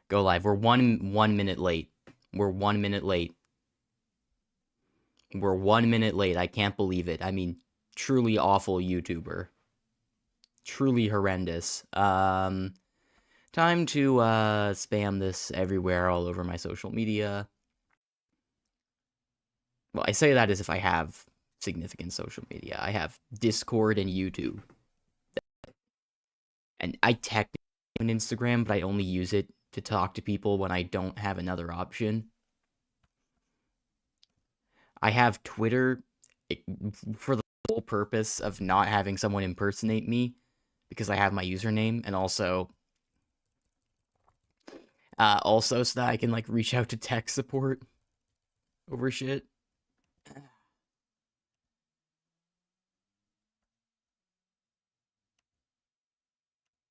Go live. We're 1 minute late. We're 1 minute late. We're 1 minute late. I can't believe it. I mean, truly awful YouTuber. Truly horrendous. Time to spam this everywhere, all over my social media. Well, I say that as if I have significant social media. I have Discord and YouTube. And I technically have an Instagram, but I only use it to talk to people when I don't have another option. I have Twitter for the whole purpose of not having someone impersonate me, because I have my username, and also so that I can like reach out to tech support over shit.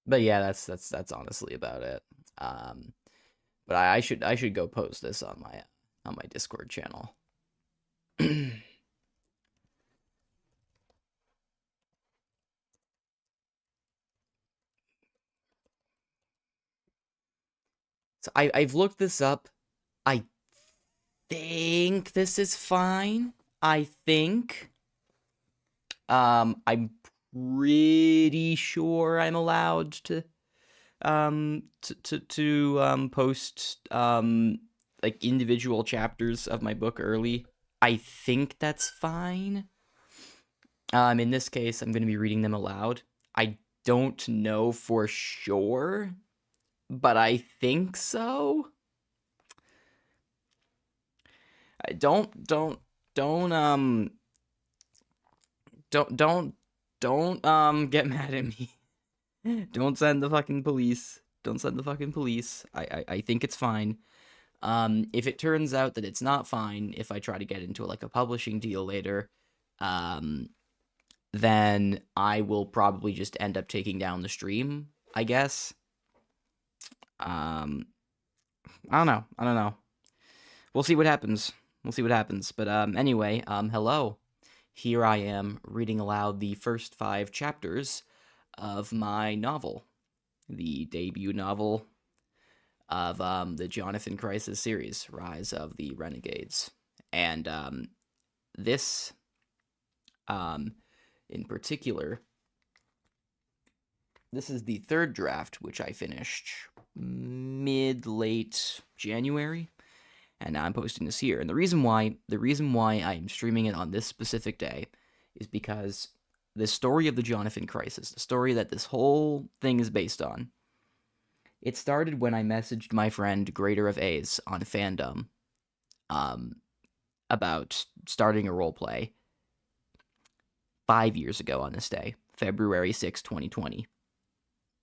But yeah, that's honestly about it. But I should go post this on my Discord channel. So I've looked this up. I think this is fine. I think. I'm pretty sure I'm allowed to post like individual chapters of my book early. I think that's fine. In this case, I'm going to be reading them aloud. I don't know for sure, but I think so. Don't don't don't get mad at me. Don't send the fucking police. Don't send the fucking police. I think it's fine. If it turns out that it's not fine, if I try to get into like a publishing deal later, then I will probably just end up taking down the stream, I guess. I don't know. We'll see what happens. But anyway, hello. Here I am reading aloud the first 5 chapters of my novel, the debut novel of the Jonathan Crisis series, Rise of the Renegades. And this, in particular, this is the 3rd draft, which I finished mid-late January, and now I'm posting this here. And the reason why I'm streaming it on this specific day is because the story of the Jonathan Crisis, the story that this whole thing is based on, it started when I messaged my friend Greater of A's on Fandom about starting a roleplay 5 years ago on this day, February 6, 2020.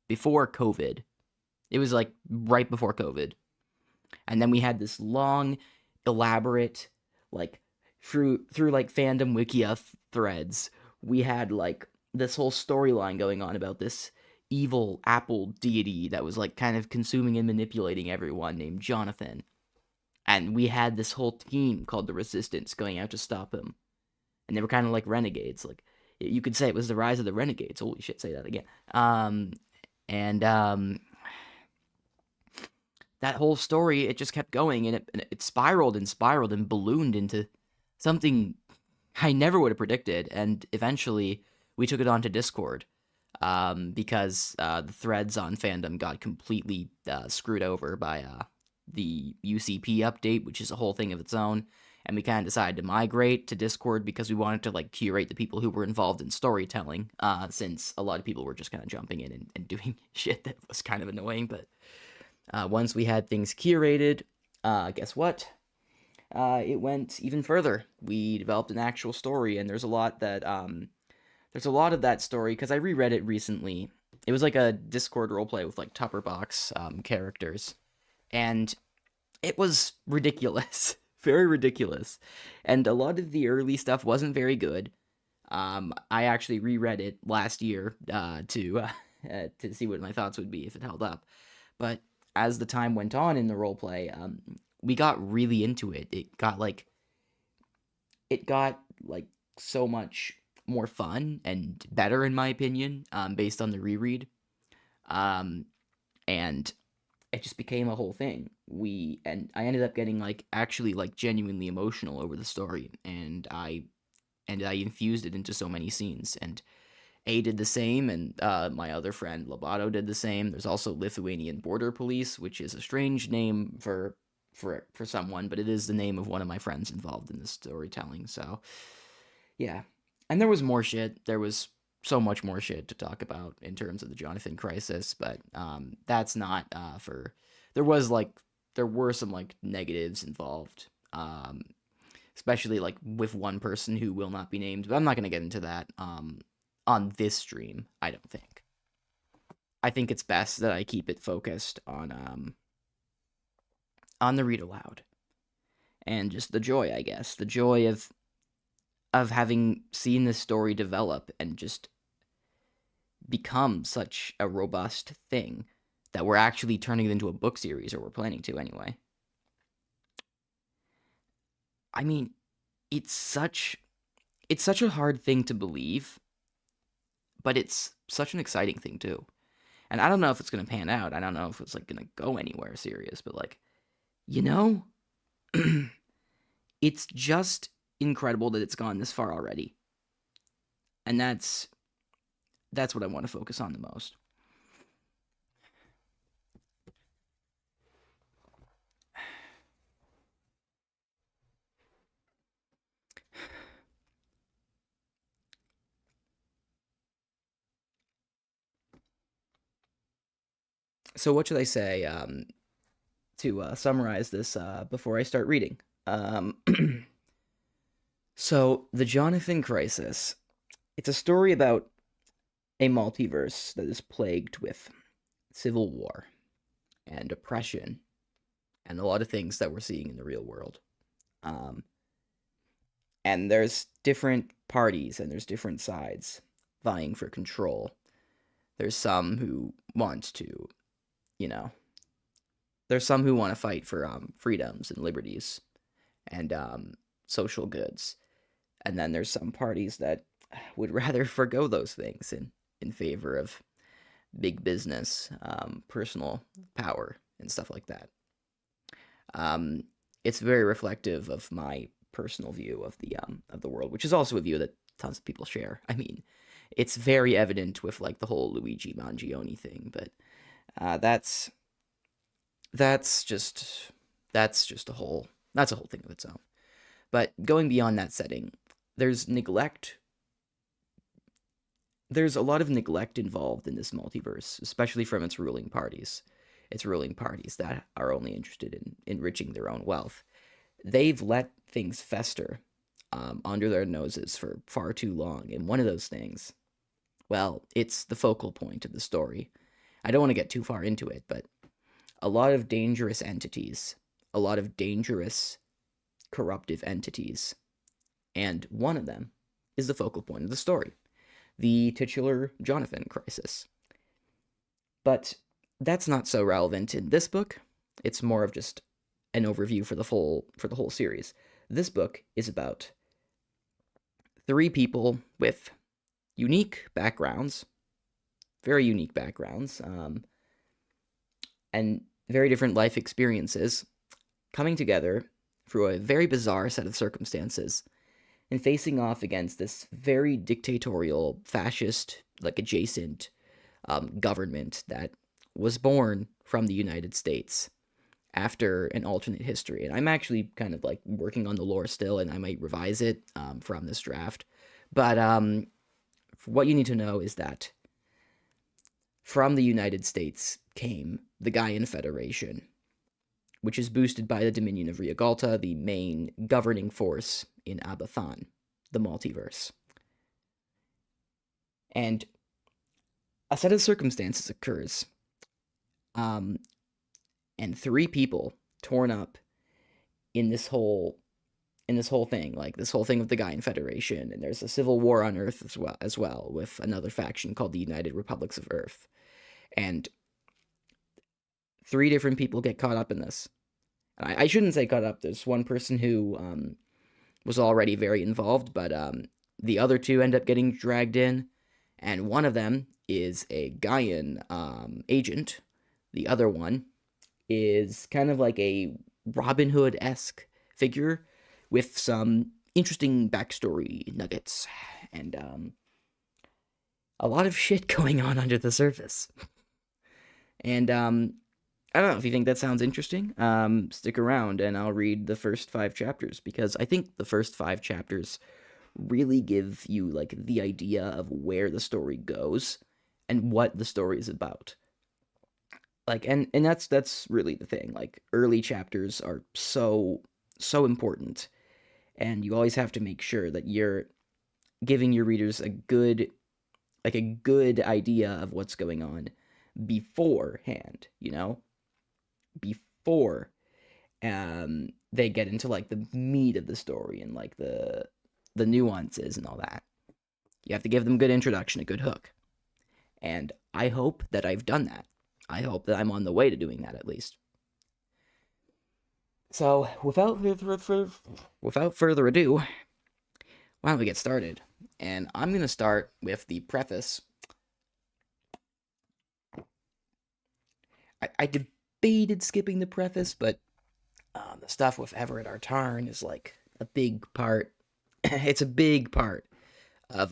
Before COVID. It was like right before COVID. And then we had this long, elaborate, like through like fandom wikia threads, we had like this whole storyline going on about this evil apple deity that was like kind of consuming and manipulating everyone, named Jonathan. And we had this whole team called the Resistance going out to stop him. And they were kind of like renegades. Like, you could say it was the rise of the Renegades. Holy shit, say that again. That whole story, it just kept going, and it spiraled and ballooned into something I never would have predicted. And eventually, we took it onto Discord, because the threads on Fandom got completely screwed over by the UCP update, which is a whole thing of its own. And we kind of decided to migrate to Discord because we wanted to like curate the people who were involved in storytelling, since a lot of people were just kind of jumping in and doing shit that was kind of annoying. But once we had things curated, guess what? It went even further. We developed an actual story, and there's a lot of that story, because I reread it recently. It was like a Discord roleplay with like Tupperbox characters, and it was ridiculous. Very ridiculous. And a lot of the early stuff wasn't very good. I actually reread it last year to see what my thoughts would be if it held up. But as the time went on in the roleplay, we got really into it. It got like so much more fun and better, in my opinion, based on the reread. And it just became a whole thing. And I ended up getting like actually like genuinely emotional over the story, and I infused it into so many scenes. And A did the same, and my other friend Lobato did the same. There's also Lithuanian Border Police, which is a strange name for someone, but it is the name of one of my friends involved in this storytelling. So yeah, and there was more shit. There was so much more shit to talk about in terms of the Jonathan crisis, but that's not for. There was like there were some like negatives involved, especially like with one person who will not be named. But I'm not gonna get into that on this stream. I don't think. I think it's best that I keep it focused on the read aloud and just the joy, I guess, the joy of having seen this story develop and just become such a robust thing that we're actually turning it into a book series, or we're planning to anyway. I mean, it's such a hard thing to believe, but it's such an exciting thing too. And I don't know if it's gonna pan out. I don't know if it's like gonna go anywhere serious, but like, you know, it's just incredible that it's gone this far already. And that's what I want to focus on the most. So what should I say to summarize this before I start reading? Um, so the Jonathan Crisis. It's a story about a multiverse that is plagued with civil war and oppression and a lot of things that we're seeing in the real world. Um, and there's different parties and there's different sides vying for control. There's some who want to, you know, there's some who want to fight for freedoms and liberties and social goods, and then there's some parties that would rather forgo those things in favor of big business, personal power, and stuff like that. It's very reflective of my personal view of the world, which is also a view that tons of people share. I mean, it's very evident with like the whole Luigi Mangione thing, but that's that's just that's a whole thing of its own. But going beyond that setting, there's neglect. There's a lot of neglect involved in this multiverse, especially from its ruling parties. Its ruling parties that are only interested in enriching their own wealth. They've let things fester under their noses for far too long. And one of those things, well, it's the focal point of the story. I don't want to get too far into it, but a lot of dangerous entities, a lot of dangerous, corruptive entities, and one of them is the focal point of the story, the titular Jonathan crisis. But that's not so relevant in this book. It's more of just an overview for the whole series. This book is about three people with unique backgrounds, very unique backgrounds, and very different life experiences coming together through a very bizarre set of circumstances and facing off against this very dictatorial, fascist, like adjacent government that was born from the United States after an alternate history. And I'm actually kind of like working on the lore still, and I might revise it from this draft. But what you need to know is that from the United States came the Gaian Federation, which is boosted by the Dominion of Riagalta, the main governing force in Abathan, the multiverse. And a set of circumstances occurs, and three people torn up in this whole thing, like this whole thing with the Gaian Federation, and there's a civil war on Earth as well with another faction called the United Republics of Earth, and three different people get caught up in this. I shouldn't say caught up. There's one person who was already very involved, but the other two end up getting dragged in, and one of them is a Gaian agent. The other one is kind of like a Robin Hood-esque figure with some interesting backstory nuggets and a lot of shit going on under the surface. And I don't know if you think that sounds interesting. Stick around and I'll read the first 5 chapters because I think the first 5 chapters really give you like the idea of where the story goes and what the story is about. Like and that's really the thing. Like early chapters are so important and you always have to make sure that you're giving your readers a good idea of what's going on beforehand, before they get into like the meat of the story and like the nuances and all that. You have to give them a good introduction, a good hook. And I hope that I've done that. I hope that I'm on the way to doing that at least. So, without further ado, why don't we get started? And I'm going to start with the preface. I debated skipping the preface, but the stuff with Everett R. Tarn is like a big part. It's a big part of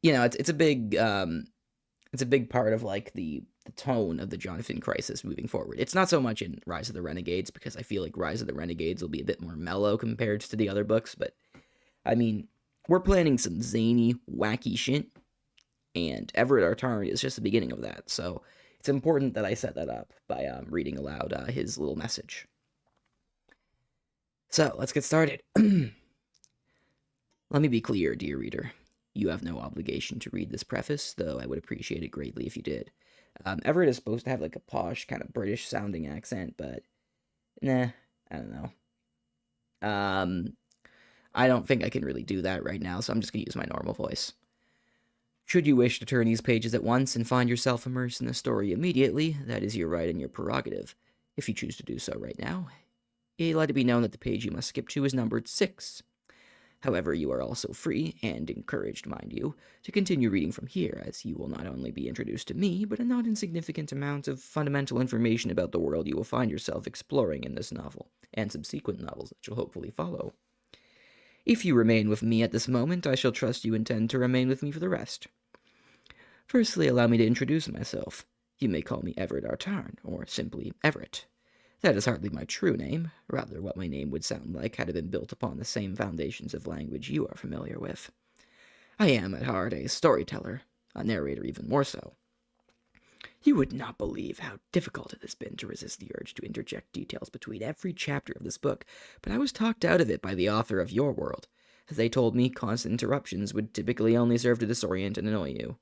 it's a big part of like the tone of the Jonathan Crisis moving forward. It's not so much in Rise of the Renegades because I feel like Rise of the Renegades will be a bit more mellow compared to the other books, but I mean, we're planning some zany, wacky shit, and Everett R. Tarn is just the beginning of that, so it's important that I set that up by reading aloud his little message. So, let's get started. Let me be clear, dear reader. You have no obligation to read this preface, though I would appreciate it greatly if you did. Everett is supposed to have like a posh, kind of British-sounding accent, but nah, I don't know. I don't think I can really do that right now, so I'm just going to use my normal voice. Should you wish to turn these pages at once and find yourself immersed in the story immediately, that is your right and your prerogative. If you choose to do so right now, let it be known that the page you must skip to is numbered 6. However, you are also free, and encouraged, mind you, to continue reading from here, as you will not only be introduced to me, but a not insignificant amount of fundamental information about the world you will find yourself exploring in this novel, and subsequent novels that you'll hopefully follow. If you remain with me at this moment, I shall trust you intend to remain with me for the rest. Firstly, allow me to introduce myself. You may call me Everett R. Tarn, or simply Everett. That is hardly my true name, rather what my name would sound like had it been built upon the same foundations of language you are familiar with. I am, at heart, a storyteller, a narrator even more so. You would not believe how difficult it has been to resist the urge to interject details between every chapter of this book, but I was talked out of it by the author of Your World, as they told me constant interruptions would typically only serve to disorient and annoy you.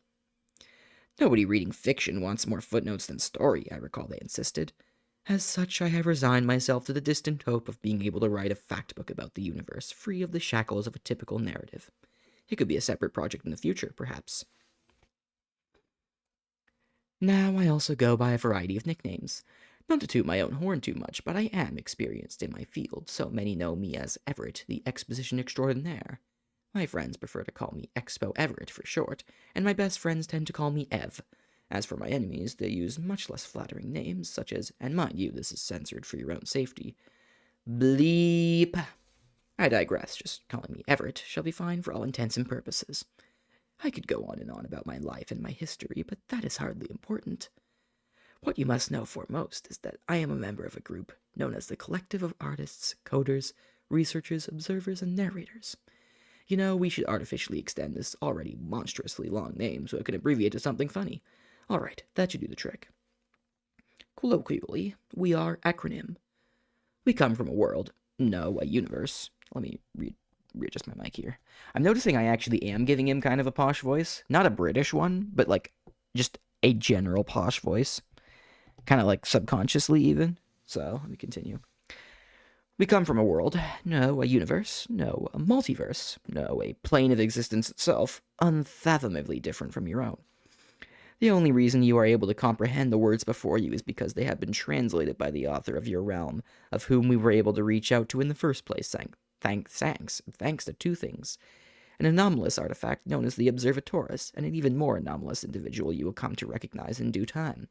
Nobody reading fiction wants more footnotes than story, I recall they insisted. As such, I have resigned myself to the distant hope of being able to write a fact book about the universe, free of the shackles of a typical narrative. It could be a separate project in the future, perhaps. Now I also go by a variety of nicknames. Not to toot my own horn too much, but I am experienced in my field, so many know me as Everett, the exposition extraordinaire. My friends prefer to call me Expo Everett for short, and my best friends tend to call me Ev. As for my enemies, they use much less flattering names, such as, and mind you, this is censored for your own safety, Bleep. I digress, just calling me Everett shall be fine for all intents and purposes. I could go on and on about my life and my history, but that is hardly important. What you must know foremost is that I am a member of a group known as the Collective of Artists, Coders, Researchers, Observers, and Narrators. You know, we should artificially extend this already monstrously long name so it can abbreviate to something funny. Alright, that should do the trick. Colloquially, we are acronym. We come from a world, no, a universe. Let me readjust my mic here. I'm noticing I actually am giving him kind of a posh voice. Not a British one, but like just a general posh voice. Kind of like subconsciously even. So, let me continue. We come from a world, no, a universe, no, a multiverse, no, a plane of existence itself, unfathomably different from your own. The only reason you are able to comprehend the words before you is because they have been translated by the author of your realm, of whom we were able to reach out to in the first place, thanks to two things. an anomalous artifact known as the Observatorus, and an even more anomalous individual you will come to recognize in due time.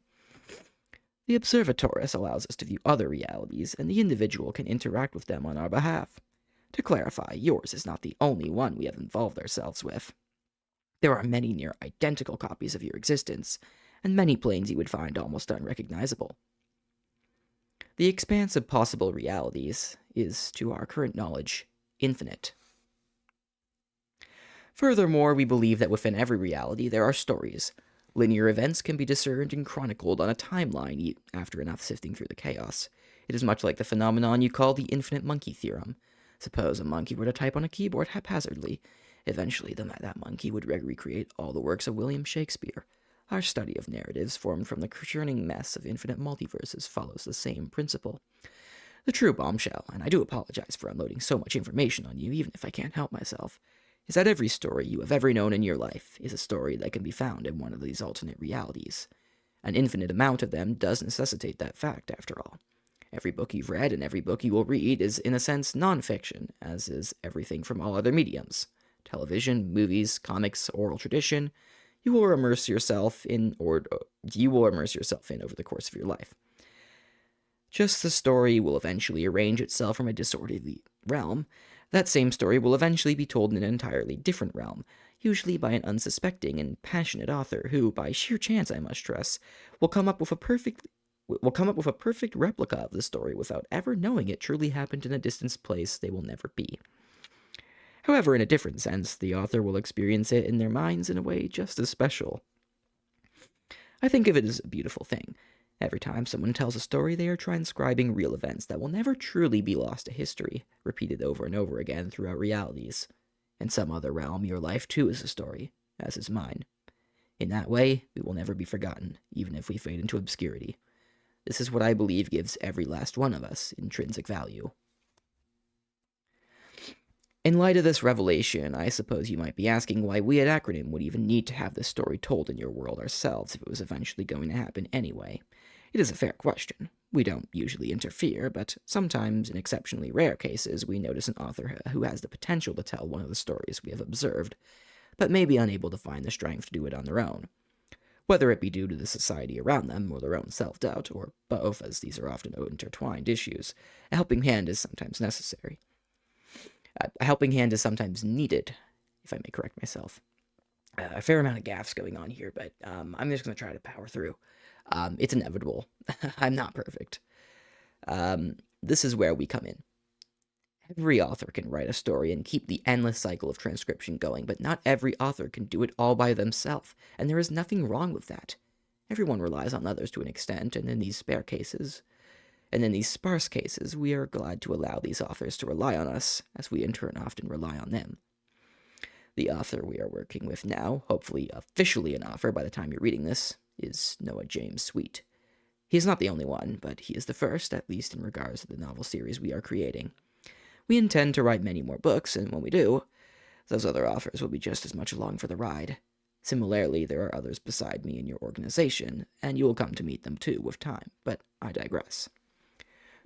The Observatorus allows us to view other realities, and the individual can interact with them on our behalf. To clarify, yours is not the only one we have involved ourselves with. There are many near identical copies of your existence, and many planes you would find almost unrecognizable. The expanse of possible realities is, to our current knowledge, infinite. Furthermore, we believe that within every reality there are stories. Linear events can be discerned and chronicled on a timeline after enough sifting through the chaos. It is much like the phenomenon you call the infinite monkey theorem. Suppose a monkey were to type on a keyboard haphazardly. Eventually, that monkey would recreate all the works of William Shakespeare. Our study of narratives formed from the churning mess of infinite multiverses follows the same principle. The true bombshell, and I do apologize for unloading so much information on you, even if I can't help myself, is that every story you have ever known in your life is a story that can be found in one of these alternate realities. An infinite amount of them does necessitate that fact, after all. Every book you've read and every book you will read is, in a sense, non-fiction, as is everything from all other mediums. Television, movies, comics, oral tradition, you will immerse yourself in over the course of your life. Just the story will eventually arrange itself from a disorderly realm. That same story will eventually be told in an entirely different realm, usually by an unsuspecting and passionate author who, by sheer chance I must stress, will come up with a perfect replica of the story without ever knowing it truly happened in a distant place they will never be. However, in a different sense, the author will experience it in their minds in a way just as special. I think of it as a beautiful thing. Every time someone tells a story, they are transcribing real events that will never truly be lost to history, repeated over and over again throughout realities. In some other realm, your life too is a story, as is mine. In that way, we will never be forgotten, even if we fade into obscurity. This is what I believe gives every last one of us intrinsic value. In light of this revelation, I suppose you might be asking why we at Acronym would even need to have this story told in your world ourselves if it was eventually going to happen anyway. It is a fair question. We don't usually interfere, but sometimes, in exceptionally rare cases, we notice an author who has the potential to tell one of the stories we have observed, but may be unable to find the strength to do it on their own. Whether it be due to the society around them or their own self-doubt, or both, as these are often intertwined issues, a helping hand is sometimes necessary. A helping hand is sometimes needed, if I may correct myself. A fair amount of gaffes going on here, but I'm just going to try to power through. It's inevitable. I'm not perfect. This is where we come in. Every author can write a story and keep the endless cycle of transcription going, but not every author can do it all by themselves, and there is nothing wrong with that. Everyone relies on others to an extent, and in these sparse cases, we are glad to allow these authors to rely on us, as we in turn often rely on them. The author we are working with now, hopefully officially an author by the time you're reading this, is Noah James Sweet. He is not the only one, but he is the first, at least in regards to the novel series we are creating. We intend to write many more books, and when we do, those other authors will be just as much along for the ride. Similarly, there are others beside me in your organization, and you will come to meet them too with time, but I digress.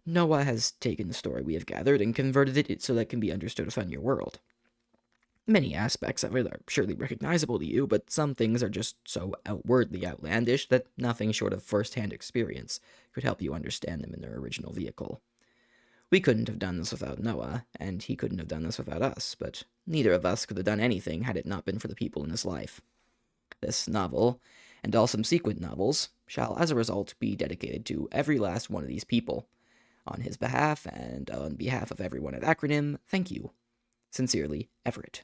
Noah has taken the story we have gathered and converted it so that it can be understood within your world. Many aspects of it are surely recognizable to you, but some things are just so outwardly outlandish that nothing short of first-hand experience could help you understand them in their original vehicle. We couldn't have done this without Noah, and he couldn't have done this without us, but neither of us could have done anything had it not been for the people in his life. This novel, and all subsequent novels, shall as a result be dedicated to every last one of these people. On his behalf, and on behalf of everyone at Acronym, thank you. Sincerely, Everett.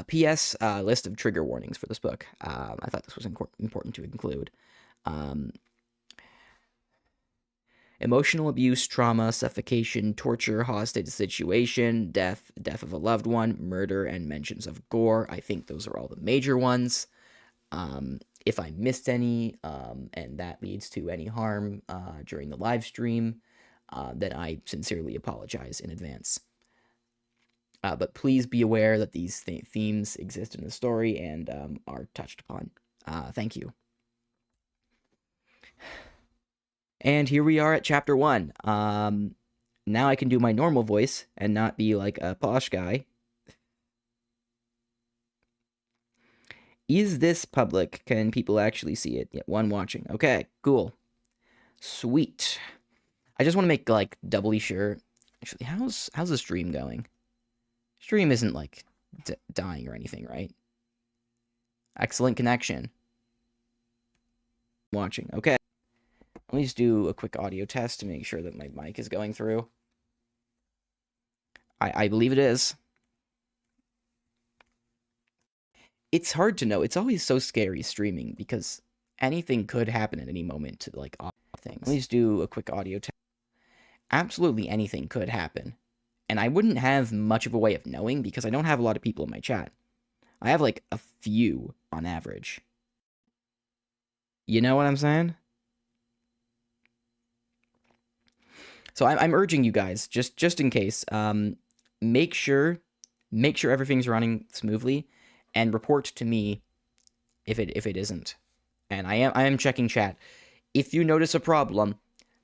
P.S. List of trigger warnings for this book. I thought this was important to include. Emotional abuse, trauma, suffocation, torture, hostage situation, death of a loved one, murder, and mentions of gore. I think those are all the major ones. If I missed any, and that leads to any harm during the live stream, then I sincerely apologize in advance. But please be aware that these themes exist in the story and are touched upon. Thank you. And here we are at Chapter 1. Now I can do my normal voice and not be like a posh guy. Is this public? Can people actually see it? Yeah, one watching. Okay, cool. Sweet. I just want to make, like, doubly sure. Actually, how's the stream going? Stream isn't, like, dying or anything, right? Excellent connection. Watching. Okay. Let me just do a quick audio test to make sure that my mic is going through. I believe it is. It's hard to know. It's always so scary streaming because anything could happen at any moment to, like, off things. Let me just do a quick audio test. Absolutely anything could happen. And I wouldn't have much of a way of knowing because I don't have a lot of people in my chat. I have, like, a few on average. You know what I'm saying? So I'm urging you guys, just in case, make sure everything's running smoothly, and report to me if it isn't. And I am checking chat. If you notice a problem,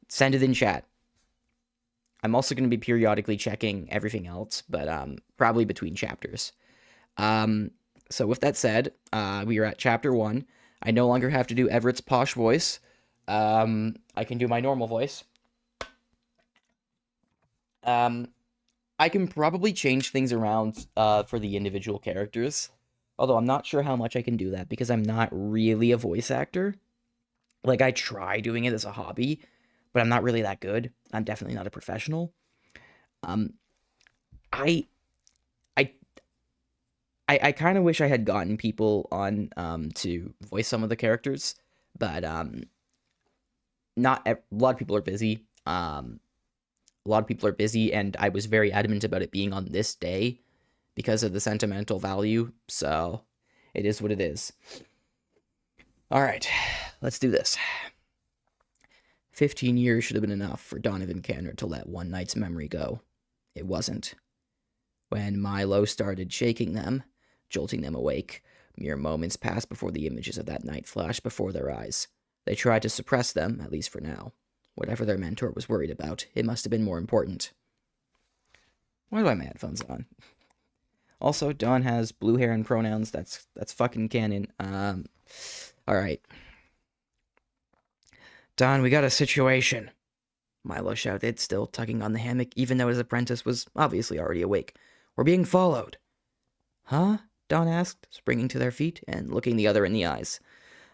send it in chat. I'm also going to be periodically checking everything else, but probably between chapters. So with that said, we are at chapter 1. I no longer have to do Everett's posh voice. I can do my normal voice. I can probably change things around for the individual characters, although I'm not sure how much I can do that because I'm not really a voice actor. Like, I try doing it as a hobby, but I'm not really that good. I'm definitely not a professional. I kind of wish I had gotten people on to voice some of the characters, but not a lot of people are busy. A lot of people are busy, and I was very adamant about it being on this day because of the sentimental value, so it is what it is. Alright, let's do this. 15 years should have been enough for Donovan Canner to let one night's memory go. It wasn't. When Milo started shaking them, jolting them awake, mere moments passed before the images of that night flashed before their eyes. They tried to suppress them, at least for now. Whatever their mentor was worried about, it must have been more important. Why do I have my headphones on? Also, Dawn has blue hair and pronouns. That's fucking canon. Alright. Dawn, we got a situation, Milo shouted, still tugging on the hammock, even though his apprentice was obviously already awake. We're being followed. Huh? Dawn asked, springing to their feet and looking the other in the eyes.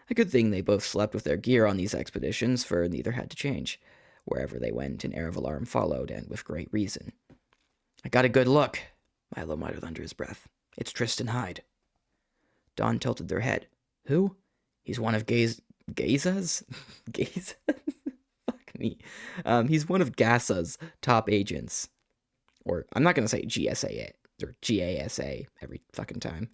A good thing they both slept with their gear on these expeditions, for neither had to change. Wherever they went, an air of alarm followed, and with great reason. I got a good look, Milo muttered under his breath. It's Tristan Hyde. Dawn tilted their head. Who? He's one of Gaza's? Gaza's? Fuck me. He's one of Gaza's top agents. Or, I'm not going to say GSA or GASA every fucking time.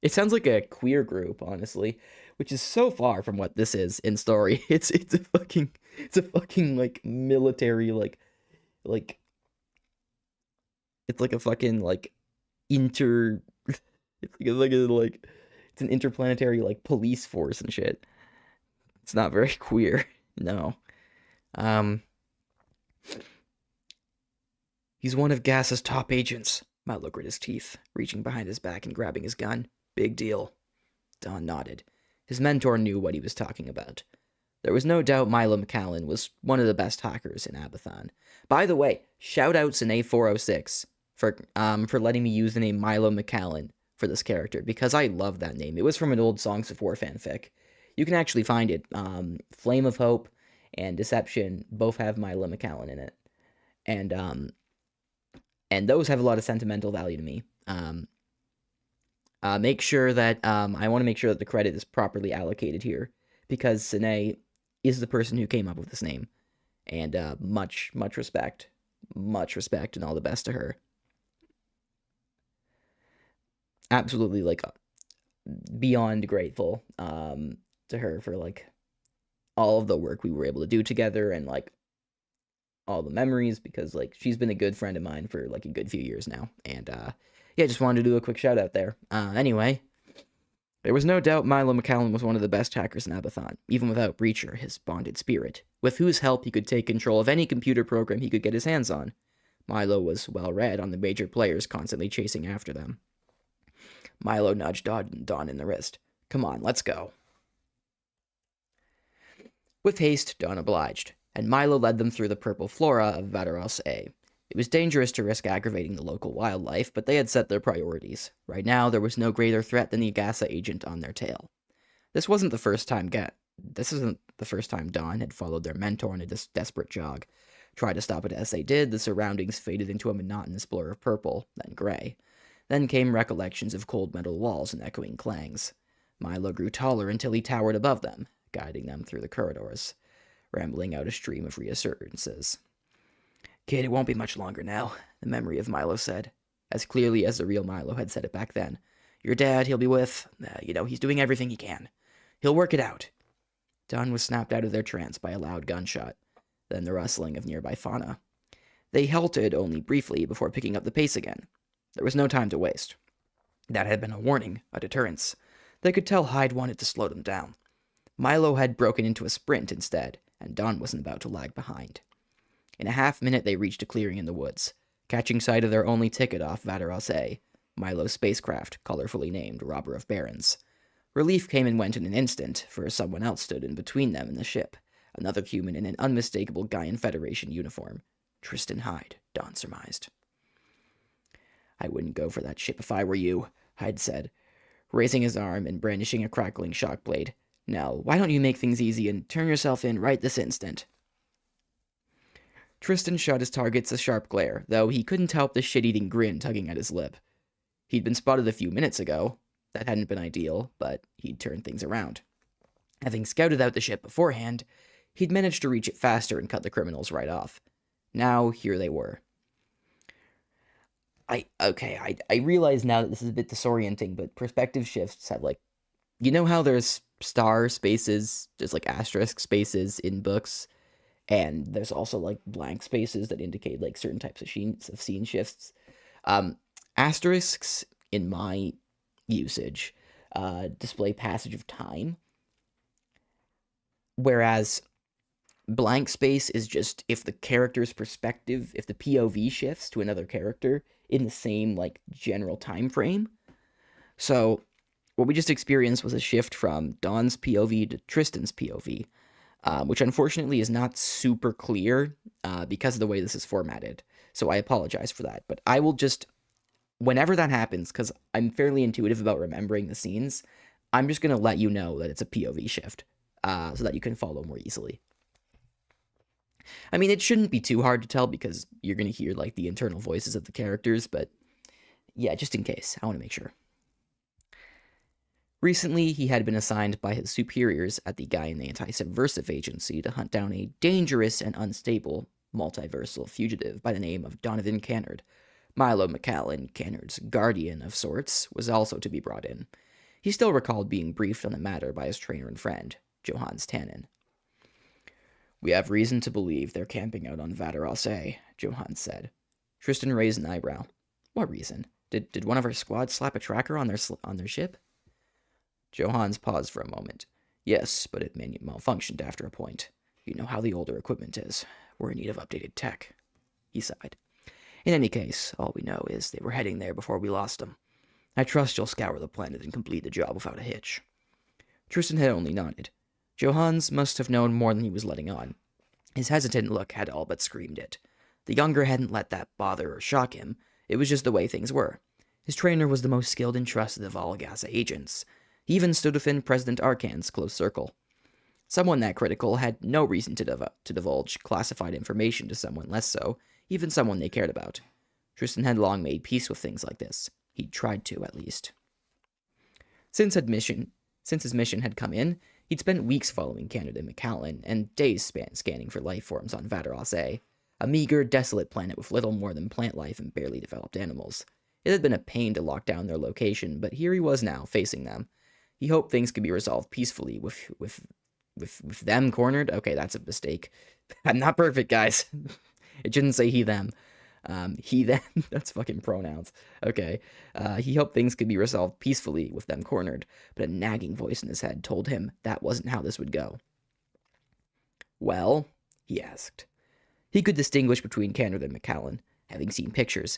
It sounds like a queer group, honestly, which is so far from what this is in story. It's a fucking like military like it's like a fucking like it's an interplanetary like police force and shit. It's not very queer. No. He's one of Gas's top agents. Milo grit his teeth, reaching behind his back and grabbing his gun. Big deal. Don nodded. His mentor knew what he was talking about. There was no doubt Milo McCallan was one of the best hackers in Abathon. By the way, shout out to A406 for letting me use the name Milo McCallan for this character, because I love that name. It was from an old Songs of War fanfic. You can actually find it. Flame of Hope and Deception both have Milo McCallan in it. And those have a lot of sentimental value to me. Make sure that, I want to make sure that the credit is properly allocated here, because Sine is the person who came up with this name, and much respect, and all the best to her. Absolutely, like, beyond grateful to her for, like, all of the work we were able to do together, and, like, all the memories, because, like, she's been a good friend of mine for, like, a good few years now, and, yeah, just wanted to do a quick shout out there. Anyway, there was no doubt Milo McCallan was one of the best hackers in Abathon, even without Breacher, his bonded spirit, with whose help he could take control of any computer program he could get his hands on. Milo was well read on the major players constantly chasing after them. Milo nudged Dawn in the wrist. Come on, let's go. With haste, Dawn obliged, and Milo led them through the purple flora of Vateros A. It was dangerous to risk aggravating the local wildlife, but they had set their priorities. Right now, there was no greater threat than the Agasa agent on their tail. This isn't the first time Dawn had followed their mentor on a desperate jog. Try to stop it as they did, the surroundings faded into a monotonous blur of purple, then gray. Then came recollections of cold metal walls and echoing clangs. Milo grew taller until he towered above them, guiding them through the corridors, rambling out a stream of reassurances. Kid, it won't be much longer now, the memory of Milo said, as clearly as the real Milo had said it back then. Your dad, he'll be with, he's doing everything he can. He'll work it out. Dawn was snapped out of their trance by a loud gunshot, then the rustling of nearby fauna. They halted only briefly before picking up the pace again. There was no time to waste. That had been a warning, a deterrence. They could tell Hyde wanted to slow them down. Milo had broken into a sprint instead, and Dawn wasn't about to lag behind. In a half-minute, they reached a clearing in the woods, catching sight of their only ticket off Vateros A, Milo's spacecraft, colorfully named Robber of Barons. Relief came and went in an instant, for someone else stood in between them and the ship, another human in an unmistakable Gaian Federation uniform. Tristan Hyde, Dawn surmised. I wouldn't go for that ship if I were you, Hyde said, raising his arm and brandishing a crackling shock blade. Now, why don't you make things easy and turn yourself in right this instant? Tristan shot his targets a sharp glare, though he couldn't help the shit-eating grin tugging at his lip. He'd been spotted a few minutes ago. That hadn't been ideal, but he'd turned things around. Having scouted out the ship beforehand, he'd managed to reach it faster and cut the criminals right off. Now, here they were. I realize now that this is a bit disorienting, but perspective shifts have, you know how there's star spaces, just asterisk spaces in books, and there's also blank spaces that indicate certain types of scene shifts. Asterisks, in my usage, display passage of time, whereas blank space is just if the character's perspective, if the POV shifts to another character in the same general time frame. So what we just experienced was a shift from Dawn's POV to Tristan's POV, which unfortunately is not super clear because of the way this is formatted. So I apologize for that. But I will just, whenever that happens, because I'm fairly intuitive about remembering the scenes, I'm just going to let you know that it's a POV shift so that you can follow more easily. I mean, it shouldn't be too hard to tell because you're going to hear the internal voices of the characters, but yeah, just in case, I want to make sure. Recently, he had been assigned by his superiors at the Gaian Anti-Subversive Agency to hunt down a dangerous and unstable multiversal fugitive by the name of Donovan Cannard. Milo McCallan, Cannard's guardian of sorts, was also to be brought in. He still recalled being briefed on the matter by his trainer and friend, Johannes Tannen. We have reason to believe they're camping out on Vateros A, Johannes said. Tristan raised an eyebrow. What reason? Did one of our squad slap a tracker on their ship? Johannes paused for a moment. Yes, but it malfunctioned after a point. You know how the older equipment is. We're in need of updated tech. He sighed. In any case, all we know is they were heading there before we lost them. I trust you'll scour the planet and complete the job without a hitch. Tristan had only nodded. Johannes must have known more than he was letting on. His hesitant look had all but screamed it. The younger hadn't let that bother or shock him. It was just the way things were. His trainer was the most skilled and trusted of all Agasa agents. He even stood within President Arcan's close circle. Someone that critical had no reason to divulge classified information to someone less so, even someone they cared about. Tristan had long made peace with things like this. He'd tried to, at least. Since his mission had come in, he'd spent weeks following Cannard and McCallan, and days scanning for life forms on Vateros a meager, desolate planet with little more than plant life and barely developed animals. It had been a pain to lock down their location, but here he was now, facing them. He hoped things could be resolved peacefully with them cornered. Okay, that's a mistake. I'm not perfect, guys. It shouldn't say he, them. He, them, that's fucking pronouns. Okay. He hoped things could be resolved peacefully with them cornered, but a nagging voice in his head told him that wasn't how this would go. Well, he asked. He could distinguish between Cannard and McCallan, having seen pictures.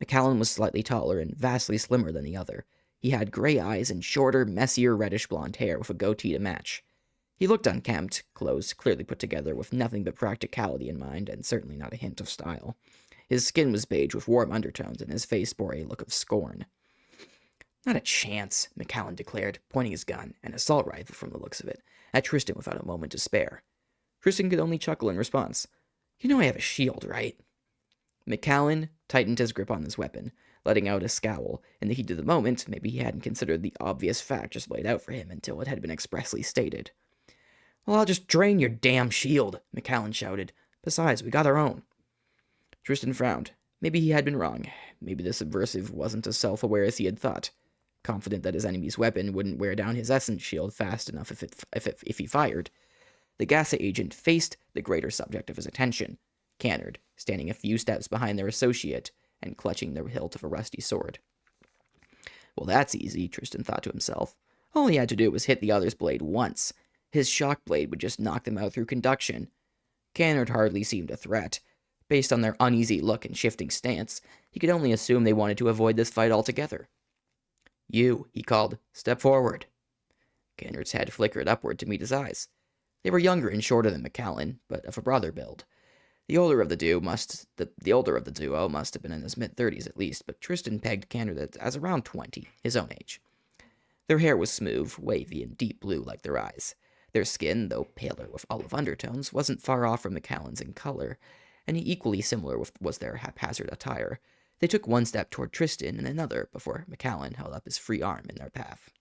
McCallan was slightly taller and vastly slimmer than the other. He had gray eyes and shorter, messier reddish blonde hair with a goatee to match. He looked unkempt, clothes clearly put together with nothing but practicality in mind, and certainly not a hint of style. His skin was beige with warm undertones, and his face bore a look of scorn. Not a chance, McCallan declared, pointing his gun, an assault rifle from the looks of it, at Tristan without a moment to spare. Tristan could only chuckle in response. You know I have a shield, right? McCallan tightened his grip on his weapon, letting out a scowl. In the heat of the moment, maybe he hadn't considered the obvious fact just laid out for him until it had been expressly stated. Well, I'll just drain your damn shield, McCallan shouted. Besides, we got our own. Tristan frowned. Maybe he had been wrong. Maybe the subversive wasn't as self-aware as he had thought. Confident that his enemy's weapon wouldn't wear down his essence shield fast enough if he fired, the Gassa agent faced the greater subject of his attention, Cannard, standing a few steps behind their associate and clutching the hilt of a rusty sword. Well, that's easy, Tristan thought to himself. All he had to do was hit the other's blade once. His shock blade would just knock them out through conduction. Cannard hardly seemed a threat. Based on their uneasy look and shifting stance, he could only assume they wanted to avoid this fight altogether. You, he called. Step forward. Cannard's head flickered upward to meet his eyes. They were younger and shorter than McCallan, but of a brother build. The older of the duo must have been in his mid-30s at least, but Tristan pegged Cannard as around 20, his own age. Their hair was smooth, wavy, and deep blue like their eyes. Their skin, though paler with olive undertones, wasn't far off from McCallan's in color, and equally similar was their haphazard attire. They took one step toward Tristan and another before McCallan held up his free arm in their path.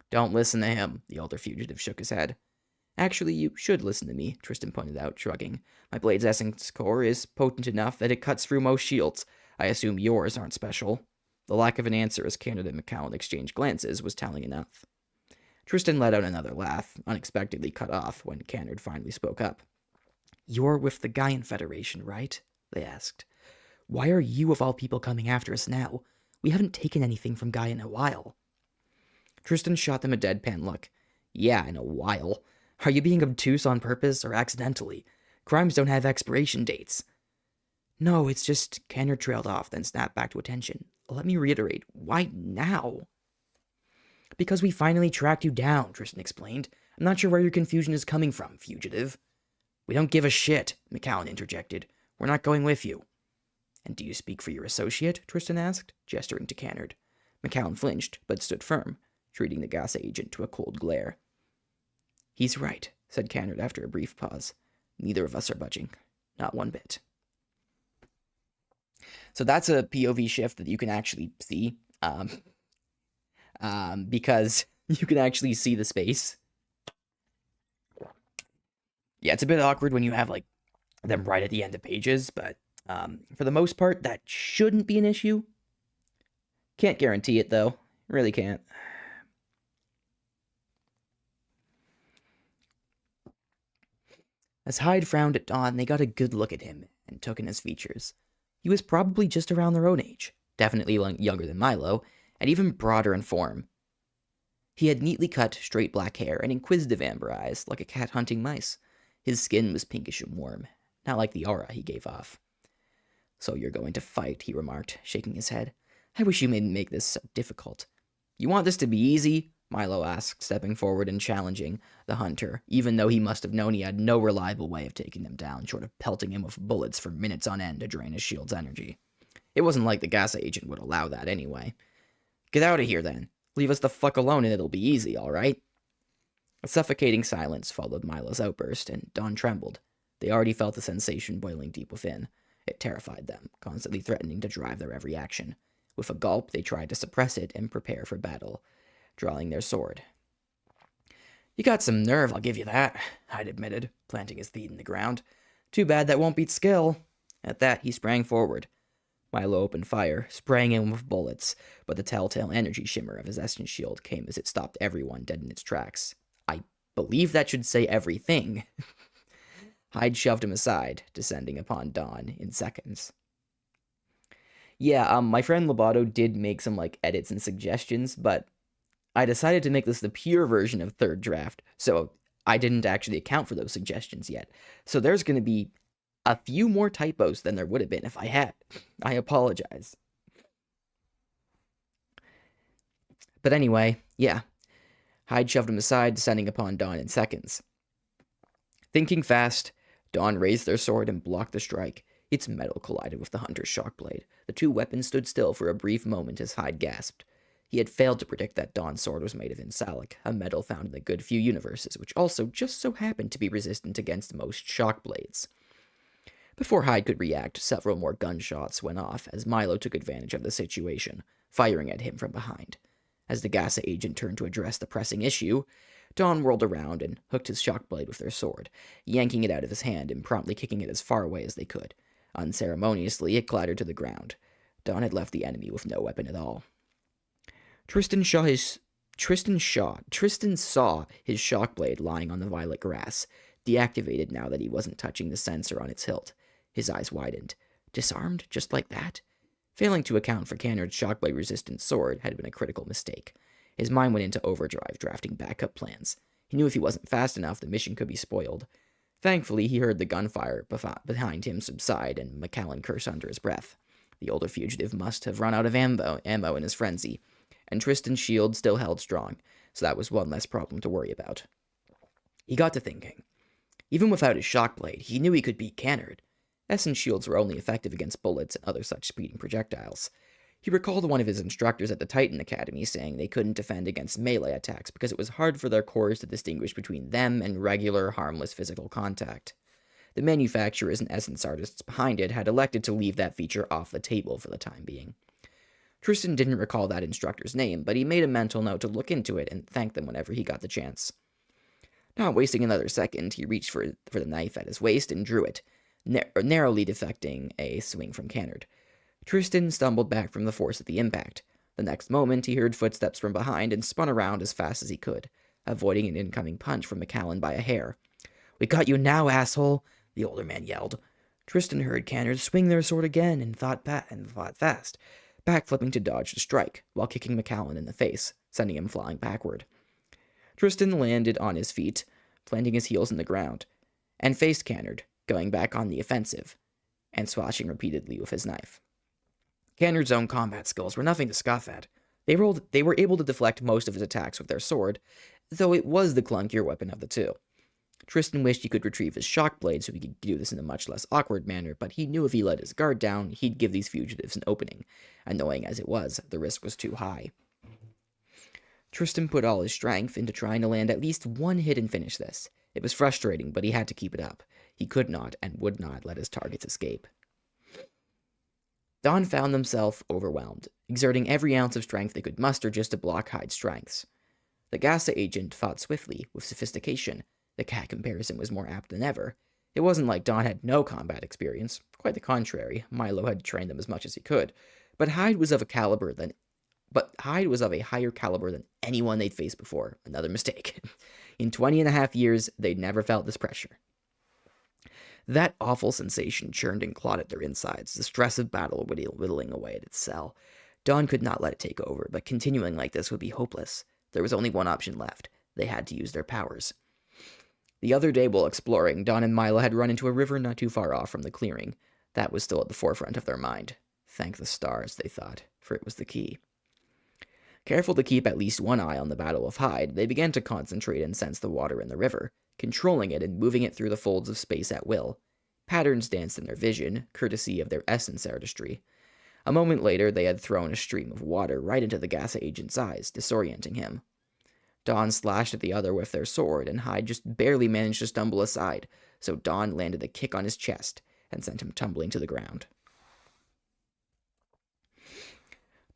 Don't listen to him, the older fugitive shook his head. Actually, you should listen to me, Tristan pointed out, shrugging. My blade's essence core is potent enough that it cuts through most shields. I assume yours aren't special. The lack of an answer as Cannard and McCallan exchanged glances was telling enough. Tristan let out another laugh, unexpectedly cut off when Cannard finally spoke up. You're with the Gaian Federation, right? They asked. Why are you of all people coming after us now? We haven't taken anything from Gaia in a while. Tristan shot them a deadpan look. Yeah, in a while. Are you being obtuse on purpose or accidentally? Crimes don't have expiration dates. No, it's just Cannard trailed off, then snapped back to attention. Let me reiterate, why now? Because we finally tracked you down, Tristan explained. I'm not sure where your confusion is coming from, fugitive. We don't give a shit, McCallan interjected. We're not going with you. And do you speak for your associate? Tristan asked, gesturing to Cannard. McCallan flinched, but stood firm, treating the Gassa agent to a cold glare. He's right, said Cannard after a brief pause. Neither of us are budging. Not one bit. So that's a POV shift that you can actually see, because you can actually see the space. Yeah, it's a bit awkward when you have, like, them right at the end of pages, but for the most part, that shouldn't be an issue. Can't guarantee it, though. Really can't. As Hyde frowned at Dawn, they got a good look at him and took in his features. He was probably just around their own age, definitely younger than Milo, and even broader in form. He had neatly cut, straight black hair and inquisitive amber eyes, like a cat hunting mice. His skin was pinkish and warm, not like the aura he gave off. So you're going to fight, he remarked, shaking his head. I wish you made make this so difficult. You want this to be easy? Milo asked, stepping forward and challenging the hunter, even though he must have known he had no reliable way of taking them down, short of pelting him with bullets for minutes on end to drain his shield's energy. It wasn't like the Gassa agent would allow that anyway. Get out of here, then. Leave us the fuck alone and it'll be easy, all right? A suffocating silence followed Milo's outburst, and Dawn trembled. They already felt the sensation boiling deep within. It terrified them, constantly threatening to drive their every action. With a gulp, they tried to suppress it and prepare for battle, drawing their sword. You got some nerve, I'll give you that, Hyde admitted, planting his feet in the ground. Too bad that won't beat skill. At that, he sprang forward. Milo opened fire, spraying him with bullets, but the telltale energy shimmer of his essence shield came as it stopped everyone dead in its tracks. I believe that should say everything. Hyde shoved him aside, descending upon Dawn in seconds. Yeah, my friend Lobato did make some, edits and suggestions, but I decided to make this the pure version of third draft, so I didn't actually account for those suggestions yet. So there's going to be a few more typos than there would have been if I had. I apologize. But anyway, yeah. Hyde shoved him aside, descending upon Dawn in seconds. Thinking fast, Dawn raised their sword and blocked the strike. Its metal collided with the hunter's shock blade. The two weapons stood still for a brief moment as Hyde gasped. He had failed to predict that Dawn's sword was made of insalic, a metal found in the good few universes, which also just so happened to be resistant against most shock blades. Before Hyde could react, several more gunshots went off as Milo took advantage of the situation, firing at him from behind. As the Gasa agent turned to address the pressing issue, Dawn whirled around and hooked his shock blade with their sword, yanking it out of his hand and promptly kicking it as far away as they could. Unceremoniously, it clattered to the ground. Dawn had left the enemy with no weapon at all. Tristan saw his shock blade lying on the violet grass, deactivated now that he wasn't touching the sensor on its hilt. His eyes widened. Disarmed just like that? Failing to account for Cannard's shockblade-resistant sword had been a critical mistake. His mind went into overdrive, drafting backup plans. He knew if he wasn't fast enough, the mission could be spoiled. Thankfully, he heard the gunfire behind him subside and McAllen curse under his breath. The older fugitive must have run out of ammo in his frenzy, and Tristan's shield still held strong, so that was one less problem to worry about. He got to thinking. Even without his shockblade, he knew he could beat Cannard. Essence shields were only effective against bullets and other such speeding projectiles. He recalled one of his instructors at the Titan Academy saying they couldn't defend against melee attacks because it was hard for their cores to distinguish between them and regular, harmless physical contact. The manufacturers and essence artists behind it had elected to leave that feature off the table for the time being. Tristan didn't recall that instructor's name, but he made a mental note to look into it and thank them whenever he got the chance. Not wasting another second, he reached for the knife at his waist and drew it, narrowly deflecting a swing from Cannard. Tristan stumbled back from the force of the impact. The next moment, he heard footsteps from behind and spun around as fast as he could, avoiding an incoming punch from McAllen by a hair. "We got you now, asshole!" the older man yelled. Tristan heard Cannard swing their sword again and thought fast, backflipping to dodge the strike, while kicking McAllen in the face, sending him flying backward. Tristan landed on his feet, planting his heels in the ground, and faced Cannard, going back on the offensive, and swashing repeatedly with his knife. Cannard's own combat skills were nothing to scoff at. They were able to deflect most of his attacks with their sword, though it was the clunkier weapon of the two. Tristan wished he could retrieve his shock blade so he could do this in a much less awkward manner, but he knew if he let his guard down, he'd give these fugitives an opening. Annoying as it was, the risk was too high. Tristan put all his strength into trying to land at least one hit and finish this. It was frustrating, but he had to keep it up. He could not and would not let his targets escape. Dawn found themselves overwhelmed, exerting every ounce of strength they could muster just to block Hyde's strengths. The Gasa agent fought swiftly, with sophistication. The cat comparison was more apt than ever. It wasn't like Dawn had no combat experience. Quite the contrary, Milo had trained them as much as he could. But Hyde was of a higher caliber than anyone they'd faced before. Another mistake. In 20.5 years, they'd never felt this pressure. That awful sensation churned and clawed at their insides, the stress of battle whittling away at its cell. Dawn could not let it take over, but continuing like this would be hopeless. There was only one option left. They had to use their powers. The other day while exploring, Dawn and Milo had run into a river not too far off from the clearing. That was still at the forefront of their mind. Thank the stars, they thought, for it was the key. Careful to keep at least one eye on the Battle of Hyde, they began to concentrate and sense the water in the river, controlling it and moving it through the folds of space at will. Patterns danced in their vision, courtesy of their essence artistry. A moment later, they had thrown a stream of water right into the Gasa agent's eyes, disorienting him. Dawn slashed at the other with their sword, and Hyde just barely managed to stumble aside, so Dawn landed a kick on his chest and sent him tumbling to the ground.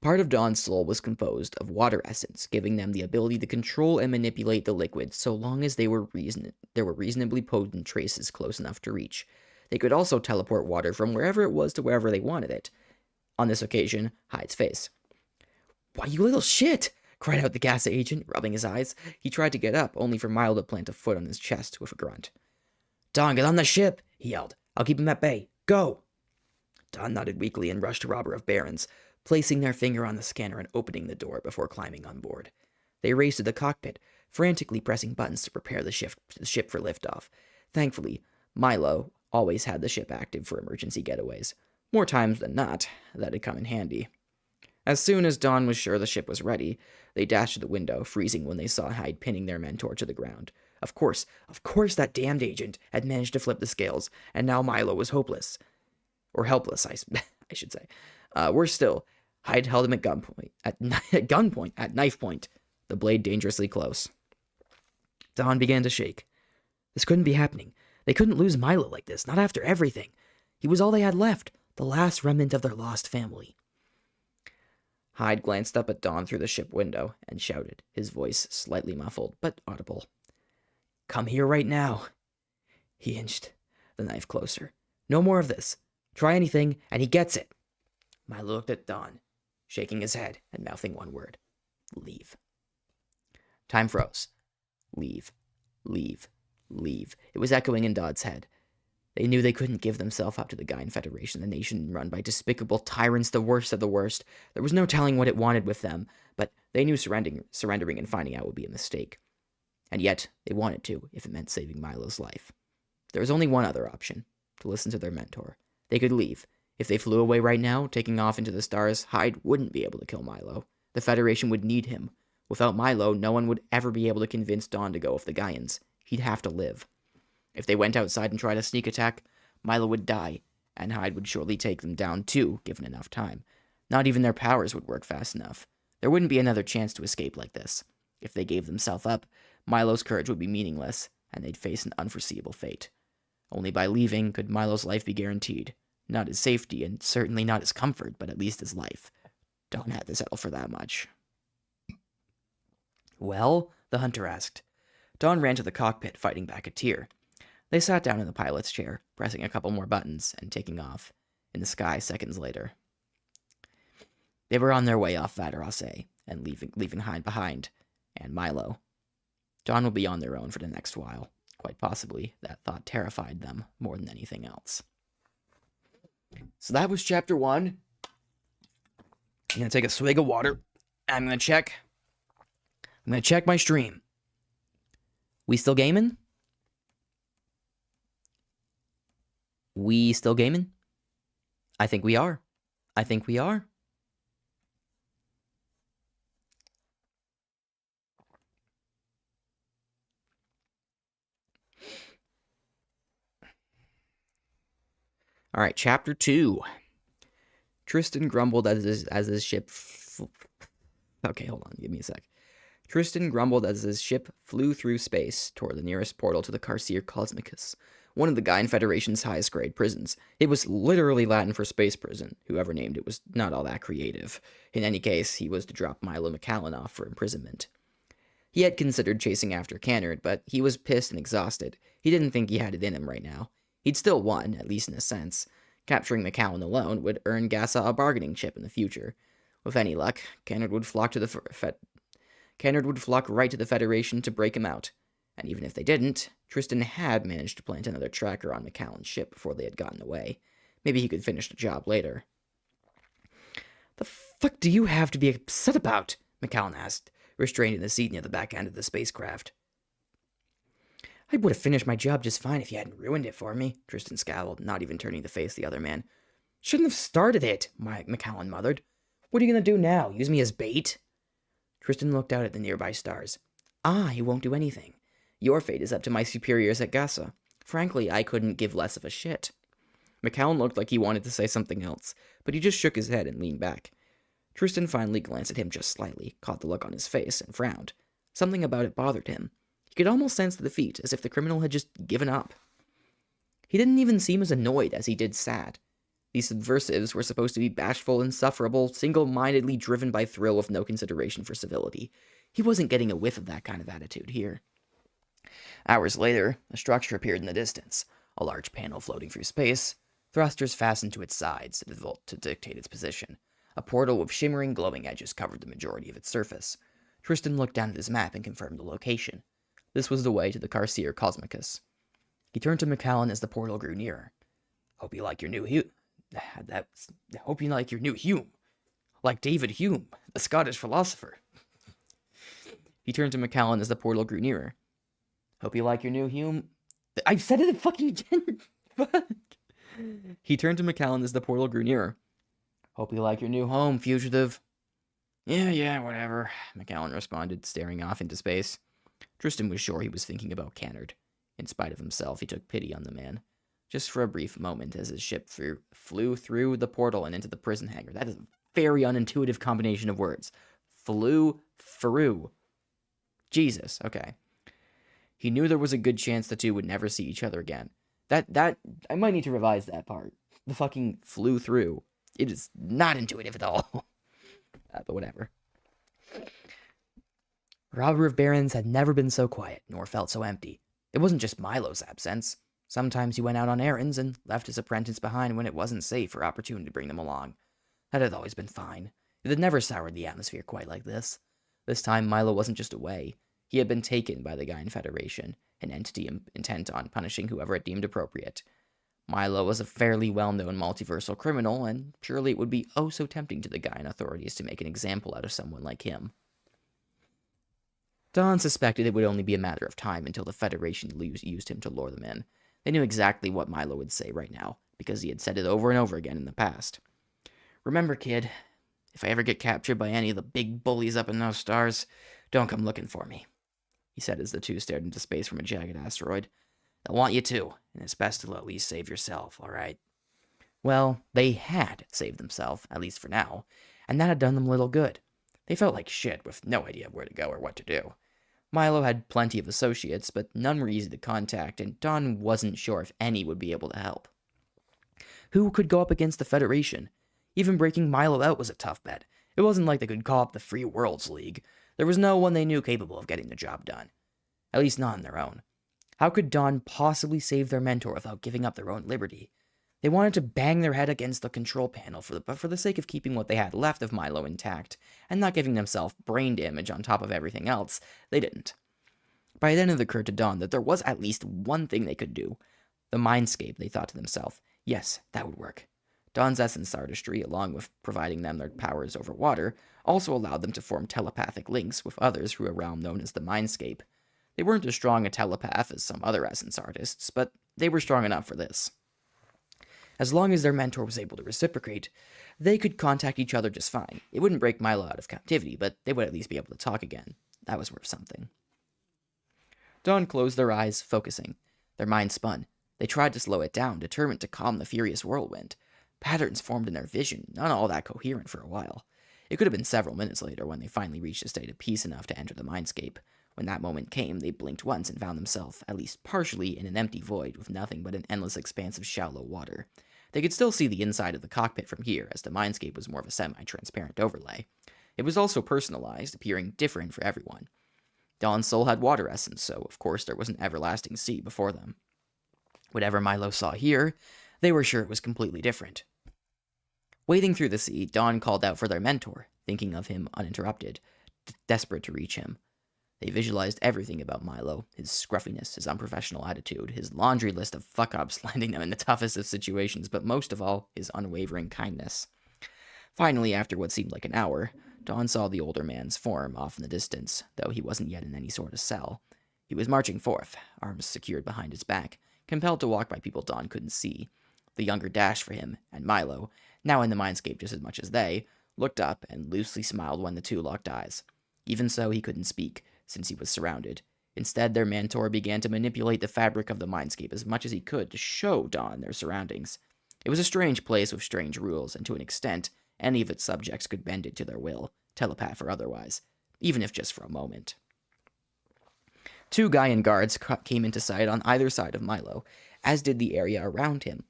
Part of Dawn's soul was composed of water essence, giving them the ability to control and manipulate the liquid so long as there were reasonably potent traces close enough to reach. They could also teleport water from wherever it was to wherever they wanted it. On this occasion, Hyde's face. "Why, you little shit!" cried out the Gasa agent, rubbing his eyes. He tried to get up, only for Milo to plant a foot on his chest with a grunt. "Dawn, get on the ship!" he yelled. "I'll keep him at bay. Go!" Dawn nodded weakly and rushed to Robber of Barons, placing their finger on the scanner and opening the door before climbing on board. They raced to the cockpit, frantically pressing buttons to prepare the ship for liftoff. Thankfully, Milo always had the ship active for emergency getaways. More times than not, that had come in handy. As soon as Dawn was sure the ship was ready, they dashed to the window, freezing when they saw Hyde pinning their mentor to the ground. Of course, that damned agent had managed to flip the scales, and now Milo was hopeless. Or helpless, I should say. Worse still, Hyde held him at gunpoint, at knife point, the blade dangerously close. Dawn began to shake. This couldn't be happening. They couldn't lose Milo like this, not after everything. He was all they had left, the last remnant of their lost family. Hyde glanced up at Dawn through the ship window and shouted, his voice slightly muffled, but audible. Come here right now. He inched the knife closer. No more of this. Try anything, and he gets it. Milo looked at Dawn, shaking his head and mouthing one word. Leave. Time froze. Leave. Leave. Leave. It was echoing in Dodd's head. They knew they couldn't give themselves up to the Gaian Federation, a nation run by despicable tyrants, the worst of the worst. There was no telling what it wanted with them, but they knew surrendering and finding out would be a mistake. And yet, they wanted to, if it meant saving Milo's life. There was only one other option, to listen to their mentor. They could leave. If they flew away right now, taking off into the stars, Hyde wouldn't be able to kill Milo. The Federation would need him. Without Milo, no one would ever be able to convince Dawn to go with the Gaians. He'd have to live. If they went outside and tried a sneak attack, Milo would die, and Hyde would surely take them down too, given enough time. Not even their powers would work fast enough. There wouldn't be another chance to escape like this. If they gave themselves up, Milo's courage would be meaningless, and they'd face an unforeseeable fate. Only by leaving could Milo's life be guaranteed. Not his safety, and certainly not his comfort, but at least his life. Dawn had to settle for that much. Well? The hunter asked. Dawn ran to the cockpit, fighting back a tear. They sat down in the pilot's chair, pressing a couple more buttons and taking off, in the sky seconds later. They were on their way off Vadarase, and leaving Hyde behind, and Milo. Dawn would be on their own for the next while. Quite possibly, that thought terrified them more than anything else. So that was chapter 1. I'm going to take a swig of water. I'm going to check my stream. We still gaming? We still gaming? I think we are. All right, chapter 2. Tristan grumbled as his ship... Okay, hold on, give me a sec. Tristan grumbled as his ship flew through space toward the nearest portal to the Carcere Cosmicus, one of the Gaian Federation's highest-grade prisons. It was literally Latin for space prison. Whoever named it was not all that creative. In any case, he was to drop Milo McCallan off for imprisonment. He had considered chasing after Cannard, but he was pissed and exhausted. He didn't think he had it in him right now. He'd still won, at least in a sense. Capturing McCallan alone would earn Gassa a bargaining chip in the future. With any luck, Cannard would flock right to the Federation to break him out. And even if they didn't, Tristan had managed to plant another tracker on McCallan's ship before they had gotten away. Maybe he could finish the job later. The fuck do you have to be upset about? McCallan asked, restrained in the seat near the back end of the spacecraft. I would have finished my job just fine if you hadn't ruined it for me, Tristan scowled, not even turning to face the other man. Shouldn't have started it, McCallan mothered. What are you going to do now, use me as bait? Tristan looked out at the nearby stars. I won't do anything. Your fate is up to my superiors at Gassa. Frankly, I couldn't give less of a shit. McCallan looked like he wanted to say something else, but he just shook his head and leaned back. Tristan finally glanced at him just slightly, caught the look on his face, and frowned. Something about it bothered him. He could almost sense the defeat, as if the criminal had just given up. He didn't even seem as annoyed as he did sad. These subversives were supposed to be bashful, insufferable, single-mindedly driven by thrill with no consideration for civility. He wasn't getting a whiff of that kind of attitude here. Hours later, a structure appeared in the distance, a large panel floating through space, thrusters fastened to its sides to dictate its position. A portal with shimmering, glowing edges covered the majority of its surface. Tristan looked down at his map and confirmed the location. This was the way to the Carcere Cosmicus. He turned to McCallan as the portal grew nearer. Hope you like your new Hume. Hope you like your new Hume. Like David Hume, the Scottish philosopher. He turned to McCallan as the portal grew nearer. Hope you like your new Hume. I've said it fucking again. Fuck. He turned to McCallan as the portal grew nearer. Hope you like your new home, fugitive. Yeah, whatever, McAllen responded, staring off into space. Tristan was sure he was thinking about Cannard. In spite of himself, he took pity on the man. Just for a brief moment as his ship flew through the portal and into the prison hangar. That is a very unintuitive combination of words. Flew through. Jesus, okay. He knew there was a good chance the two would never see each other again. That I might need to revise that part. The fucking flew through. It is not intuitive at all. But whatever. Robber of Barons had never been so quiet, nor felt so empty. It wasn't just Milo's absence. Sometimes he went out on errands and left his apprentice behind when it wasn't safe or opportune to bring them along. That had always been fine. It had never soured the atmosphere quite like this. This time, Milo wasn't just away. He had been taken by the Gaian Federation, an entity intent on punishing whoever it deemed appropriate. Milo was a fairly well-known multiversal criminal, and surely it would be oh so tempting to the Gaian authorities to make an example out of someone like him. Dawn suspected it would only be a matter of time until the Federation used him to lure them in. They knew exactly what Milo would say right now, because he had said it over and over again in the past. Remember, kid, if I ever get captured by any of the big bullies up in those stars, don't come looking for me, he said as the two stared into space from a jagged asteroid. They'll want you too, and it's best to at least save yourself, all right? Well, they had saved themselves, at least for now, and that had done them little good. They felt like shit with no idea where to go or what to do. Milo had plenty of associates, but none were easy to contact, and Dawn wasn't sure if any would be able to help. Who could go up against the Federation? Even breaking Milo out was a tough bet. It wasn't like they could call up the Free Worlds League. There was no one they knew capable of getting the job done. At least not on their own. How could Dawn possibly save their mentor without giving up their own liberty? They wanted to bang their head against the control panel, but for the sake of keeping what they had left of Milo intact, and not giving themselves brain damage on top of everything else, they didn't. By then it occurred to Dawn that there was at least one thing they could do. The mindscape, they thought to themselves. Yes, that would work. Dawn's essence artistry, along with providing them their powers over water, also allowed them to form telepathic links with others through a realm known as the mindscape. They weren't as strong a telepath as some other essence artists, but they were strong enough for this. As long as their mentor was able to reciprocate, they could contact each other just fine. It wouldn't break Milo out of captivity, but they would at least be able to talk again. That was worth something. Dawn closed their eyes, focusing. Their minds spun. They tried to slow it down, determined to calm the furious whirlwind. Patterns formed in their vision, none all that coherent for a while. It could have been several minutes later when they finally reached a state of peace enough to enter the mindscape. When that moment came, they blinked once and found themselves, at least partially, in an empty void with nothing but an endless expanse of shallow water. They could still see the inside of the cockpit from here, as the mindscape was more of a semi-transparent overlay. It was also personalized, appearing different for everyone. Dawn's soul had water essence, so of course there was an everlasting sea before them. Whatever Milo saw here, they were sure it was completely different. Wading through the sea, Dawn called out for their mentor, thinking of him uninterrupted, desperate to reach him. They visualized everything about Milo, his scruffiness, his unprofessional attitude, his laundry list of fuck-ups landing them in the toughest of situations, but most of all, his unwavering kindness. Finally, after what seemed like an hour, Dawn saw the older man's form off in the distance, though he wasn't yet in any sort of cell. He was marching forth, arms secured behind his back, compelled to walk by people Dawn couldn't see. The younger dashed for him, and Milo, now in the mindscape just as much as they, looked up and loosely smiled when the two locked eyes. Even so, he couldn't speak, since he was surrounded. Instead, their mentor began to manipulate the fabric of the mindscape as much as he could to show Dawn their surroundings. It was a strange place with strange rules, and to an extent, any of its subjects could bend it to their will, telepath or otherwise, even if just for a moment. Two Gaian guards came into sight on either side of Milo, as did the area around him,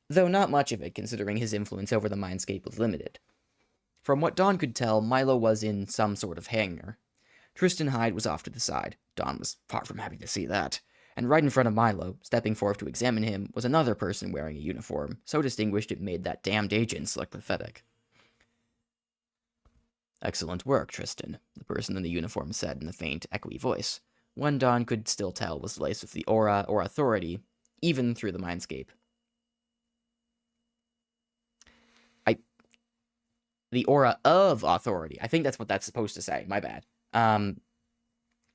though not much of it considering his influence over the mindscape was limited. From what Dawn could tell, Milo was in some sort of hangar. Tristan Hyde was off to the side. Dawn was far from happy to see that. And right in front of Milo, stepping forth to examine him, was another person wearing a uniform, so distinguished it made that damned agent look pathetic. "Excellent work, Tristan," the person in the uniform said in a faint, echoey voice. One Dawn could still tell was laced with the aura or authority, even through the mindscape. The aura of authority. I think that's what that's supposed to say. My bad.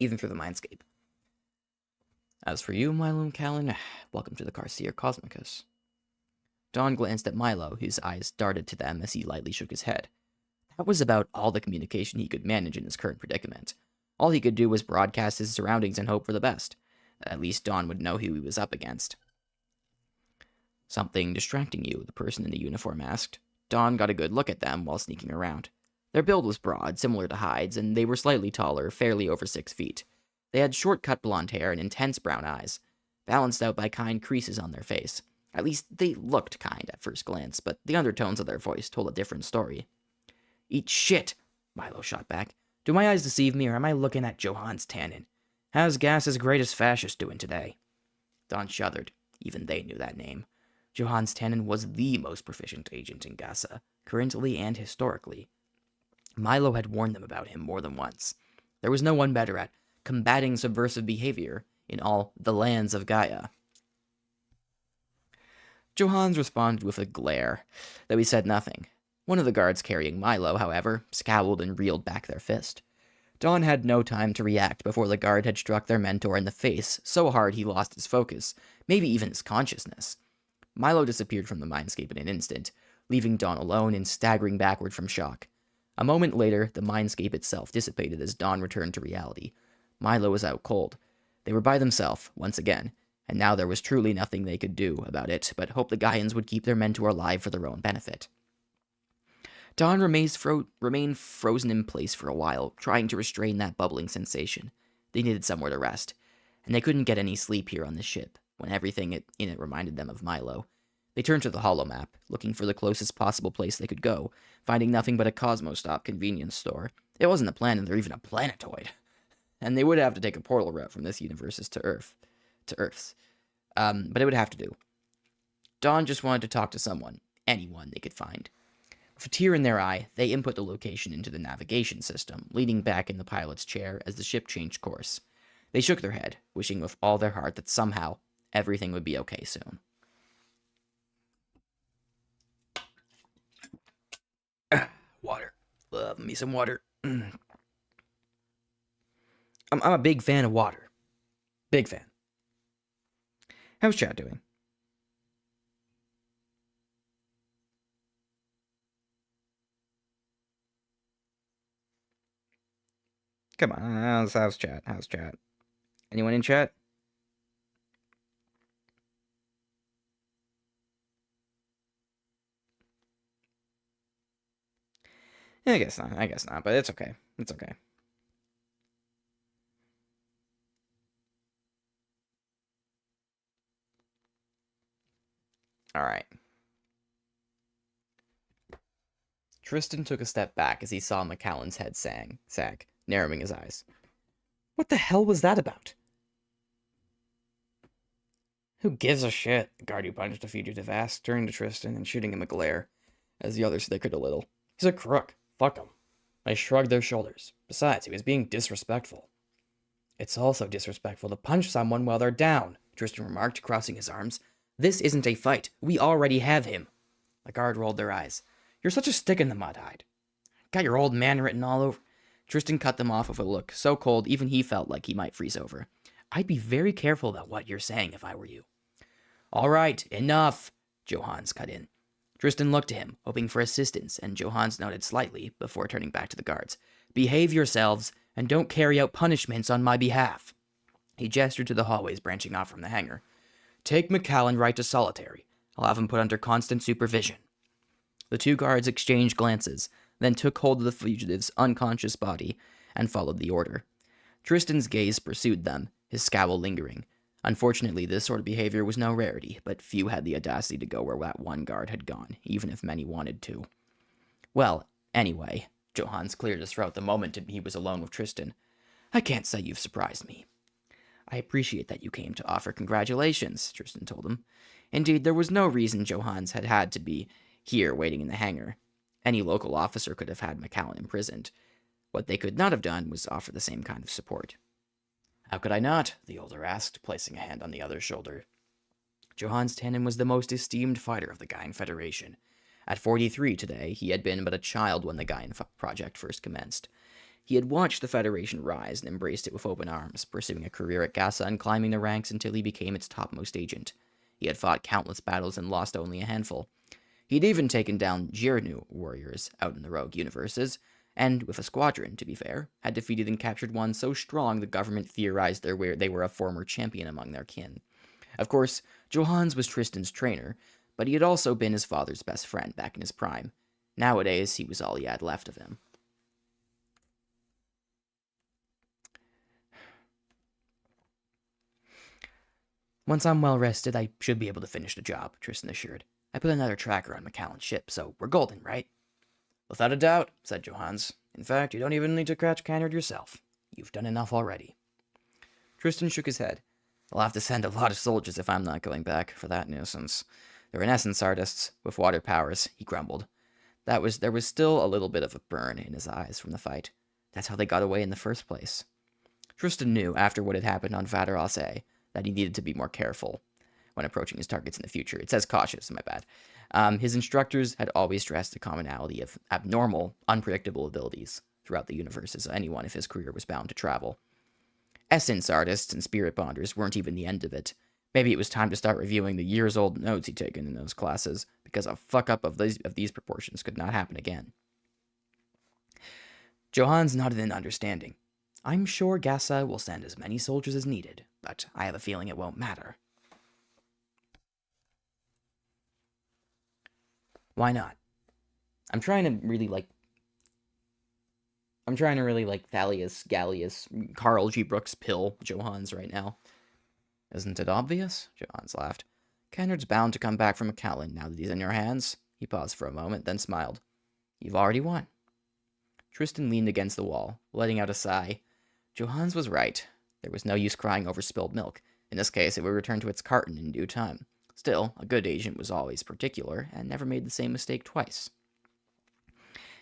Even through the mindscape. As for you, Milo and Callan, welcome to the Carcia Cosmicus. Dawn glanced at Milo, whose eyes darted to them as he lightly shook his head. That was about all the communication he could manage in his current predicament. All he could do was broadcast his surroundings and hope for the best. At least Dawn would know who he was up against. "Something distracting you?" the person in the uniform asked. Dawn got a good look at them while sneaking around. Their build was broad, similar to Hyde's, and they were slightly taller, fairly over 6 feet. They had short-cut blonde hair and intense brown eyes, balanced out by kind creases on their face. At least, they looked kind at first glance, but the undertones of their voice told a different story. "Eat shit," Milo shot back. "Do my eyes deceive me, or am I looking at Johannes Tannen? How's Gas's greatest fascist doing today?" Dawn shuddered. Even they knew that name. Johannes Tannen was the most proficient agent in Gaza, currently and historically. Milo had warned them about him more than once. There was no one better at combating subversive behavior in all the lands of Gaia. Johannes responded with a glare, though he said nothing. One of the guards carrying Milo, however, scowled and reeled back their fist. Dawn had no time to react before the guard had struck their mentor in the face so hard he lost his focus, maybe even his consciousness. Milo disappeared from the mindscape in an instant, leaving Dawn alone and staggering backward from shock. A moment later, the mindscape itself dissipated as Dawn returned to reality. Milo was out cold. They were by themselves, once again, and now there was truly nothing they could do about it but hope the Gaians would keep their mentor alive for their own benefit. Dawn remained frozen in place for a while, trying to restrain that bubbling sensation. They needed somewhere to rest, and they couldn't get any sleep here on the ship, when everything in it reminded them of Milo. They turned to the holomap, looking for the closest possible place they could go, finding nothing but a Cosmostop convenience store. It wasn't a planet or even a planetoid. And they would have to take a portal route from this universe's to Earth's. But it would have to do. Dawn just wanted to talk to someone, anyone they could find. With a tear in their eye, they input the location into the navigation system, leaning back in the pilot's chair as the ship changed course. They shook their head, wishing with all their heart that somehow everything would be okay soon. Water. Love me some water. I'm a big fan of water. Big fan. How's Chad doing? Come on, how's chat? How's chat? Anyone in chat? I guess not, but it's okay. It's okay. Alright. Tristan took a step back as he saw McCallan's head sag, narrowing his eyes. What the hell was that about? Who gives a shit? The guard who punched the fugitive asked, turning to Tristan and shooting him a glare, as the other snickered a little. He's a crook. Fuck him. I shrugged their shoulders. Besides, he was being disrespectful. It's also disrespectful to punch someone while they're down, Tristan remarked, crossing his arms. This isn't a fight. We already have him. The guard rolled their eyes. You're such a stick in the mud, Hyde. Got your old man written all over. Tristan cut them off with a look so cold even he felt like he might freeze over. I'd be very careful about what you're saying if I were you. All right, enough, Johannes cut in. Tristan looked to him, hoping for assistance, and Johannes nodded slightly before turning back to the guards. Behave yourselves, and don't carry out punishments on my behalf. He gestured to the hallways branching off from the hangar. Take McCallan right to solitary. I'll have him put under constant supervision. The two guards exchanged glances, then took hold of the fugitive's unconscious body and followed the order. Tristan's gaze pursued them, his scowl lingering. Unfortunately, this sort of behavior was no rarity, but few had the audacity to go where that one guard had gone, even if many wanted to. Well, anyway, Johannes cleared his throat the moment he was alone with Tristan. I can't say you've surprised me. I appreciate that you came to offer congratulations, Tristan told him. Indeed, there was no reason Johannes had to be here waiting in the hangar. Any local officer could have had McCallan imprisoned. What they could not have done was offer the same kind of support. How could I not? The older asked, placing a hand on the other's shoulder. Johannes Tannen was the most esteemed fighter of the Gaian Federation. At 43 today, he had been but a child when the Gaian project first commenced. He had watched the Federation rise and embraced it with open arms, pursuing a career at Gaza and climbing the ranks until he became its topmost agent. He had fought countless battles and lost only a handful. He'd even taken down Jirnu warriors out in the rogue universes, and with a squadron, to be fair, had defeated and captured one so strong the government theorized they were a former champion among their kin. Of course, Johans was Tristan's trainer, but he had also been his father's best friend back in his prime. Nowadays, he was all he had left of him. Once I'm well rested, I should be able to finish the job, Tristan assured. I put another tracker on McCallan's ship, so we're golden, right? Without a doubt, said Johans. In fact, you don't even need to catch Cannard yourself. You've done enough already. Tristan shook his head. I'll have to send a lot of soldiers if I'm not going back for that nuisance. The Renaissance artists, with water powers, he grumbled. There was still a little bit of a burn in his eyes from the fight. That's how they got away in the first place. Tristan knew, after what had happened on Vateros A, that he needed to be more careful when approaching his targets in the future. It says cautious, my bad. His instructors had always stressed the commonality of abnormal, unpredictable abilities throughout the universe as anyone if his career was bound to travel. Essence artists and spirit bonders weren't even the end of it. Maybe it was time to start reviewing the years-old notes he'd taken in those classes, because a fuck-up of these proportions could not happen again. Johans nodded in understanding. I'm sure Gassa will send as many soldiers as needed, but I have a feeling it won't matter. Why not? I'm trying to really like Thalius, Gallius, Carl G. Brooks pill Johans right now. Isn't it obvious? Johans laughed. Kennard's bound to come back from McCallan now that he's in your hands. He paused for a moment, then smiled. You've already won. Tristan leaned against the wall, letting out a sigh. Johans was right. There was no use crying over spilled milk. In this case, it would return to its carton in due time. Still, a good agent was always particular, and never made the same mistake twice.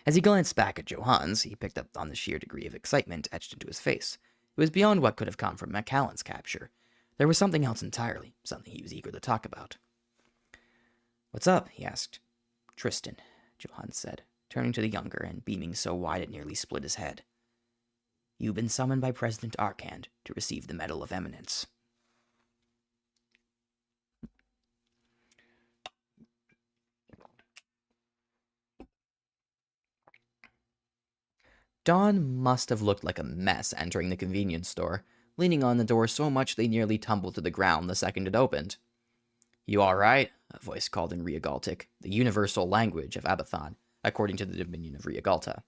As he glanced back at Johans, he picked up on the sheer degree of excitement etched into his face. It was beyond what could have come from McCallan's capture. There was something else entirely, something he was eager to talk about. What's up? He asked. Tristan, Johans said, turning to the younger and beaming so wide it nearly split his head. You've been summoned by President Arcand to receive the Medal of Eminence. Dawn must have looked like a mess entering the convenience store, leaning on the door so much they nearly tumbled to the ground the second it opened. You all right? A voice called in Reagaltic, the universal language of Abathon, according to the Dominion of Reagalta.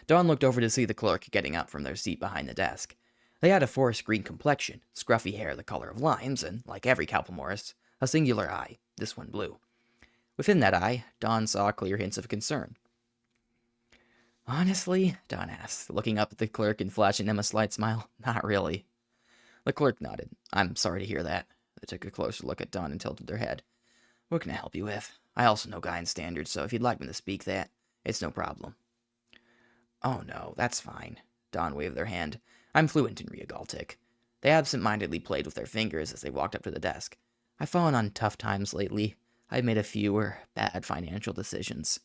Dawn looked over to see the clerk getting up from their seat behind the desk. They had a forest green complexion, scruffy hair the color of limes, and, like every Calpomorus, a singular eye, this one blue. Within that eye, Dawn saw clear hints of concern. Honestly, Dawn asked, looking up at the clerk and flashing them a slight smile. Not really. The clerk nodded. I'm sorry to hear that. They took a closer look at Dawn and tilted their head. What can I help you with? I also know Gaian standards, so if you'd like me to speak that, it's no problem. Oh no, that's fine. Dawn waved their hand. I'm fluent in Reagaltic. They absent-mindedly played with their fingers as they walked up to the desk. I've fallen on tough times lately. I've made a few bad financial decisions.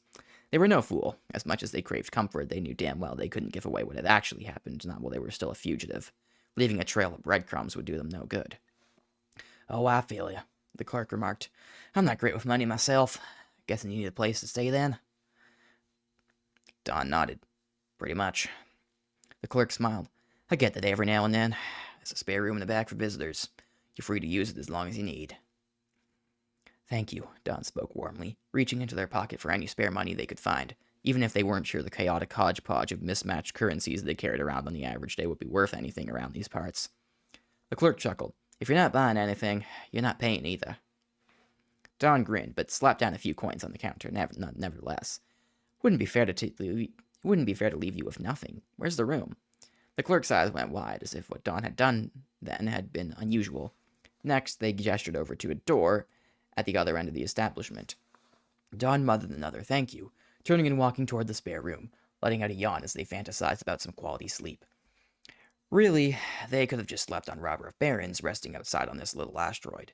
They were no fool. As much as they craved comfort, they knew damn well they couldn't give away what had actually happened, not while they were still a fugitive. Leaving a trail of breadcrumbs would do them no good. Oh, I feel ya, the clerk remarked. I'm not great with money myself. Guessing you need a place to stay then? Dawn nodded. Pretty much. The clerk smiled. I get that every now and then. There's a spare room in the back for visitors. You're free to use it as long as you need. Thank you, Dawn spoke warmly, reaching into their pocket for any spare money they could find, even if they weren't sure the chaotic hodgepodge of mismatched currencies they carried around on the average day would be worth anything around these parts. The clerk chuckled. If you're not buying anything, you're not paying either. Dawn grinned, but slapped down a few coins on the counter, nevertheless. Wouldn't be fair to leave you with nothing. Where's the room? The clerk's eyes went wide, as if what Dawn had done then had been unusual. Next, they gestured over to a door at the other end of the establishment. Dawn muttered another thank you, turning and walking toward the spare room, letting out a yawn as they fantasized about some quality sleep. Really, they could have just slept on Robber of Barons, resting outside on this little asteroid.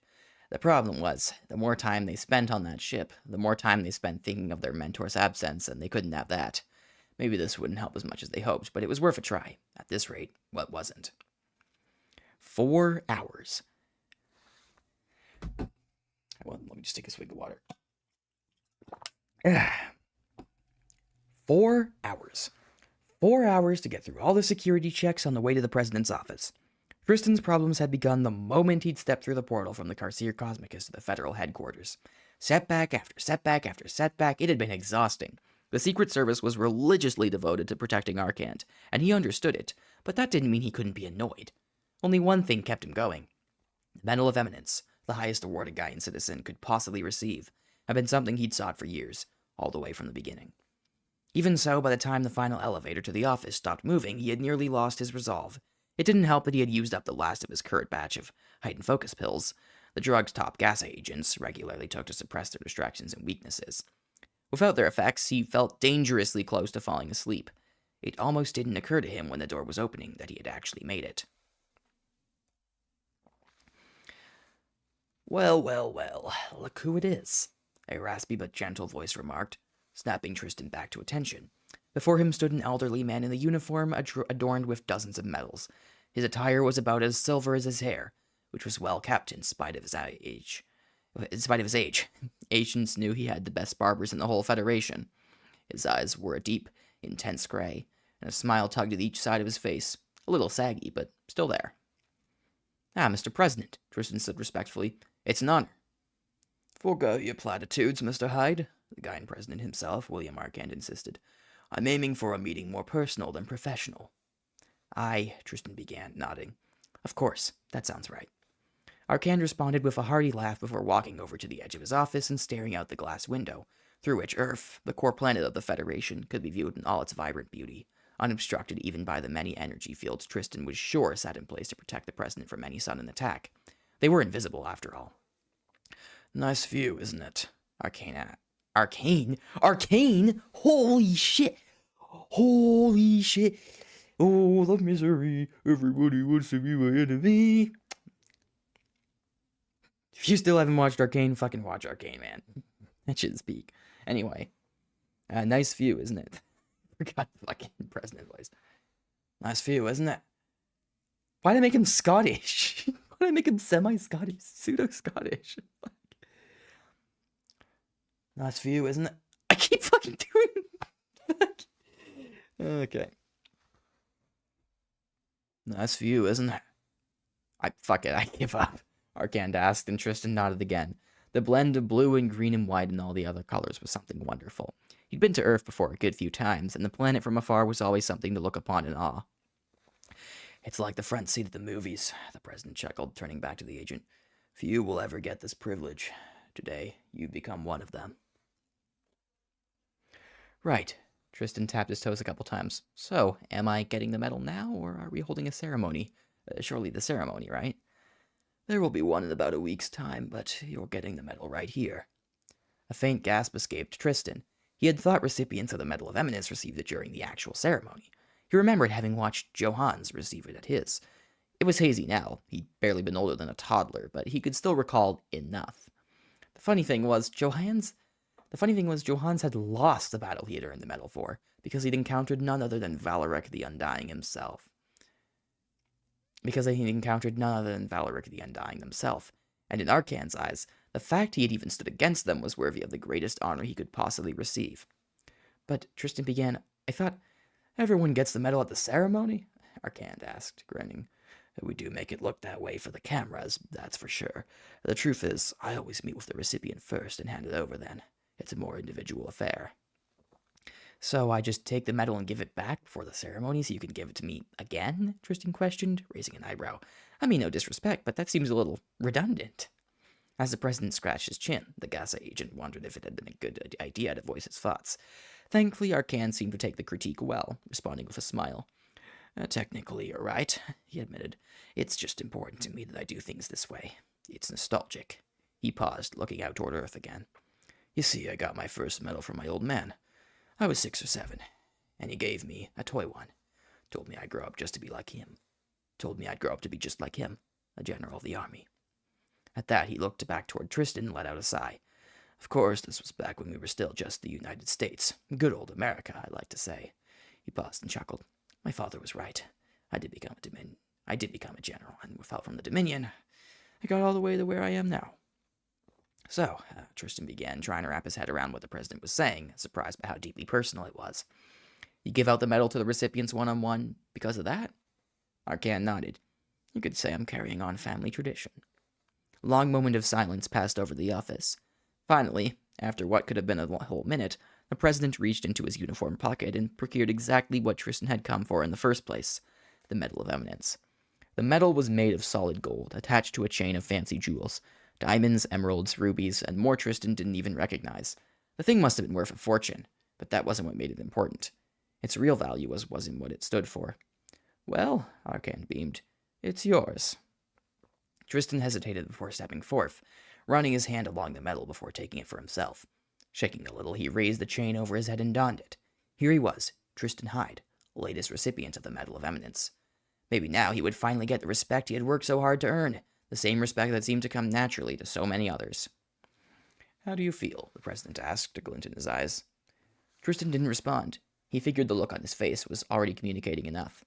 The problem was, the more time they spent on that ship, the more time they spent thinking of their mentor's absence, and they couldn't have that. Maybe this wouldn't help as much as they hoped, but it was worth a try. At this rate, what wasn't? 4 hours. Well, let me just take a swig of water. 4 hours. 4 hours to get through all the security checks on the way to the president's office. Tristan's problems had begun the moment he'd stepped through the portal from the Carcere Cosmicus to the federal headquarters. Setback after setback after setback, it had been exhausting. The Secret Service was religiously devoted to protecting Arcant, and he understood it, but that didn't mean he couldn't be annoyed. Only one thing kept him going. The Medal of Eminence, the highest award a Gaian citizen could possibly receive, had been something he'd sought for years, all the way from the beginning. Even so, by the time the final elevator to the office stopped moving, he had nearly lost his resolve. It didn't help that he had used up the last of his current batch of heightened focus pills, the drugs top gas agents regularly took to suppress their distractions and weaknesses. Without their effects, he felt dangerously close to falling asleep. It almost didn't occur to him when the door was opening that he had actually made it. Well, well, well, look who it is, a raspy but gentle voice remarked, snapping Tristan back to attention. Before him stood an elderly man in a uniform adorned with dozens of medals. His attire was about as silver as his hair, which was well kept in spite of his age. Agents knew he had the best barbers in the whole Federation. His eyes were a deep, intense gray, and a smile tugged at each side of his face, a little saggy, but still there. "Ah, Mr. President," Tristan said respectfully. "It's an honor." "Forgo your platitudes, Mr. Hyde," the Gaian president himself, William Arcand, insisted. "I'm aiming for a meeting more personal than professional." "Aye," Tristan began, nodding. "Of course, that sounds right." Arcand responded with a hearty laugh before walking over to the edge of his office and staring out the glass window, through which Earth, the core planet of the Federation, could be viewed in all its vibrant beauty, unobstructed even by the many energy fields Tristan was sure sat in place to protect the president from any sudden attack. They were invisible, after all. "Nice view, isn't it?" Arcane? Holy shit! Holy shit! Oh, the misery! Everybody wants to be my enemy! If you still haven't watched Arcane, fucking watch Arcane, man. That shit's peak. Anyway. Nice view, isn't it? Forgot the fucking president voice. Nice view, isn't it? Why'd I make him Scottish? Why'd I make him semi-Scottish? Pseudo-Scottish? Nice view, isn't it? I keep fucking doing it. Okay. Nice view, isn't it? Fuck it, I give up. Arcand asked, and Tristan nodded again. The blend of blue and green and white and all the other colors was something wonderful. He'd been to Earth before a good few times, and the planet from afar was always something to look upon in awe. "It's like the front seat of the movies," the president chuckled, turning back to the agent. "Few will ever get this privilege. Today, you've become one of them." "Right." Tristan tapped his toes a couple times. "So, am I getting the medal now, or are we holding a ceremony? Surely the ceremony, right?" "There will be one in about a week's time, but you're getting the medal right here." A faint gasp escaped Tristan. He had thought recipients of the Medal of Eminence received it during the actual ceremony. He remembered having watched Johannes receive it at his. It was hazy now. He'd barely been older than a toddler, but he could still recall enough. The funny thing was Johannes had lost the battle he had earned the medal for, because he'd encountered none other than Valeric the Undying himself. And in Arcand's eyes, the fact he had even stood against them was worthy of the greatest honor he could possibly receive. "But," Tristan began, "I thought everyone gets the medal at the ceremony?" Arcand asked, grinning. "We do make it look that way for the cameras, that's for sure. The truth is, I always meet with the recipient first and hand it over then. It's a more individual affair." "So I just take the medal and give it back before the ceremony so you can give it to me again?" Tristan questioned, raising an eyebrow. "I mean no disrespect, but that seems a little redundant." As the president scratched his chin, the Gaza agent wondered if it had been a good idea to voice his thoughts. Thankfully, Arcand seemed to take the critique well, responding with a smile. "Technically, you're right," he admitted. "It's just important to me that I do things this way. It's nostalgic." He paused, looking out toward Earth again. "You see, I got my first medal from my old man. I was 6 or 7, and he gave me a toy one. Told me I'd grow up just to be like him. Told me I'd grow up to be just like him, a general of the army." At that, he looked back toward Tristan and let out a sigh. "Of course, this was back when we were still just the United States. Good old America, I like to say." He paused and chuckled. "My father was right. I did become a general, and without from the Dominion, I got all the way to where I am now." So, Tristan began, trying to wrap his head around what the president was saying, surprised by how deeply personal it was. You give out the medal to the recipients one-on-one because of that? Arcan nodded. You could say I'm carrying on family tradition. A long moment of silence passed over the office. Finally, after what could have been a whole minute, the president reached into his uniform pocket and procured exactly what Tristan had come for in the first place, the Medal of Eminence. The medal was made of solid gold, attached to a chain of fancy jewels. Diamonds, emeralds, rubies, and more Tristan didn't even recognize. The thing must have been worth a fortune, but that wasn't what made it important. Its real value wasn't what it stood for. Well, Arcan beamed, it's yours. Tristan hesitated before stepping forth, running his hand along the medal before taking it for himself. Shaking a little, he raised the chain over his head and donned it. Here he was, Tristan Hyde, latest recipient of the Medal of Eminence. Maybe now he would finally get the respect he had worked so hard to earn, the same respect that seemed to come naturally to so many others. How do you feel? The president asked, a glint in his eyes. Tristan didn't respond. He figured the look on his face was already communicating enough.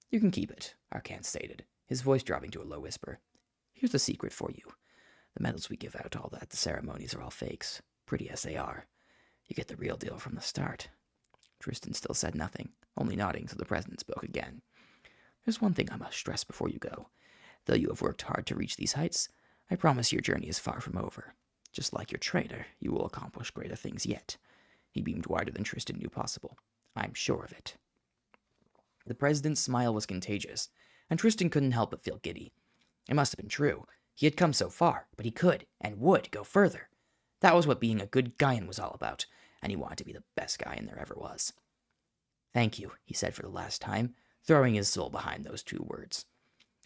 You can keep it, Arcan stated, his voice dropping to a low whisper. Here's a secret for you. The medals we give out all at the ceremonies are all fakes, pretty as they are. You get the real deal from the start. Tristan still said nothing, only nodding, so the president spoke again. There's one thing I must stress before you go. Though you have worked hard to reach these heights, I promise your journey is far from over. Just like your traitor, you will accomplish greater things yet. He beamed wider than Tristan knew possible. I'm sure of it. The president's smile was contagious, and Tristan couldn't help but feel giddy. It must have been true. He had come so far, but he could, and would, go further. That was what being a good Gaian was all about, and he wanted to be the best Gaian there ever was. Thank you, he said for the last time, throwing his soul behind those two words.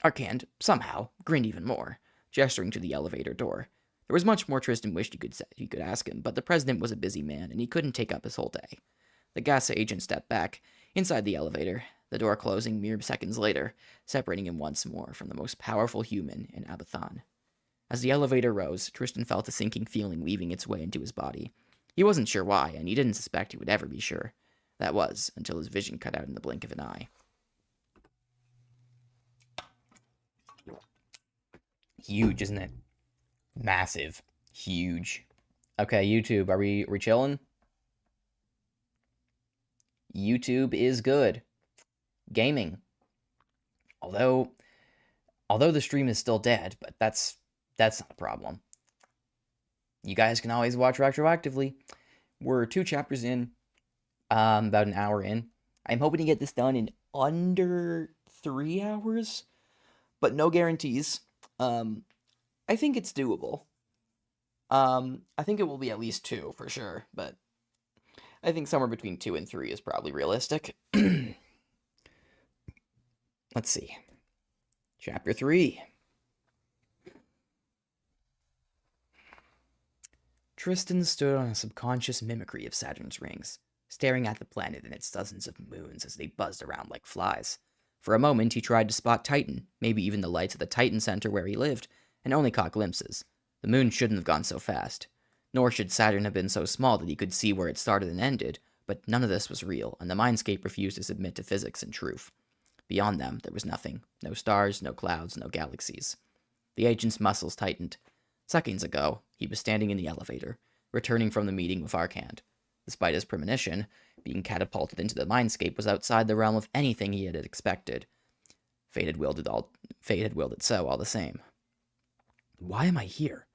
Arcand, somehow, grinned even more, gesturing to the elevator door. There was much more Tristan wished he could ask him, but the president was a busy man, and he couldn't take up his whole day. The GASA agent stepped back, inside the elevator, the door closing mere seconds later, separating him once more from the most powerful human in Abathon. As the elevator rose, Tristan felt a sinking feeling weaving its way into his body. He wasn't sure why, and he didn't suspect he would ever be sure. That was, until his vision cut out in the blink of an eye. Huge, isn't it? Massive. Huge. Okay, YouTube, are we chilling? YouTube is good. Gaming. Although the stream is still dead, but that's not a problem. You guys can always watch retroactively. We're 2 chapters in, about an hour in. I'm hoping to get this done in under 3 hours, but no guarantees. I think it's doable. I think it will be at least 2 for sure, but I think somewhere between 2 and 3 is probably realistic. Let's see. Chapter 3. Tristan stood on a subconscious mimicry of Saturn's rings, staring at the planet and its dozens of moons as they buzzed around like flies. For a moment, he tried to spot Titan, maybe even the lights of the Titan Center where he lived, and only caught glimpses. The moon shouldn't have gone so fast. Nor should Saturn have been so small that he could see where it started and ended, but none of this was real, and the mindscape refused to submit to physics and truth. Beyond them, there was nothing. No stars, no clouds, no galaxies. The agent's muscles tightened. Seconds ago, he was standing in the elevator, returning from the meeting with Arcand. Despite his premonition, being catapulted into the mindscape was outside the realm of anything he had expected. Fate had willed it so, all the same. Why am I here?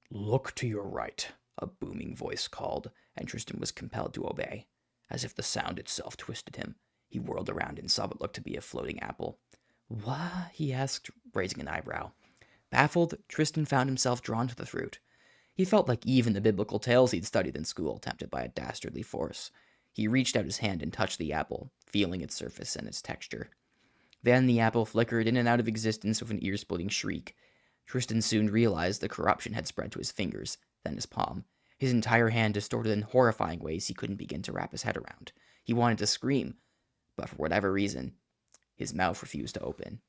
Look to your right, a booming voice called, and Tristan was compelled to obey. As if the sound itself twisted him, he whirled around and saw what looked to be a floating apple. What? He asked, raising an eyebrow. Baffled, Tristan found himself drawn to the fruit. He felt like Eve in the biblical tales he'd studied in school, tempted by a dastardly force. He reached out his hand and touched the apple, feeling its surface and its texture. Then the apple flickered in and out of existence with an ear-splitting shriek. Tristan soon realized the corruption had spread to his fingers, then his palm. His entire hand distorted in horrifying ways he couldn't begin to wrap his head around. He wanted to scream, but for whatever reason, his mouth refused to open.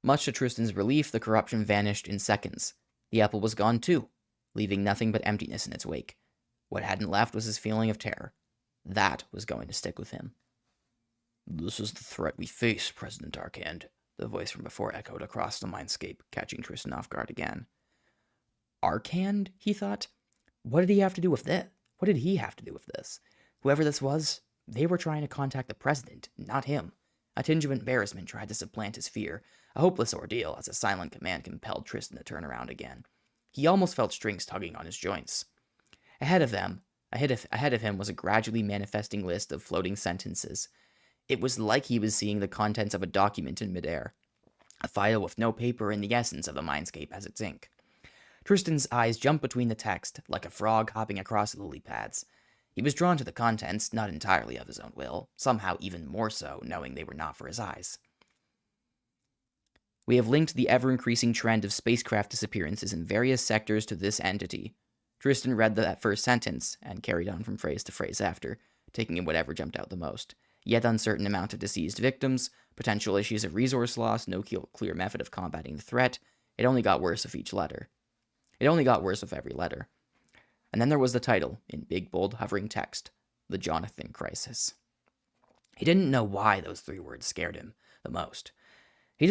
Much to Tristan's relief, the corruption vanished in seconds. The apple was gone too, leaving nothing but emptiness in its wake. What hadn't left was his feeling of terror. That was going to stick with him. This is the threat we face, President Arcand. The voice from before echoed across the mindscape, catching Tristan off guard again. Arcand? He thought. What did he have to do with this? What did he have to do with this? Whoever this was, they were trying to contact the president, not him. A tinge of embarrassment tried to supplant his fear, a hopeless ordeal as a silent command compelled Tristan to turn around again. He almost felt strings tugging on his joints. Ahead of him was a gradually manifesting list of floating sentences. It was like he was seeing the contents of a document in midair, a file with no paper and the essence of the mindscape as its ink. Tristan's eyes jumped between the text, like a frog hopping across lily pads. He was drawn to the contents, not entirely of his own will, somehow even more so, knowing they were not for his eyes. We have linked the ever-increasing trend of spacecraft disappearances in various sectors to this entity. Tristan read that first sentence, and carried on from phrase to phrase after, taking in whatever jumped out the most. Yet uncertain amount of deceased victims, potential issues of resource loss, no clear method of combating the threat. It only got worse with each letter. It only got worse with every letter. And then there was the title, in big, bold, hovering text, The Jonathan Crisis. He didn't know why those 3 words scared him the most. He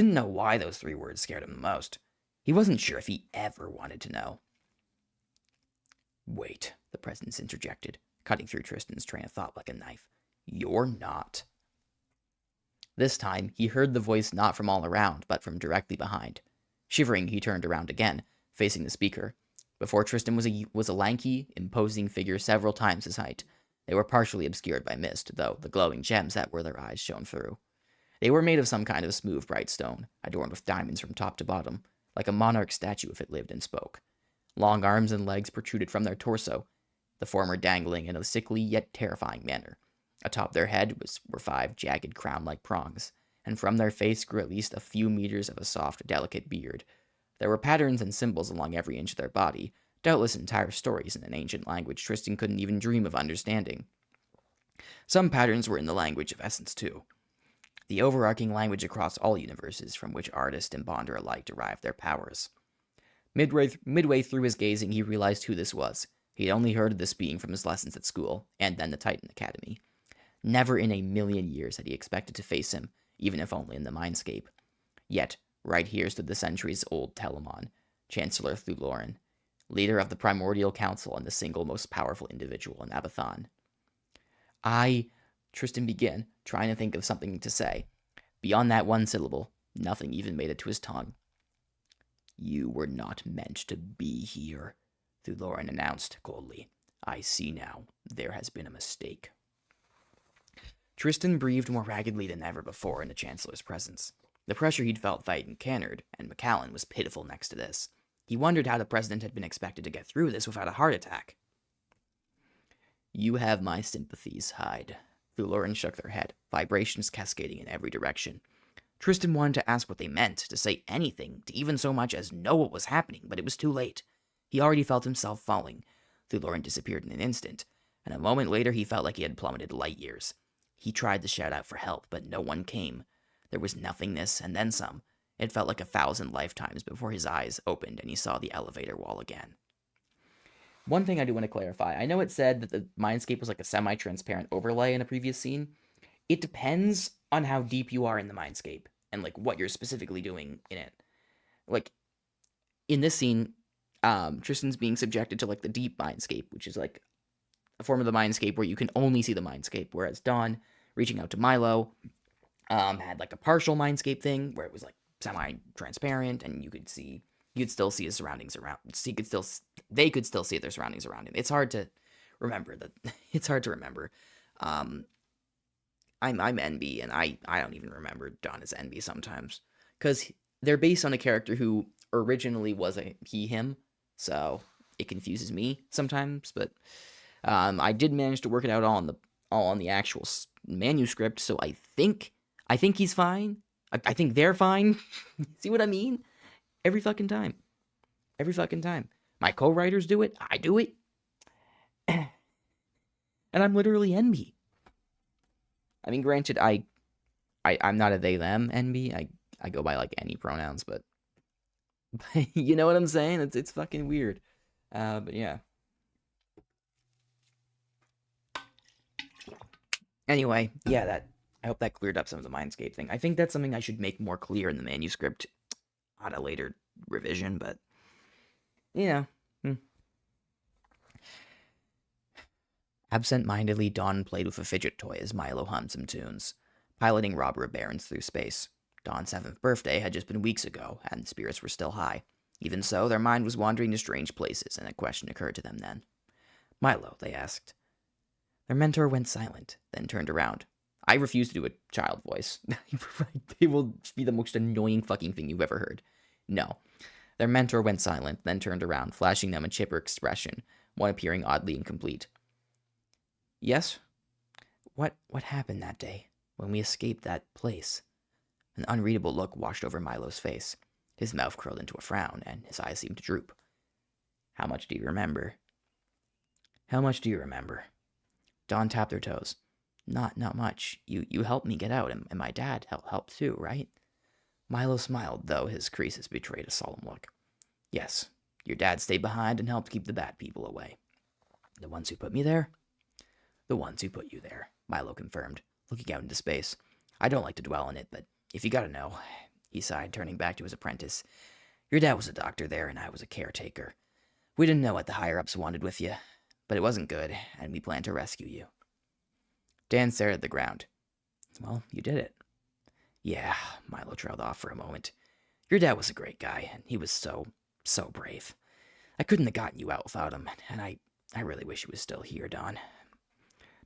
wasn't sure if he ever wanted to know. Wait, the presence interjected, cutting through Tristan's train of thought like a knife. You're not. This time, he heard the voice not from all around, but from directly behind. Shivering, he turned around again, facing the speaker. Before Tristan was a lanky, imposing figure several times his height. They were partially obscured by mist, though the glowing gems that were their eyes shone through. They were made of some kind of smooth, bright stone, adorned with diamonds from top to bottom, like a monarch statue if it lived and spoke. Long arms and legs protruded from their torso, the former dangling in a sickly yet terrifying manner. Atop their head were 5 jagged crown-like prongs, and from their face grew at least a few meters of a soft, delicate beard. There were patterns and symbols along every inch of their body, doubtless entire stories in an ancient language Tristan couldn't even dream of understanding. Some patterns were in the language of essence, too. The overarching language across all universes from which artist and bonder alike derive their powers. Midway through his gazing, he realized who this was. He had only heard of this being from his lessons at school, and then the Titan Academy. Never in a million years had he expected to face him, even if only in the mindscape. Yet, right here stood the centuries-old Telamon, Chancellor Thuloran, leader of the Primordial Council and the single most powerful individual in Abathon. Tristan began, trying to think of something to say. Beyond that one syllable, nothing even made it to his tongue. You were not meant to be here, Thuloran announced coldly. I see now. There has been a mistake. Tristan breathed more raggedly than ever before in the Chancellor's presence. The pressure he'd felt fighting Cannard and McAllen was pitiful next to this. He wondered how the president had been expected to get through this without a heart attack. You have my sympathies, Hyde. Thuloran shook their head, vibrations cascading in every direction. Tristan wanted to ask what they meant, to say anything, to even so much as know what was happening, but it was too late. He already felt himself falling. Thuloran disappeared in an instant, and a moment later he felt like he had plummeted light years. He tried to shout out for help, but no one came. There was nothingness, and then some. It felt like 1,000 lifetimes before his eyes opened and he saw the elevator wall again. One thing I do want to clarify. I know it said that the mindscape was like a semi-transparent overlay in a previous scene. It depends on how deep you are in the mindscape and like what you're specifically doing in it. Like in this scene, Tristan's being subjected to like the deep mindscape, which is like a form of the mindscape where you can only see the mindscape, whereas Dawn, reaching out to Milo, had like a partial mindscape thing where it was like semi-transparent and you'd still see his surroundings around. They could still see their surroundings around him. It's hard to remember that. It's hard to remember. I'm NB, and I don't even remember Dawn as NB sometimes because they're based on a character who originally was a him, so it confuses me sometimes. But I did manage to work it out all on the actual manuscript, so I think he's fine. I think they're fine. See what I mean? Every fucking time. My co-writers do it. I do it. And I'm literally NB. I mean, granted, I'm not a they them NB. I go by like any pronouns, but you know what I'm saying? It's fucking weird. But yeah. Anyway, yeah, I hope that cleared up some of the Mindscape thing. I think that's something I should make more clear in the manuscript on a later revision, but, you know. Absent-mindedly, Dawn played with a fidget toy as Milo hummed some tunes, piloting robber barons through space. Dawn's 7th birthday had just been weeks ago, and spirits were still high. Even so, their mind was wandering to strange places, and a question occurred to them then. Milo, they asked. Their mentor went silent, then turned around. I refuse to do a child voice. It will be the most annoying fucking thing you've ever heard. No. Their mentor went silent, then turned around, flashing them a chipper expression, one appearing oddly incomplete. Yes? What happened that day, when we escaped that place? An unreadable look washed over Milo's face. His mouth curled into a frown, and his eyes seemed to droop. How much do you remember? How much do you remember? Dawn tapped her toes. Not much. You helped me get out, and my dad helped too, right? Milo smiled, though his creases betrayed a solemn look. Yes, your dad stayed behind and helped keep the bad people away. The ones who put me there? The ones who put you there, Milo confirmed, looking out into space. I don't like to dwell on it, but if you gotta know, he sighed, turning back to his apprentice. Your dad was a doctor there, and I was a caretaker. We didn't know what the higher-ups wanted with you, but it wasn't good, and we planned to rescue you. Dan stared at the ground. Well, you did it. Yeah, Milo trailed off for a moment. Your dad was a great guy, and he was so brave. I couldn't have gotten you out without him, and I really wish he was still here, Dawn.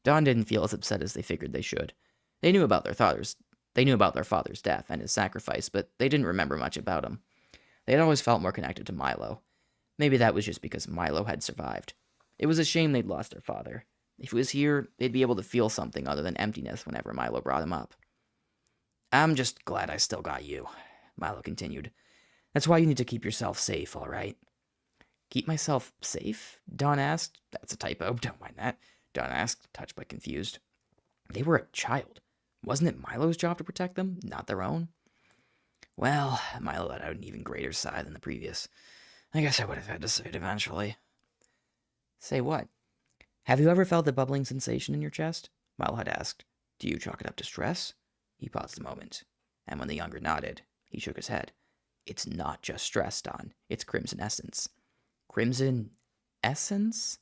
Dawn didn't feel as upset as they figured they should. They knew about their father's death and his sacrifice, but they didn't remember much about him. They had always felt more connected to Milo. Maybe that was just because Milo had survived. It was a shame they'd lost their father. If he was here, they'd be able to feel something other than emptiness whenever Milo brought him up. I'm just glad I still got you, Milo continued. That's why you need to keep yourself safe, all right? Keep myself safe? Dawn asked. That's a typo, don't mind that. Dawn asked, touched but confused. They were a child. Wasn't it Milo's job to protect them, not their own? Well, Milo let out an even greater sigh than the previous. I guess I would have had to say it eventually. Say what? Have you ever felt the bubbling sensation in your chest? Milo had asked. Do you chalk it up to stress? He paused a moment, and when the younger nodded, he shook his head. It's not just stress, Dawn. It's crimson essence. Crimson essence?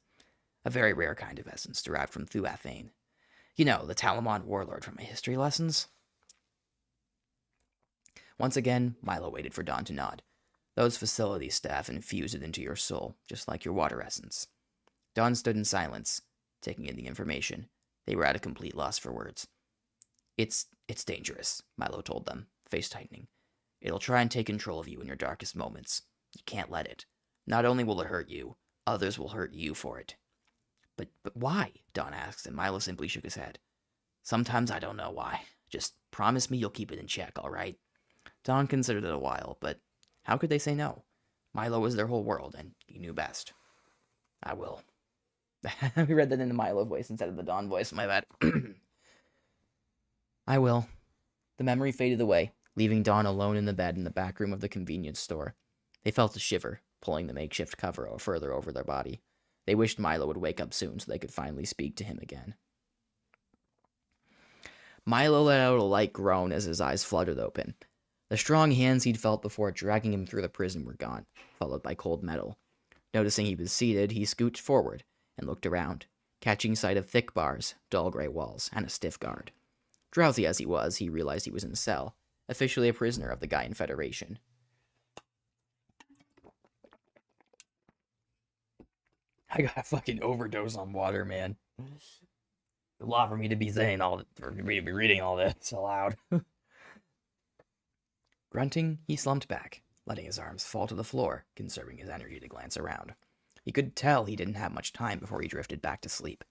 A very rare kind of essence derived from Thuathane. You know, the Talamon warlord from my history lessons. Once again, Milo waited for Dawn to nod. Those facility staff infuse it into your soul, just like your water essence. Dawn stood in silence, taking in the information. They were at a complete loss for words. It's dangerous, Milo told them, face tightening. It'll try and take control of you in your darkest moments. You can't let it. Not only will it hurt you, others will hurt you for it. But why? Dawn asked, and Milo simply shook his head. Sometimes I don't know why. Just promise me you'll keep it in check, all right? Dawn considered it a while, but how could they say no? Milo was their whole world, and he knew best. I will. We read that in the Milo voice instead of the Dawn voice, my bad. I will. The memory faded away, leaving Dawn alone in the bed in the back room of the convenience store. They felt a shiver, pulling the makeshift cover further over their body. They wished Milo would wake up soon so they could finally speak to him again. Milo let out a light groan as his eyes fluttered open. The strong hands he'd felt before dragging him through the prison were gone, followed by cold metal. Noticing he was seated, he scooched forward and looked around, catching sight of thick bars, dull gray walls, and a stiff guard. Drowsy as he was, he realized he was in a cell, officially a prisoner of the Gaian Federation. I got a fucking overdose on water, man. A lot for me to be saying for me to be reading all this aloud. Grunting, he slumped back, letting his arms fall to the floor, conserving his energy to glance around. He could tell he didn't have much time before he drifted back to sleep,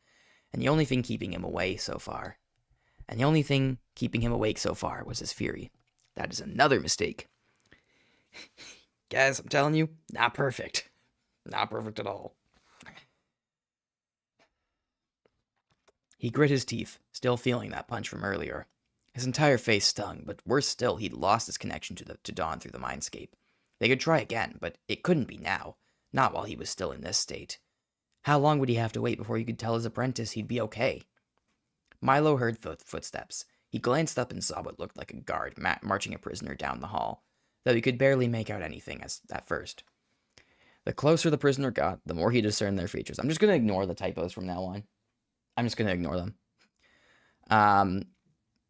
and the only thing keeping him awake so far was his fury. That is another mistake. Guys, I'm telling you, not perfect. Not perfect at all. He grit his teeth, still feeling that punch from earlier. His entire face stung, but worse still, he'd lost his connection to Dawn through the mindscape. They could try again, but it couldn't be now. Not while he was still in this state. How long would he have to wait before he could tell his apprentice he'd be okay? Milo heard footsteps. He glanced up and saw what looked like a guard marching a prisoner down the hall, though he could barely make out anything at first. The closer the prisoner got, the more he discerned their features. I'm just going to ignore the typos from now on. I'm just going to ignore them.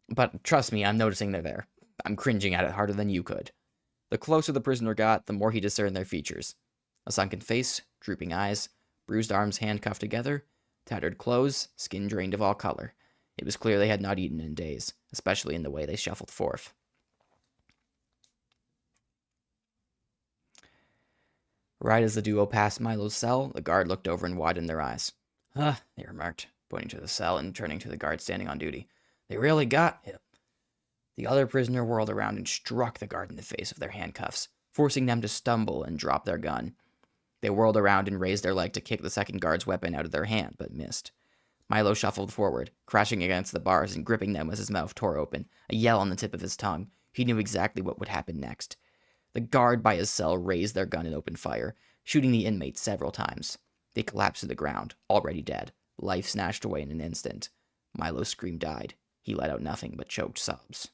But trust me, I'm noticing they're there. I'm cringing at it harder than you could. The closer the prisoner got, the more he discerned their features. A sunken face, drooping eyes, bruised arms handcuffed together, tattered clothes, skin drained of all color. It was clear they had not eaten in days, especially in the way they shuffled forth. Right as the duo passed Milo's cell, the guard looked over and widened their eyes. They remarked, pointing to the cell and turning to the guard standing on duty. They really got him. The other prisoner whirled around and struck the guard in the face with their handcuffs, forcing them to stumble and drop their gun. They whirled around and raised their leg to kick the second guard's weapon out of their hand, but missed. Milo shuffled forward, crashing against the bars and gripping them as his mouth tore open, a yell on the tip of his tongue. He knew exactly what would happen next. The guard by his cell raised their gun and opened fire, shooting the inmate several times. They collapsed to the ground, already dead, life snatched away in an instant. Milo's scream died. He let out nothing but choked sobs.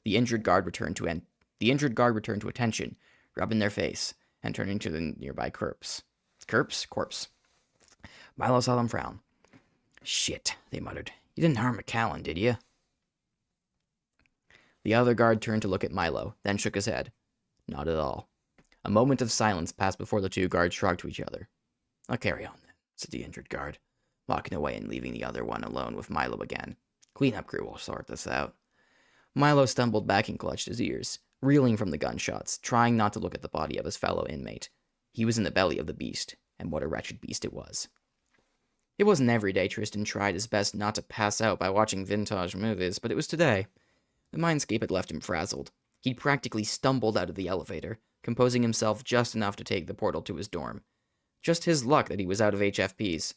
The injured guard returned to attention, rubbing their face, and turning to the nearby corpse. Corpse. Milo saw them frown. Shit, they muttered. You didn't harm McCallan, did you? The other guard turned to look at Milo, then shook his head. Not at all. A moment of silence passed before the two guards shrugged to each other. I'll carry on then, said the injured guard, walking away and leaving the other one alone with Milo again. Cleanup crew will sort this out. Milo stumbled back and clutched his ears, reeling from the gunshots, trying not to look at the body of his fellow inmate. He was in the belly of the beast, and what a wretched beast it was. It wasn't every day Tristan tried his best not to pass out by watching vintage movies, but it was today. The mindscape had left him frazzled. He'd practically stumbled out of the elevator, composing himself just enough to take the portal to his dorm. Just his luck that he was out of HFPs.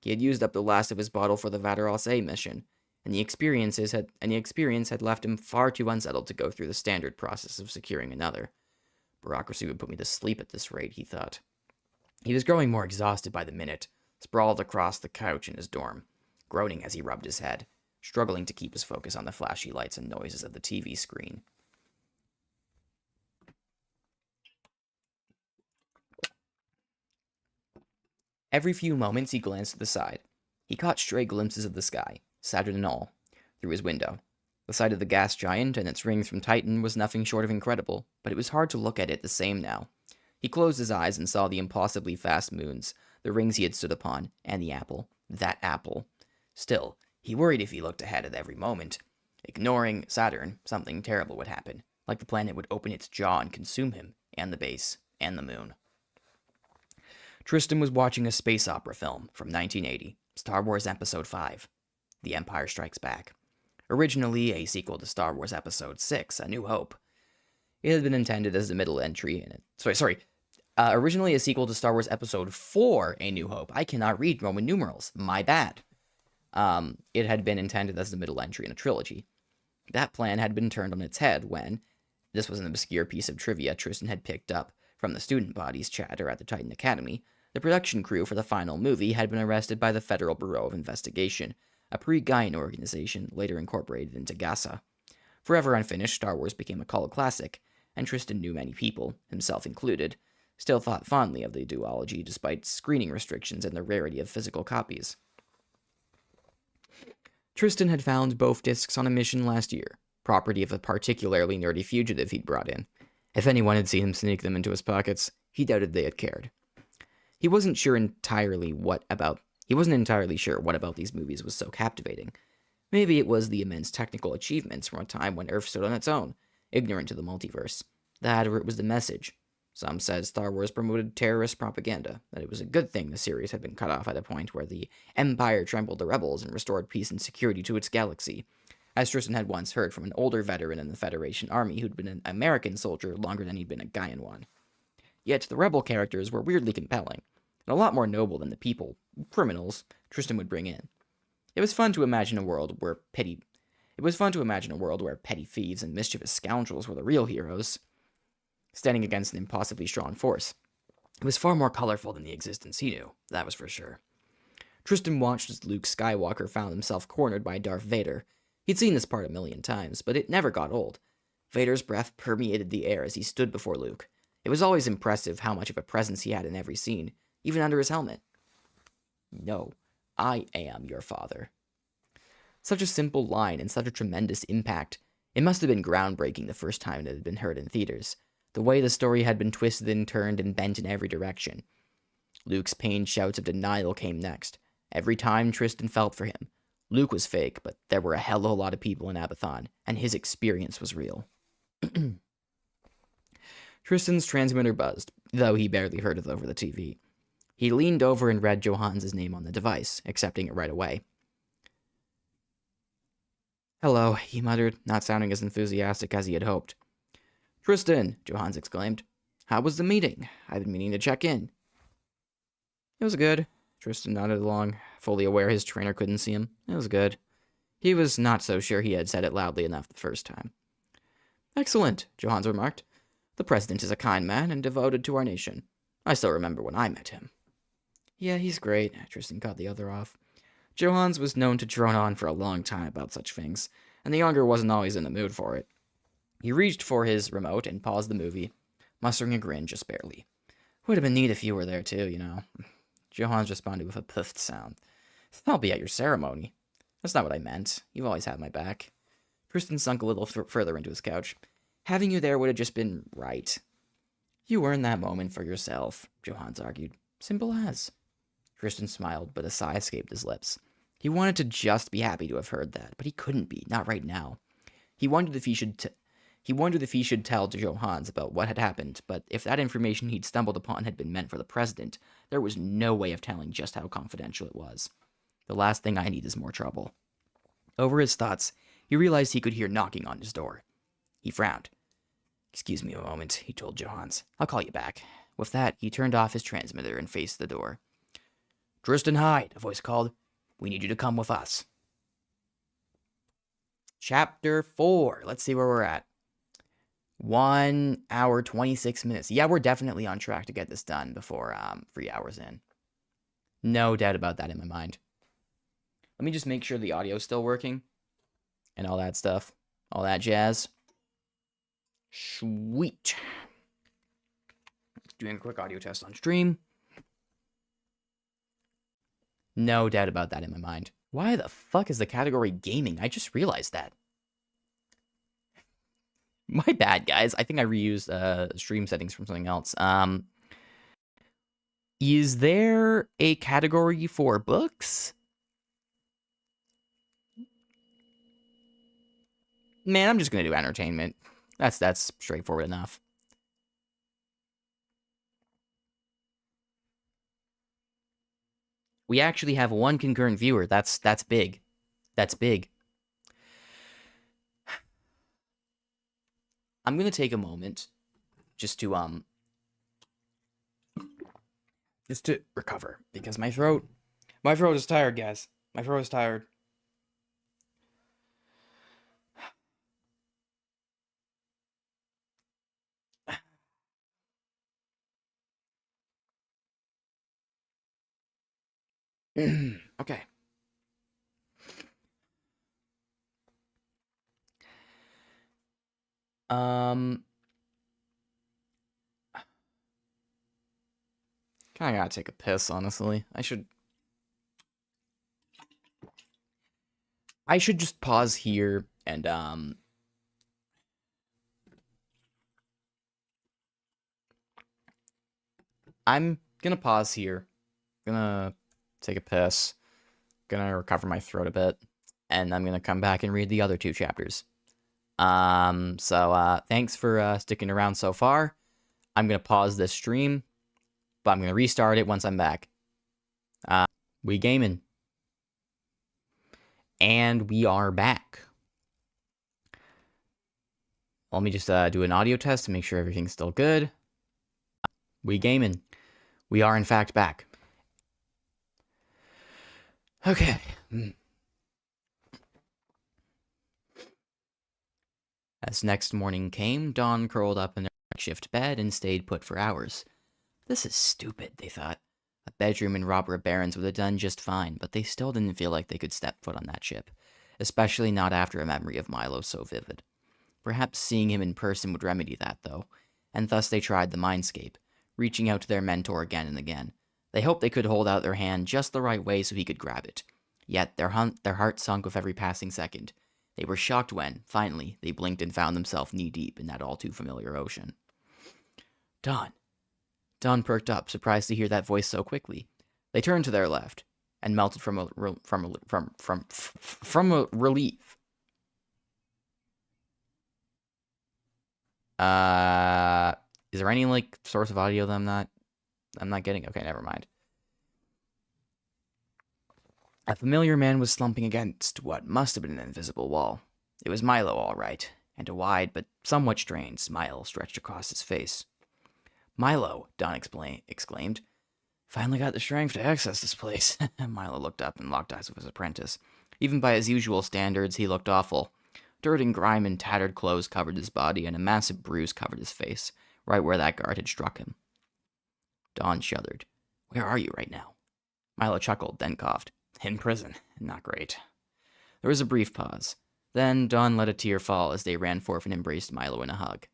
He had used up the last of his bottle for the Vateros A mission, and the experience had left him far too unsettled to go through the standard process of securing another. Bureaucracy would put me to sleep at this rate, he thought. He was growing more exhausted by the minute, sprawled across the couch in his dorm, groaning as he rubbed his head, struggling to keep his focus on the flashy lights and noises of the TV screen. Every few moments he glanced to the side. He caught stray glimpses of the sky, Saturn and all, through his window. The sight of the gas giant and its rings from Titan was nothing short of incredible, but it was hard to look at it the same now. He closed his eyes and saw the impossibly fast moons, the rings he had stood upon, and the apple. That apple. Still, he worried if he looked ahead at every moment. Ignoring Saturn, something terrible would happen, like the planet would open its jaw and consume him, and the base, and the moon. Tristan was watching a space opera film from 1980, Star Wars Episode 5, The Empire Strikes Back. Originally a sequel to Star Wars Episode 6, A New Hope. It had been intended as the middle entry in it. Originally a sequel to Star Wars Episode 4, A New Hope. I cannot read Roman numerals. My bad. It had been intended as the middle entry in a trilogy. That plan had been turned on its head when, this was an obscure piece of trivia Tristan had picked up from the student body's chatter at the Titan Academy, the production crew for the final movie had been arrested by the Federal Bureau of Investigation, a pre-Gaian organization later incorporated into GASA. Forever unfinished, Star Wars became a cult classic, and Tristan knew many people, himself included, still thought fondly of the duology despite screening restrictions and the rarity of physical copies. Tristan had found both discs on a mission last year, property of a particularly nerdy fugitive he'd brought in. If anyone had seen him sneak them into his pockets, he doubted they had cared. He wasn't entirely sure what about these movies was so captivating. Maybe it was the immense technical achievements from a time when Earth stood on its own, ignorant of the multiverse. That, or it was the message. Some said Star Wars promoted terrorist propaganda, that it was a good thing the series had been cut off at a point where the Empire trampled the rebels and restored peace and security to its galaxy, as Tristan had once heard from an older veteran in the Federation Army who'd been an American soldier longer than he'd been a Gaian one. Yet the rebel characters were weirdly compelling, and a lot more noble than the people, criminals, Tristan would bring in. It was fun to imagine a world where petty thieves and mischievous scoundrels were the real heroes, standing against an impossibly strong force. It was far more colorful than the existence he knew, that was for sure. Tristan watched as Luke Skywalker found himself cornered by Darth Vader, He'd seen this part a million times, but it never got old. Vader's breath permeated the air as he stood before Luke. It was always impressive how much of a presence he had in every scene, even under his helmet. No, I am your father. Such a simple line and such a tremendous impact. It must have been groundbreaking the first time it had been heard in theaters. The way the story had been twisted and turned and bent in every direction. Luke's pained shouts of denial came next. Every time Tristan felt for him. Luke was fake, but there were a hell of a lot of people in Abathon, and his experience was real. Tristan's transmitter buzzed, though he barely heard it over the TV. He leaned over and read Johans' name on the device, accepting it right away. Hello, he muttered, not sounding as enthusiastic as he had hoped. Tristan, Johans exclaimed. How was the meeting? I've been meaning to check in. It was good. Tristan nodded along, fully aware his trainer couldn't see him. It was good. He was not so sure he had said it loudly enough the first time. Excellent, Johans remarked. The president is a kind man and devoted to our nation. I still remember when I met him. Yeah, he's great, Tristan cut the other off. Johans was known to drone on for a long time about such things, and the younger wasn't always in the mood for it. He reached for his remote and paused the movie, mustering a grin just barely. Would have been neat if you were there too, you know. Johans responded with a puffed sound. I'll be at your ceremony. That's not what I meant. You've always had my back. Tristan sunk a little further into his couch. Having you there would have just been right. You earned that moment for yourself, Johans argued. Simple as. Tristan smiled, but a sigh escaped his lips. He wanted to just be happy to have heard that, but he couldn't be, not right now. He wondered if he should tell to Johans about what had happened, but if that information he'd stumbled upon had been meant for the president, there was no way of telling just how confidential it was. The last thing I need is more trouble. Over his thoughts, he realized he could hear knocking on his door. He frowned. Excuse me a moment, he told Johans. I'll call you back. With that, he turned off his transmitter and faced the door. Tristan Hyde, a voice called. We need you to come with us. Chapter 4. Let's see where we're at. 1 hour, 26 minutes. Yeah, we're definitely on track to get this done before 3 hours in. No doubt about that in my mind. Let me just make sure the audio's still working. And all that stuff. All that jazz. Sweet. Doing a quick audio test on stream. No doubt about that in my mind. Why the fuck is the category gaming? I just realized that. My bad, guys. I think I reused stream settings from something else. Is there a category for books? Man, I'm just gonna do entertainment. That's straightforward enough. We actually have one concurrent viewer. That's big. That's big. I'm gonna take a moment just to recover because my throat is tired, guys. My throat is tired. Okay. Kinda gotta take a piss, honestly. I should just pause here and I'm gonna pause here. Gonna take a piss. Gonna recover my throat a bit. And I'm gonna come back and read the other 2 chapters. Thanks for sticking around so far. I'm gonna pause this stream, but I'm gonna restart it once I'm back. We gaming. And we are back. Let me just do an audio test to make sure everything's still good. We gaming. We are in fact back. Okay. As next morning came, Dawn curled up in their makeshift bed and stayed put for hours. This is stupid, they thought. A bedroom in Robert Barron's would have done just fine, but they still didn't feel like they could step foot on that ship. especially not after a memory of Milo so vivid. Perhaps seeing him in person would remedy that, though, and thus they tried the mindscape, reaching out to their mentor again and again. They hoped they could hold out their hand just the right way so he could grab it. Yet their hearts sunk with every passing second. They were shocked when, finally, they blinked and found themselves knee-deep in that all-too-familiar ocean. Don. Don perked up, surprised to hear that voice so quickly. They turned to their left and melted from a relief. Is there any source of audio that I'm not getting? Okay, never mind. A familiar man was slumping against what must have been an invisible wall. It was Milo, all right, and a wide but somewhat strained smile stretched across his face. Milo, Don exclaimed. Finally got the strength to access this place. Milo looked up and locked eyes with his apprentice. Even by his usual standards, he looked awful. Dirt and grime and tattered clothes covered his body, and a massive bruise covered his face, right where that guard had struck him. Don shuddered. Where are you right now? Milo chuckled, then coughed. In prison. Not great. There was a brief pause. Then Don let a tear fall as they ran forth and embraced Milo in a hug.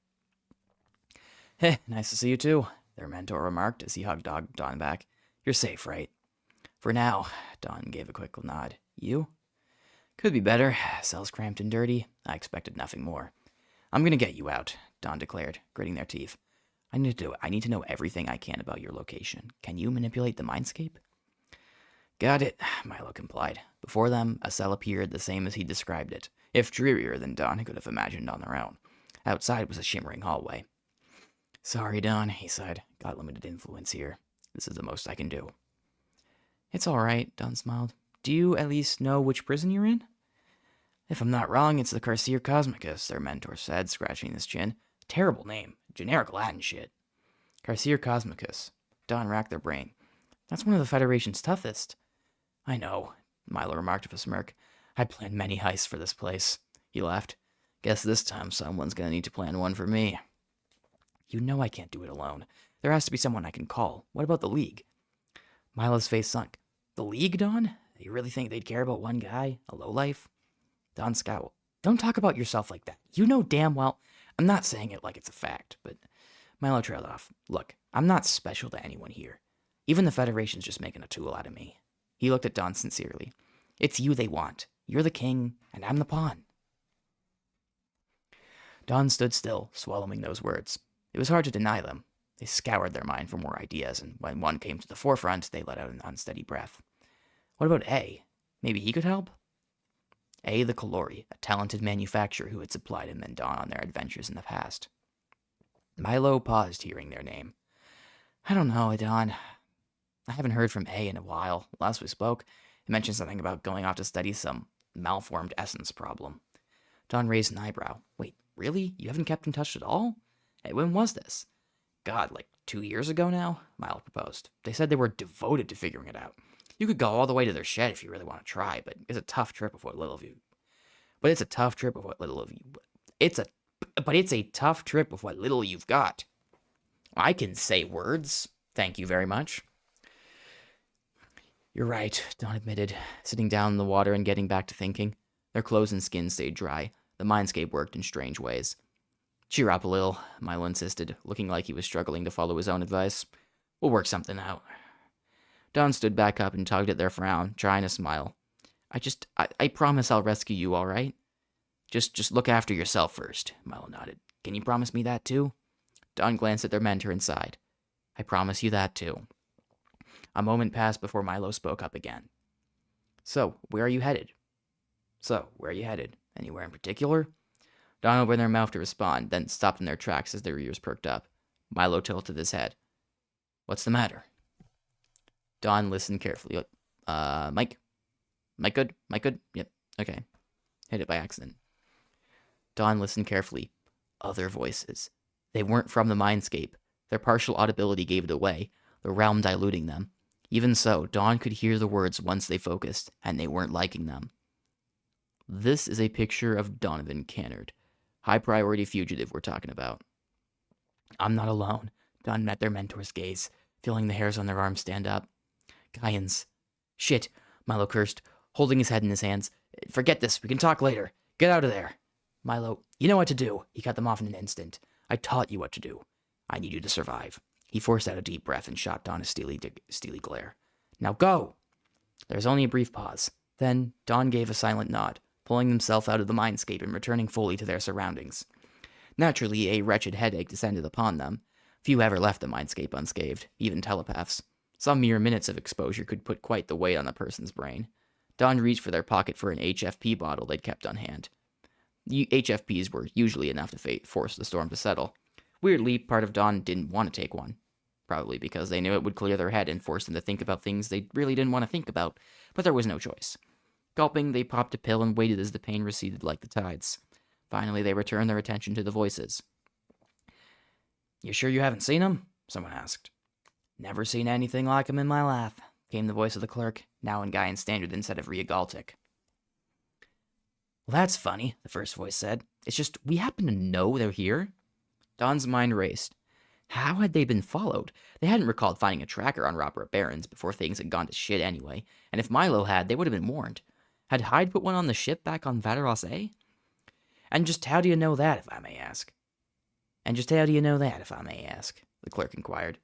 Hey, nice to see you too, their mentor remarked as he hugged Don back. You're safe, right? For now, Don gave a quick nod. You? Could be better. Cell's cramped and dirty. I expected nothing more. I'm gonna get you out, Don declared, gritting their teeth. I need to know everything I can about your location. Can you manipulate the mindscape? Got it, Milo complied. Before them, a cell appeared the same as he described it, if drearier than Don could have imagined on their own. Outside was a shimmering hallway. Sorry, Don, he sighed. Got limited influence here. This is the most I can do. It's all right, Don smiled. Do you at least know which prison you're in? If I'm not wrong, it's the Carcer Cosmicus, their mentor said, scratching his chin. Terrible name. Generic Latin shit. Carcer Cosmicus. Don racked their brain. That's one of the Federation's toughest. I know, Milo remarked with a smirk. I planned many heists for this place. He laughed. Guess this time someone's gonna need to plan one for me. You know I can't do it alone. There has to be someone I can call. What about the League? Milo's face sunk. The League, Don? You really think they'd care about one guy? A lowlife? Don scowled. Don't talk about yourself like that. You know damn well. I'm not saying it like it's a fact, but Milo trailed off. Look, I'm not special to anyone here. Even the Federation's just making a tool out of me. He looked at Don sincerely. It's you they want. You're the king, and I'm the pawn. Don stood still, swallowing those words. It was hard to deny them. They scoured their mind for more ideas, and when one came to the forefront, they let out an unsteady breath. What about A? Maybe he could help? A. the Kalori, a talented manufacturer who had supplied him and Don on their adventures in the past. Milo paused hearing their name. I don't know, Don. I haven't heard from A in a while. Last we spoke, he mentioned something about going off to study some malformed essence problem. Don raised an eyebrow. Wait, really? You haven't kept in touch at all? Hey, when was this? God, like 2 years ago now? Milo proposed. They said they were devoted to figuring it out. You could go all the way to their shed if you really want to try, but it's a tough trip with what little of you. It's a tough trip with what little you've got. I can say words. Thank you very much. You're right, Don admitted, sitting down in the water and getting back to thinking. Their clothes and skin stayed dry. The mindscape worked in strange ways. Cheer up a little, Milo insisted, looking like he was struggling to follow his own advice. We'll work something out. Don stood back up and tugged at their frown, trying to smile. I promise I'll rescue you, all right? Just look after yourself first, Milo nodded. Can you promise me that too? Don glanced at their mentor and sighed. I promise you that too. A moment passed before Milo spoke up again. So, where are you headed? Anywhere in particular? Don opened their mouth to respond, then stopped in their tracks as their ears perked up. Milo tilted his head. What's the matter? Don listened carefully. Mike? Mike good? Yep, okay. Hit it by accident. Don listened carefully. Other voices. They weren't from the mindscape. Their partial audibility gave it away, the realm diluting them. Even so, Don could hear the words once they focused, and they weren't liking them. This is a picture of Donovan Cannard. High-priority fugitive we're talking about. I'm not alone. Don met their mentor's gaze, feeling the hairs on their arms stand up. Gaians. Shit, Milo cursed. holding his head in his hands. "Forget this. We can talk later. Get out of there." "Milo, you know what to do." He cut them off in an instant. "I taught you what to do. I need you to survive." He forced out a deep breath and shot Dawn a steely glare. "Now go!" There was only a brief pause. Then Dawn gave a silent nod, pulling himself out of the mindscape and returning fully to their surroundings. Naturally, a wretched headache descended upon them. Few ever left the mindscape unscathed, even telepaths. Some mere minutes of exposure could put quite the weight on a person's brain. Dawn reached for their pocket for an HFP bottle they'd kept on hand. The HFPs were usually enough to force the storm to settle. Weirdly, part of Dawn didn't want to take one. Probably because they knew it would clear their head and force them to think about things they really didn't want to think about, but there was no choice. Gulping, they popped a pill and waited as the pain receded like the tides. Finally, they returned their attention to the voices. "You sure you haven't seen him?" someone asked. "Never seen anything like him in my life," came the voice of the clerk, now in Gaian Standard instead of Readaloud. "Well, that's funny," the first voice said. "It's just, we happen to know they're here." Dawn's mind raced. How had they been followed? They hadn't recalled finding a tracker on Robert Barron's before things had gone to shit anyway, and if Milo had, they would have been warned. Had Hyde put one on the ship back on Vateros A? And just how do you know that, if I may ask? The clerk inquired.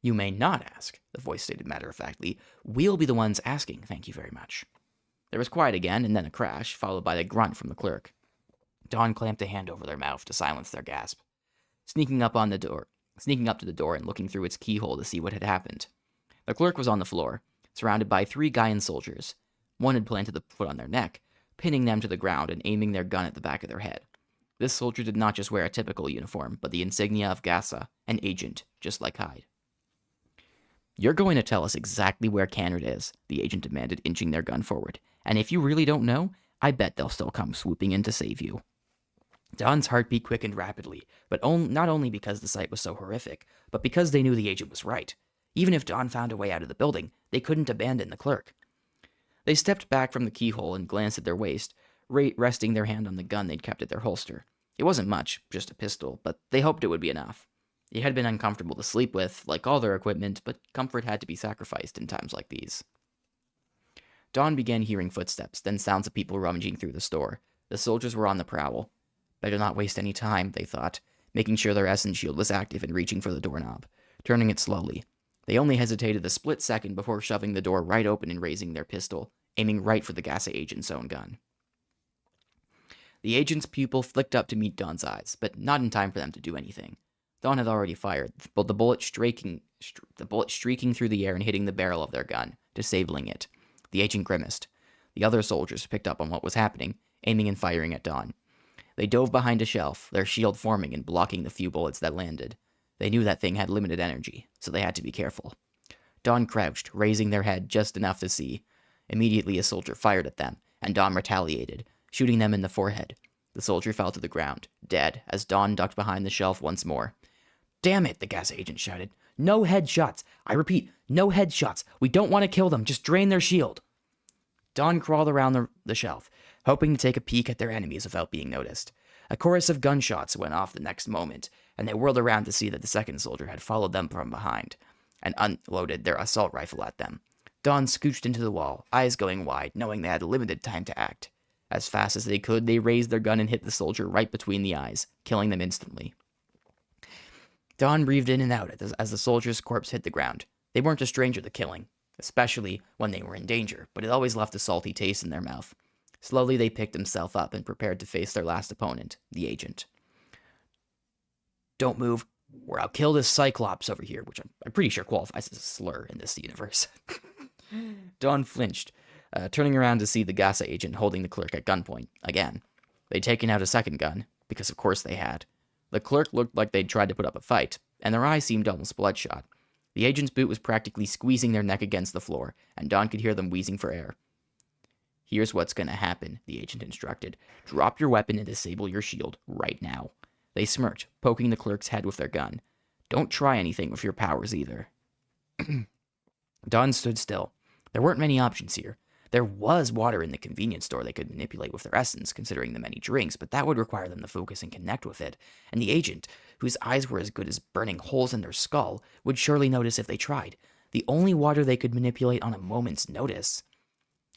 "You may not ask," the voice stated matter-of-factly. "We'll be the ones asking, thank you very much." There was quiet again, and then a crash, followed by a grunt from the clerk. Dawn clamped a hand over their mouth to silence their gasp. Sneaking up to the door and looking through its keyhole to see what had happened. The clerk was on the floor, surrounded by 3 Gaian soldiers. One had planted the foot on their neck, pinning them to the ground and aiming their gun at the back of their head. This soldier did not just wear a typical uniform, but the insignia of Gassa, an agent, just like Hyde. "You're going to tell us exactly where Canard is," the agent demanded, inching their gun forward. "And if you really don't know, I bet they'll still come swooping in to save you." Dawn's heartbeat quickened rapidly, but not only because the sight was so horrific, but because they knew the agent was right. Even if Dawn found a way out of the building, they couldn't abandon the clerk. They stepped back from the keyhole and glanced at their waist, resting their hand on the gun they'd kept at their holster. It wasn't much, just a pistol, but they hoped it would be enough. It had been uncomfortable to sleep with, like all their equipment, but comfort had to be sacrificed in times like these. Dawn began hearing footsteps, then sounds of people rummaging through the store. The soldiers were on the prowl. Better not waste any time, they thought, making sure their essence shield was active and reaching for the doorknob, turning it slowly. They only hesitated a split second before shoving the door right open and raising their pistol, aiming right for the Gassa agent's own gun. The agent's pupil flicked up to meet Dawn's eyes, but not in time for them to do anything. Dawn had already fired, but the bullet streaking through the air and hitting the barrel of their gun, disabling it. The agent grimaced. The other soldiers picked up on what was happening, aiming and firing at Dawn. They dove behind a shelf, their shield forming and blocking the few bullets that landed. They knew that thing had limited energy, so they had to be careful. Dawn crouched, raising their head just enough to see. Immediately a soldier fired at them, and Dawn retaliated, shooting them in the forehead. The soldier fell to the ground, dead, as Dawn ducked behind the shelf once more. "Damn it," the gas agent shouted. "No headshots! I repeat, no headshots! We don't want to kill them, just drain their shield!" Dawn crawled around the shelf, hoping to take a peek at their enemies without being noticed. A chorus of gunshots went off the next moment, and they whirled around to see that the second soldier had followed them from behind and unloaded their assault rifle at them. Dawn scooched into the wall, eyes going wide, knowing they had limited time to act. As fast as they could, they raised their gun and hit the soldier right between the eyes, killing them instantly. Dawn breathed in and out as the soldier's corpse hit the ground. They weren't a stranger to killing, especially when they were in danger, but it always left a salty taste in their mouth. Slowly, they picked themselves up and prepared to face their last opponent, the agent. "Don't move, or I'll kill this Cyclops over here," which I'm pretty sure qualifies as a slur in this universe. Dawn flinched, turning around to see the Gassa agent holding the clerk at gunpoint, again. They'd taken out a second gun, because of course they had. The clerk looked like they'd tried to put up a fight, and their eyes seemed almost bloodshot. The agent's boot was practically squeezing their neck against the floor, and Dawn could hear them wheezing for air. "Here's what's gonna happen," the agent instructed. "Drop your weapon and disable your shield right now." They smirked, poking the clerk's head with their gun. "Don't try anything with your powers either." Dawn stood still. There weren't many options here. There was water in the convenience store they could manipulate with their essence, considering the many drinks, but that would require them to focus and connect with it, and the agent, whose eyes were as good as burning holes in their skull, would surely notice if they tried. The only water they could manipulate on a moment's notice.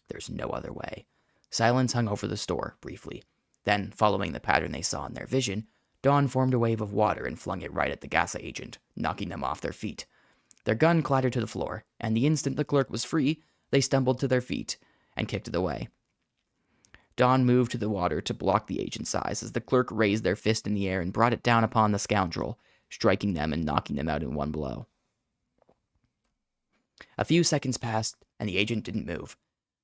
There's no other way. Silence hung over the store, briefly. Then, following the pattern they saw in their vision, Dawn formed a wave of water and flung it right at the Gasa agent, knocking them off their feet. Their gun clattered to the floor, and the instant the clerk was free, they stumbled to their feet and kicked it away. Dawn moved to the water to block the agent's eyes as the clerk raised their fist in the air and brought it down upon the scoundrel, striking them and knocking them out in one blow. A few seconds passed, and the agent didn't move.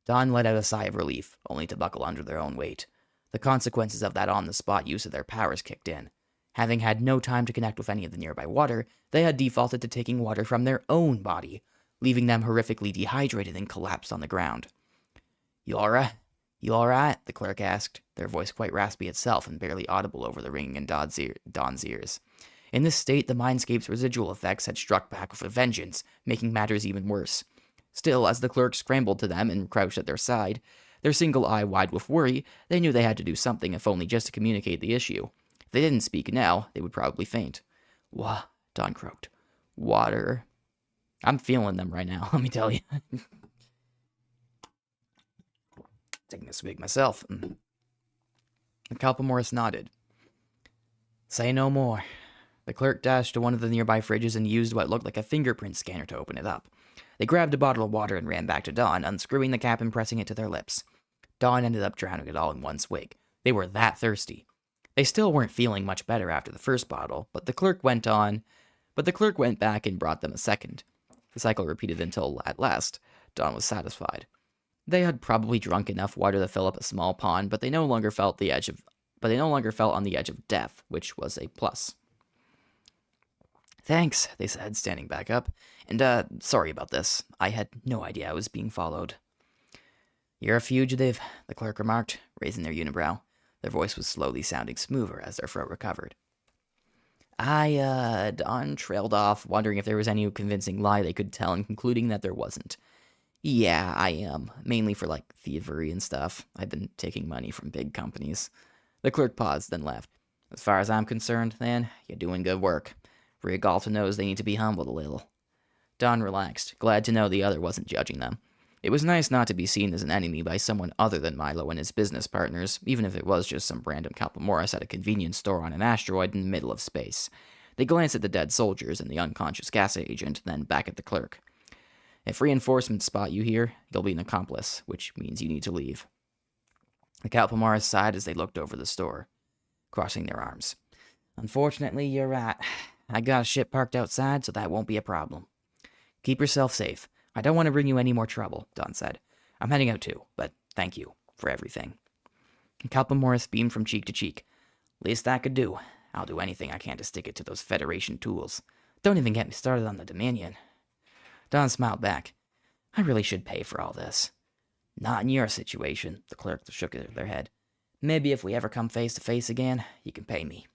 Dawn let out a sigh of relief, only to buckle under their own weight. The consequences of that on-the-spot use of their powers kicked in. Having had no time to connect with any of the nearby water, they had defaulted to taking water from their own body, leaving them horrifically dehydrated and collapsed on the ground. You all right? You all right? The clerk asked, their voice quite raspy itself and barely audible over the ringing in Dawn's ears. In this state, the mindscape's residual effects had struck back with a vengeance, making matters even worse. Still, as the clerk scrambled to them and crouched at their side, their single eye wide with worry, they knew they had to do something if only just to communicate the issue. If they didn't speak now, they would probably faint. Wah, Dawn croaked. Water. I'm feeling them right now, let me tell you. Taking a swig myself. Kalpamoris nodded. Say no more. The clerk dashed to one of the nearby fridges and used what looked like a fingerprint scanner to open it up. They grabbed a bottle of water and ran back to Dawn, unscrewing the cap and pressing it to their lips. Dawn ended up drowning it all in one swig. They were that thirsty. They still weren't feeling much better after the first bottle, but the clerk went back and brought them a second. The cycle repeated until, at last, Dawn was satisfied. They had probably drunk enough water to fill up a small pond, but they no longer felt on the edge of death, which was a plus. Thanks, they said, standing back up. And, sorry about this. I had no idea I was being followed. You're a fugitive, the clerk remarked, raising their unibrow. Their voice was slowly sounding smoother as their throat recovered. Dawn trailed off, wondering if there was any convincing lie they could tell and concluding that there wasn't. Yeah, I am. Mainly for, thievery and stuff. I've been taking money from big companies. The clerk paused, then laughed. As far as I'm concerned, then, you're doing good work. Rigalta knows they need to be humbled a little. Dawn relaxed, glad to know the other wasn't judging them. It was nice not to be seen as an enemy by someone other than Milo and his business partners, even if it was just some random Kalpamoris at a convenience store on an asteroid in the middle of space. They glanced at the dead soldiers and the unconscious Gasa agent, then back at the clerk. If reinforcements spot you here, you'll be an accomplice, which means you need to leave. The Kalpamoris sighed as they looked over the store, crossing their arms. Unfortunately, you're right. I got a ship parked outside, so that won't be a problem. Keep yourself safe. I don't want to bring you any more trouble, Dawn said. I'm heading out too, but thank you for everything. Kalpamoris beamed from cheek to cheek. Least I could do. I'll do anything I can to stick it to those Federation tools. Don't even get me started on the Dominion. Dawn smiled back. I really should pay for all this. Not in your situation, the clerk shook their head. Maybe if we ever come face to face again, you can pay me.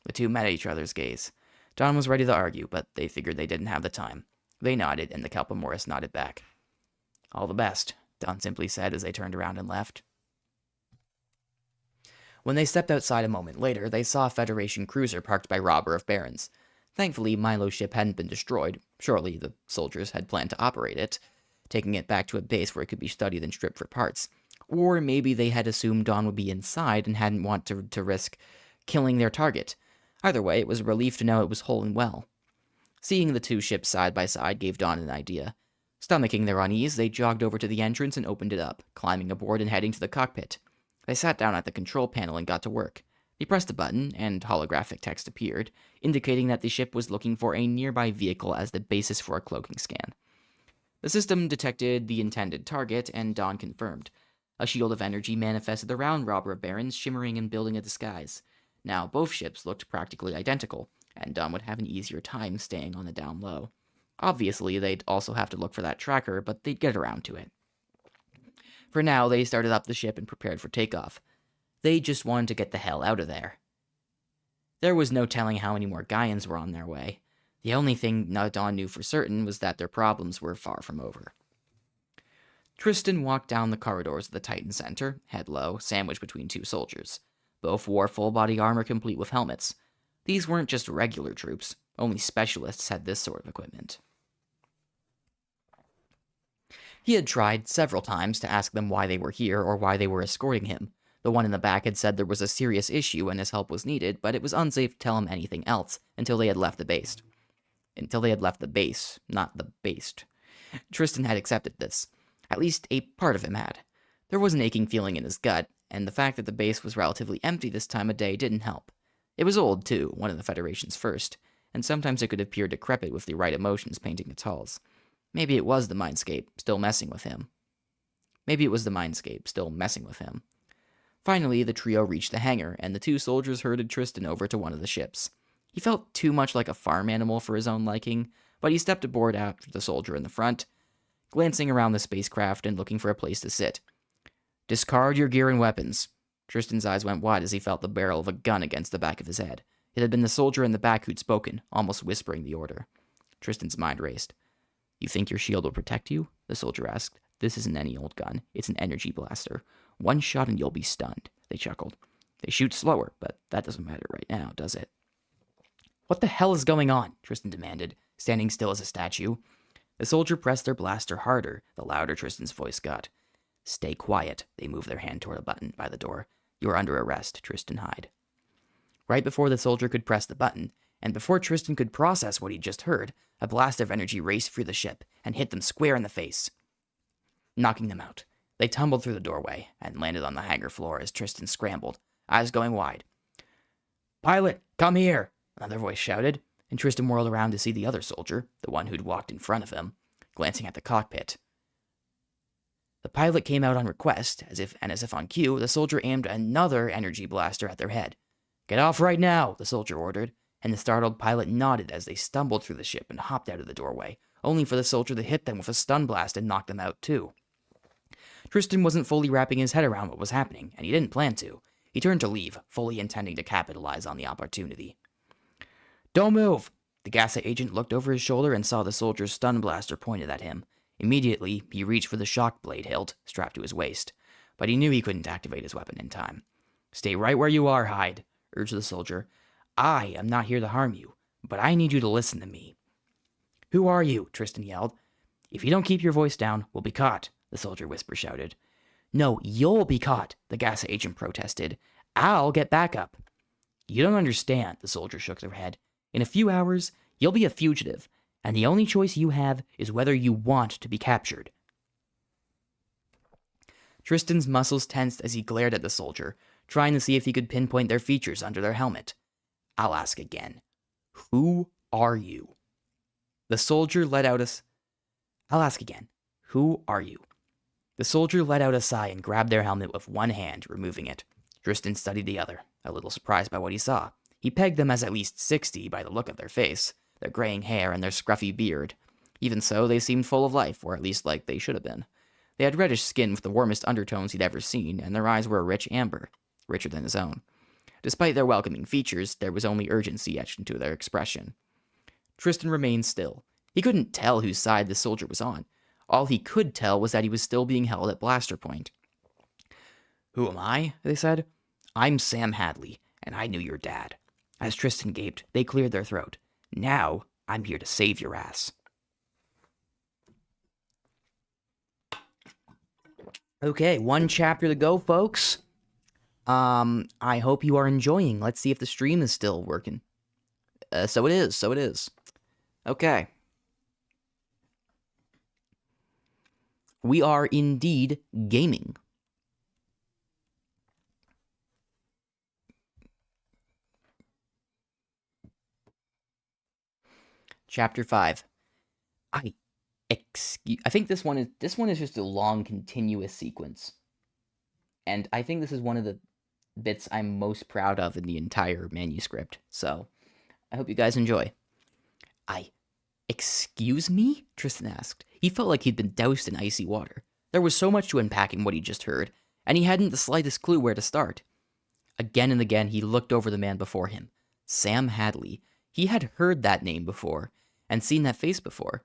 The two met each other's gaze. Dawn was ready to argue, but they figured they didn't have the time. They nodded, and the Kalpamoris nodded back. All the best, Dawn simply said as they turned around and left. When they stepped outside a moment later, they saw a Federation cruiser parked by Robber of Barons. Thankfully, Milo's ship hadn't been destroyed. Surely the soldiers had planned to operate it, taking it back to a base where it could be studied and stripped for parts. Or maybe they had assumed Dawn would be inside and hadn't wanted to risk killing their target. Either way, it was a relief to know it was whole and well. Seeing the two ships side by side gave Dawn an idea. Stomaching their unease, they jogged over to the entrance and opened it up, climbing aboard and heading to the cockpit. They sat down at the control panel and got to work. They pressed a button, and holographic text appeared, indicating that the ship was looking for a nearby vehicle as the basis for a cloaking scan. The system detected the intended target, and Dawn confirmed. A shield of energy manifested around Robber of Barons, shimmering and building a disguise. Now both ships looked practically identical, and Dawn would have an easier time staying on the down low. Obviously, they'd also have to look for that tracker, but they'd get around to it. For now, they started up the ship and prepared for takeoff. They just wanted to get the hell out of there. There was no telling how many more Gaians were on their way. The only thing Dawn knew for certain was that their problems were far from over. Tristan walked down the corridors of the Titan Center, head low, sandwiched between two soldiers. Both wore full-body armor complete with helmets. These weren't just regular troops. Only specialists had this sort of equipment. He had tried several times to ask them why they were here or why they were escorting him. The one in the back had said there was a serious issue and his help was needed, but it was unsafe to tell him anything else until they had left the base. Until they had left the base, not the based. Tristan had accepted this. At least a part of him had. There was an aching feeling in his gut, and the fact that the base was relatively empty this time of day didn't help. It was old, too, one of the Federation's first, and sometimes it could appear decrepit with the right emotions painting its halls. Maybe it was the mindscape still messing with him. Finally, the trio reached the hangar, and the two soldiers herded Tristan over to one of the ships. He felt too much like a farm animal for his own liking, but he stepped aboard after the soldier in the front, glancing around the spacecraft and looking for a place to sit. "Discard your gear and weapons." Tristan's eyes went wide as he felt the barrel of a gun against the back of his head. It had been the soldier in the back who'd spoken, almost whispering the order. Tristan's mind raced. "You think your shield will protect you?" the soldier asked. "This isn't any old gun. It's an energy blaster. One shot and you'll be stunned." They chuckled. "They shoot slower, but that doesn't matter right now, does it?" "What the hell is going on?" Tristan demanded, standing still as a statue. The soldier pressed their blaster harder, the louder Tristan's voice got. "Stay quiet." They moved their hand toward a button by the door. "You are under arrest, Tristan Hyde." Right before the soldier could press the button, and before Tristan could process what he'd just heard, a blast of energy raced through the ship and hit them square in the face, knocking them out. They tumbled through the doorway and landed on the hangar floor as Tristan scrambled, eyes going wide. "Pilot, come here!" another voice shouted, and Tristan whirled around to see the other soldier, the one who'd walked in front of him, glancing at the cockpit. The pilot came out on request, as if on cue, the soldier aimed another energy blaster at their head. "Get off right now," the soldier ordered, and the startled pilot nodded as they stumbled through the ship and hopped out of the doorway, only for the soldier to hit them with a stun blast and knock them out too. Tristan wasn't fully wrapping his head around what was happening, and he didn't plan to. He turned to leave, fully intending to capitalize on the opportunity. "Don't move!" The Gasa agent looked over his shoulder and saw the soldier's stun blaster pointed at him. Immediately, he reached for the shock blade hilt strapped to his waist, but he knew he couldn't activate his weapon in time. "Stay right where you are, Hyde," urged the soldier. "I am not here to harm you, but I need you to listen to me." "Who are you?" Tristan yelled. "If you don't keep your voice down, we'll be caught," the soldier whisper shouted. "No, you'll be caught," the Gasa agent protested. "I'll get backup." "You don't understand," the soldier shook their head. "In a few hours, you'll be a fugitive, and the only choice you have is whether you want to be captured." Tristan's muscles tensed as he glared at the soldier, trying to see if he could pinpoint their features under their helmet. "I'll ask again. Who are you?" The soldier let out a... I'll ask again. Who are you? The soldier let out a sigh and grabbed their helmet with one hand, removing it. Tristan studied the other, a little surprised by what he saw. He pegged them as at least 60 by the look of their face, their graying hair and their scruffy beard. Even so, they seemed full of life, or at least like they should have been. They had reddish skin with the warmest undertones he'd ever seen, and their eyes were a rich amber, richer than his own. Despite their welcoming features, there was only urgency etched into their expression. Tristan remained still. He couldn't tell whose side the soldier was on. All he could tell was that he was still being held at blaster point. "Who am I?" they said. "I'm Sam Hadley, and I knew your dad." As Tristan gaped, they cleared their throat. "Now, I'm here to save your ass." Okay, one chapter to go, folks. I hope you are enjoying. Let's see if the stream is still working. So it is. Okay. We are indeed gaming. Chapter 5. I think this one is just a long continuous sequence. And I think this is one of the bits I'm most proud of in the entire manuscript. So, I hope you guys enjoy. Excuse me? Tristan asked. He felt like he'd been doused in icy water. There was so much to unpack in what he just heard, and he hadn't the slightest clue where to start. Again and again, he looked over the man before him. Sam Hadley. He had heard that name before, and seen that face before.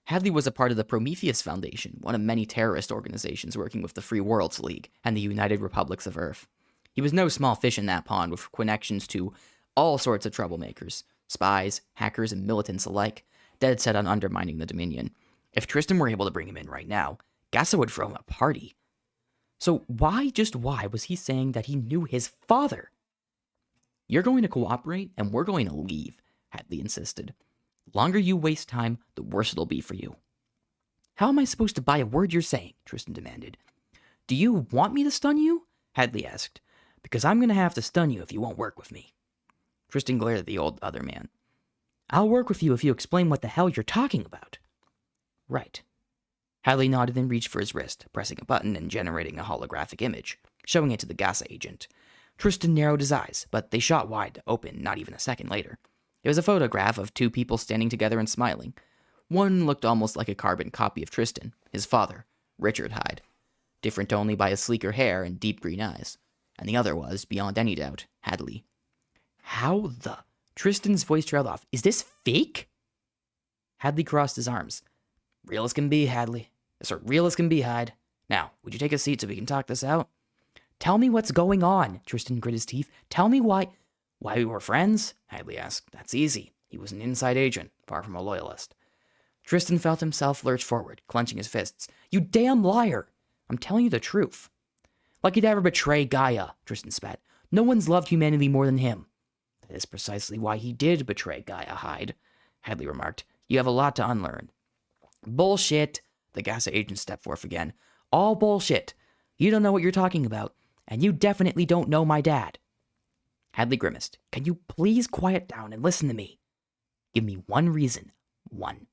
Hadley was a part of the Prometheus Foundation, one of many terrorist organizations working with the Free Worlds League and the United Republics of Earth. He was no small fish in that pond, with connections to all sorts of troublemakers, spies, hackers, and militants alike, dead set on undermining the Dominion. If Tristan were able to bring him in right now, Gassa would throw him a party. So why, just why, was he saying that he knew his father? You're going to cooperate, and we're going to leave, Hadley insisted. The longer you waste time, the worse it'll be for you. How am I supposed to buy a word you're saying? Tristan demanded. Do you want me to stun you? Hadley asked. Because I'm going to have to stun you if you won't work with me. Tristan glared at the other man. I'll work with you if you explain what the hell you're talking about. Right. Hadley nodded and reached for his wrist, pressing a button and generating a holographic image, showing it to the Gassa agent. Tristan narrowed his eyes, but they shot wide open not even a second later. It was a photograph of two people standing together and smiling. One looked almost like a carbon copy of Tristan, his father, Richard Hyde, different only by his sleeker hair and deep green eyes. And the other was, beyond any doubt, Hadley. How the... Tristan's voice trailed off. Is this fake? Hadley crossed his arms. Real as can be, Hadley. Real as can be, Hyde. Now, would you take a seat so we can talk this out? Tell me what's going on, Tristan grit his teeth. Tell me why... Why we were friends? Hadley asked. That's easy. He was an inside agent, far from a loyalist. Tristan felt himself lurch forward, clenching his fists. You damn liar! I'm telling you the truth. Lucky to ever betray Gaia, Tristan spat. No one's loved humanity more than him. That is precisely why he did betray Gaia, Hyde, Hadley remarked. You have a lot to unlearn. Bullshit, the Gassa agent stepped forth again. All bullshit. You don't know what you're talking about, and you definitely don't know my dad. Hadley grimaced. Can you please quiet down and listen to me? Give me one reason. One.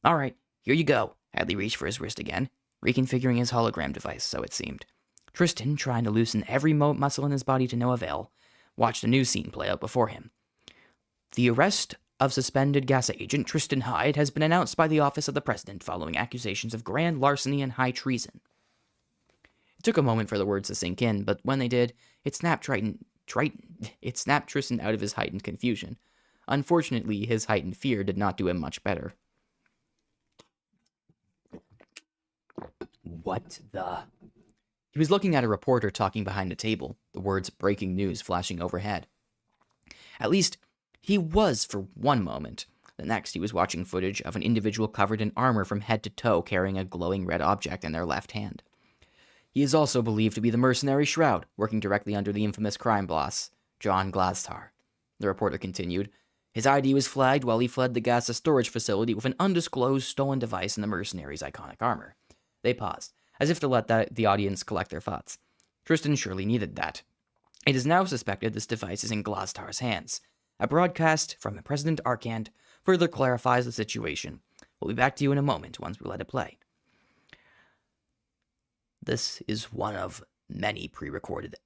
All right, here you go. Hadley reached for his wrist again, reconfiguring his hologram device, so it seemed. Tristan, trying to loosen every muscle in his body to no avail, watched a new scene play out before him. The arrest of suspended Gassa agent Tristan Hyde has been announced by the office of the president following accusations of grand larceny and high treason. It took a moment for the words to sink in, but when they did, it snapped Tristan out of his heightened confusion. Unfortunately, his heightened fear did not do him much better. What the... He was looking at a reporter talking behind a table, the words breaking news flashing overhead. At least, he was for one moment. The next, he was watching footage of an individual covered in armor from head to toe carrying a glowing red object in their left hand. He is also believed to be the mercenary Shroud, working directly under the infamous crime boss, John Glastar. The reporter continued. His ID was flagged while he fled the Gassa storage facility with an undisclosed stolen device in the mercenary's iconic armor. They paused, as if to let the audience collect their thoughts. Tristan surely needed that. It is now suspected this device is in Glastar's hands. A broadcast from President Arkand further clarifies the situation. We'll be back to you in a moment once we let it play. This is one of many pre-recorded...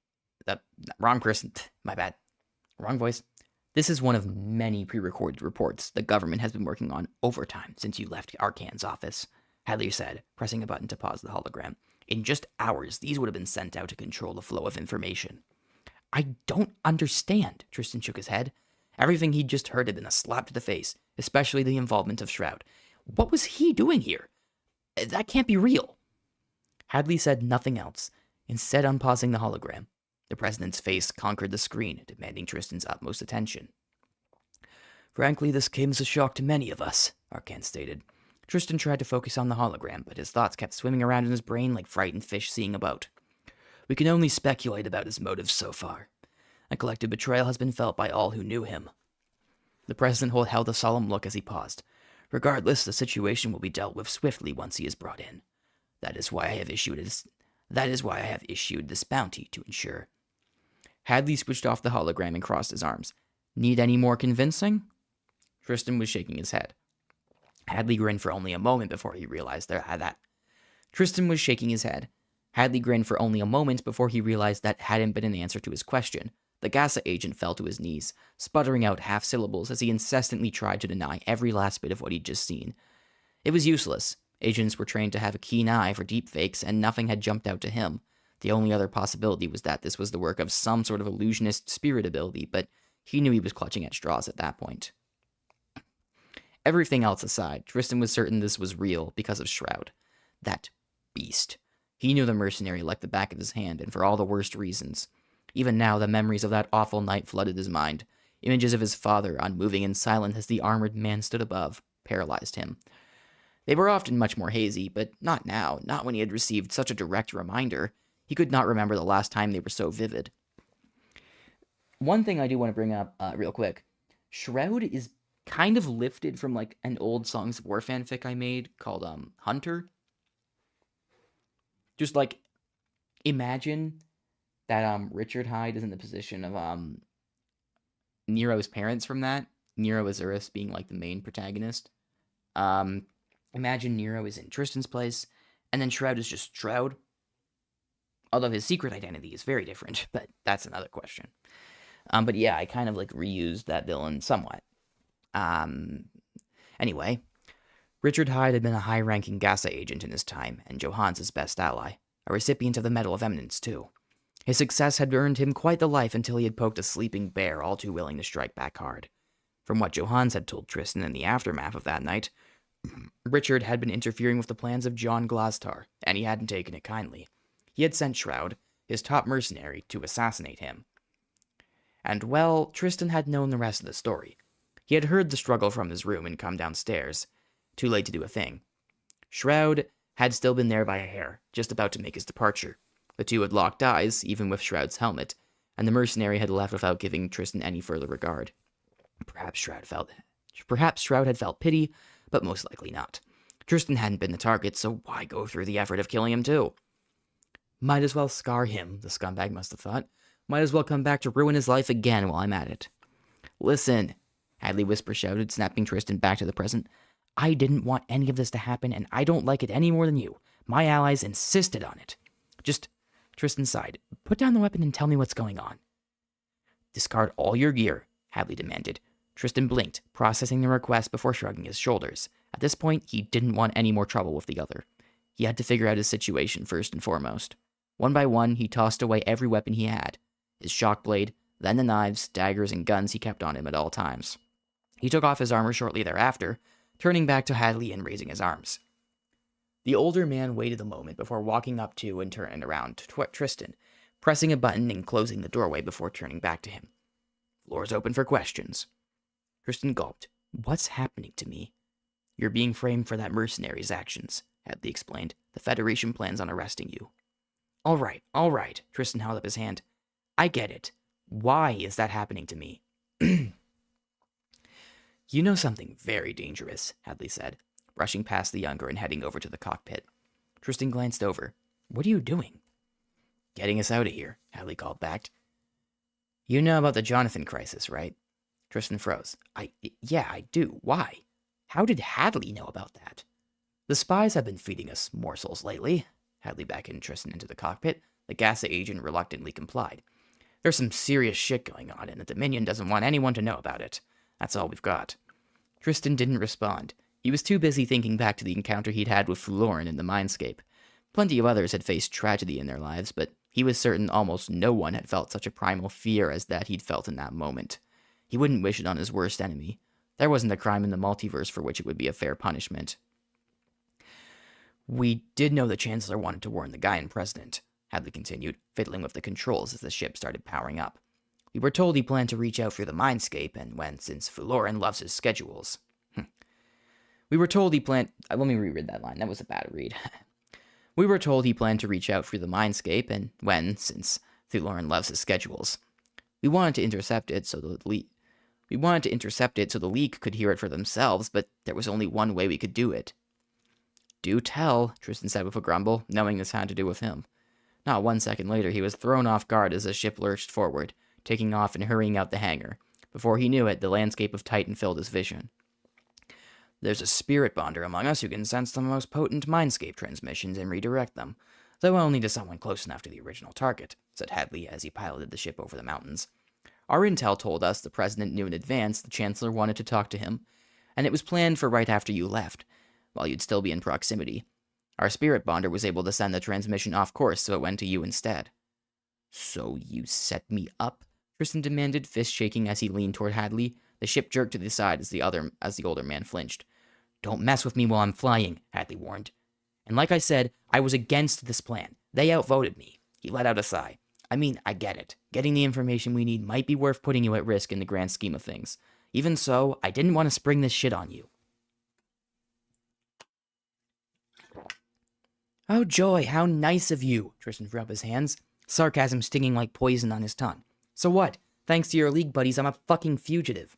wrong person. My bad. Wrong voice. This is one of many pre-recorded reports the government has been working on overtime since you left Arkand's office, Hadley said, pressing a button to pause the hologram. In just hours, these would have been sent out to control the flow of information. I don't understand, Tristan shook his head. Everything he'd just heard had been a slap to the face, especially the involvement of Shroud. What was he doing here? That can't be real. Hadley said nothing else, instead unpausing the hologram. The president's face conquered the screen, demanding Tristan's utmost attention. Frankly, this came as a shock to many of us, Arkand stated. Tristan tried to focus on the hologram, but his thoughts kept swimming around in his brain like frightened fish seeing a boat. We can only speculate about his motives so far. A collective betrayal has been felt by all who knew him. The president held a solemn look as he paused. Regardless, the situation will be dealt with swiftly once he is brought in. That is why I have issued this bounty to ensure. Hadley switched off the hologram and crossed his arms. Need any more convincing? Tristan was shaking his head. Hadley grinned for only a moment before he realized that. Tristan was shaking his head. Hadley grinned for only a moment before he realized that hadn't been an answer to his question. The Gassa agent fell to his knees, sputtering out half-syllables as he incessantly tried to deny every last bit of what he'd just seen. It was useless. Agents were trained to have a keen eye for deepfakes, and nothing had jumped out to him. The only other possibility was that this was the work of some sort of illusionist spirit ability, but he knew he was clutching at straws at that point. Everything else aside, Tristan was certain this was real because of Shroud. That beast. He knew the mercenary like the back of his hand, and for all the worst reasons. Even now, the memories of that awful night flooded his mind. Images of his father, unmoving and silent as the armored man stood above, paralyzed him. They were often much more hazy, but not now, not when he had received such a direct reminder. He could not remember the last time they were so vivid. One thing I do want to bring up real quick. Shroud is kind of lifted from like an old Songs of War fanfic I made called Hunter. Just like imagine that Richard Hyde is in the position of Nero's parents from that. Nero Azuris being like the main protagonist. Imagine Nero is in Tristan's place, and then Shroud is just Shroud. Although his secret identity is very different, but that's another question. But yeah, I kind of like reused that villain somewhat. Anyway, Richard Hyde had been a high-ranking Gassa agent in his time, and Johans' best ally, a recipient of the Medal of Eminence too. His success had earned him quite the life until he had poked a sleeping bear all too willing to strike back hard. From what Johans had told Tristan in the aftermath of that night, Richard had been interfering with the plans of John Glastar, and he hadn't taken it kindly. He had sent Shroud, his top mercenary, to assassinate him. And, well, Tristan had known the rest of the story. He had heard the struggle from his room and come downstairs, too late to do a thing. Shroud had still been there by a hair, just about to make his departure. The two had locked eyes, even with Shroud's helmet, and the mercenary had left without giving Tristan any further regard. Perhaps Shroud had felt pity, but most likely not. Tristan hadn't been the target, so why go through the effort of killing him too? Might as well scar him, the scumbag must have thought. Might as well come back to ruin his life again while I'm at it. Listen, Hadley whisper shouted, snapping Tristan back to the present. I didn't want any of this to happen, and I don't like it any more than you. My allies insisted on it. Tristan sighed. Put down the weapon and tell me what's going on. Discard all your gear, Hadley demanded. Tristan blinked, processing the request before shrugging his shoulders. At this point, he didn't want any more trouble with the other. He had to figure out his situation first and foremost. One by one, he tossed away every weapon he had. His shock blade, then the knives, daggers, and guns he kept on him at all times. He took off his armor shortly thereafter, turning back to Hadley and raising his arms. The older man waited a moment before walking up to and turning around to Tristan, pressing a button and closing the doorway before turning back to him. Floor's open for questions. Tristan gulped. What's happening to me? You're being framed for that mercenary's actions, Hadley explained. The Federation plans on arresting you. All right, Tristan held up his hand. I get it. Why is that happening to me? You know something very dangerous, Hadley said, rushing past the younger and heading over to the cockpit. Tristan glanced over. What are you doing? Getting us out of here, Hadley called back. You know about the Jonathan crisis, right? Tristan froze. Yeah, I do. Why? How did Hadley know about that? The spies have been feeding us morsels lately. Hadley beckoned Tristan into the cockpit. The Gassa agent reluctantly complied. There's some serious shit going on, and the Dominion doesn't want anyone to know about it. That's all we've got. Tristan didn't respond. He was too busy thinking back to the encounter he'd had with Fulorin in the Mindscape. Plenty of others had faced tragedy in their lives, but he was certain almost no one had felt such a primal fear as that he'd felt in that moment. He wouldn't wish it on his worst enemy. There wasn't a crime in the multiverse for which it would be a fair punishment. We did know the Chancellor wanted to warn the Gaian President, Hadley continued, fiddling with the controls as the ship started powering up. We were told he planned to reach out through the Mindscape, and since Fulorin loves his schedules. We were told he planned... Let me reread that line. That was a bad read. We were told he planned to reach out through the Mindscape, and since Fulorin loves his schedules. We wanted to intercept it so the League could hear it for themselves, but there was only one way we could do it. Do tell, Tristan said with a grumble, knowing this had to do with him. Not 1 second later, he was thrown off guard as the ship lurched forward, taking off and hurrying out the hangar. Before he knew it, the landscape of Titan filled his vision. There's a spirit bonder among us who can sense the most potent Mindscape transmissions and redirect them, though only to someone close enough to the original target, said Hadley as he piloted the ship over the mountains. Our intel told us the President knew in advance the Chancellor wanted to talk to him, and it was planned for right after you left, while you'd still be in proximity. Our spirit bonder was able to send the transmission off course, so it went to you instead. So you set me up? Tristan demanded, fist shaking as he leaned toward Hadley. The ship jerked to the side as the older man flinched. Don't mess with me while I'm flying, Hadley warned. And like I said, I was against this plan. They outvoted me. He let out a sigh. I mean, I get it. Getting the information we need might be worth putting you at risk in the grand scheme of things. Even so, I didn't want to spring this shit on you. Oh, joy, how nice of you, Tristan threw up his hands, sarcasm stinging like poison on his tongue. So what? Thanks to your league buddies, I'm a fucking fugitive.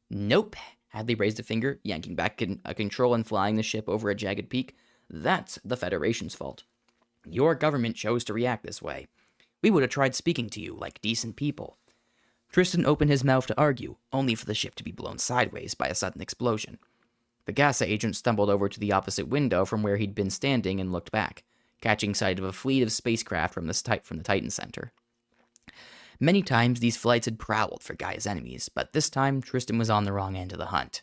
Nope. Hadley raised a finger, yanking back a control and flying the ship over a jagged peak. That's the Federation's fault. Your government chose to react this way. We would have tried speaking to you like decent people. Tristan opened his mouth to argue, only for the ship to be blown sideways by a sudden explosion. The Gasa agent stumbled over to the opposite window from where he'd been standing and looked back, catching sight of a fleet of spacecraft from the Titan Center. Many times these flights had prowled for Gaia's enemies, but this time Tristan was on the wrong end of the hunt.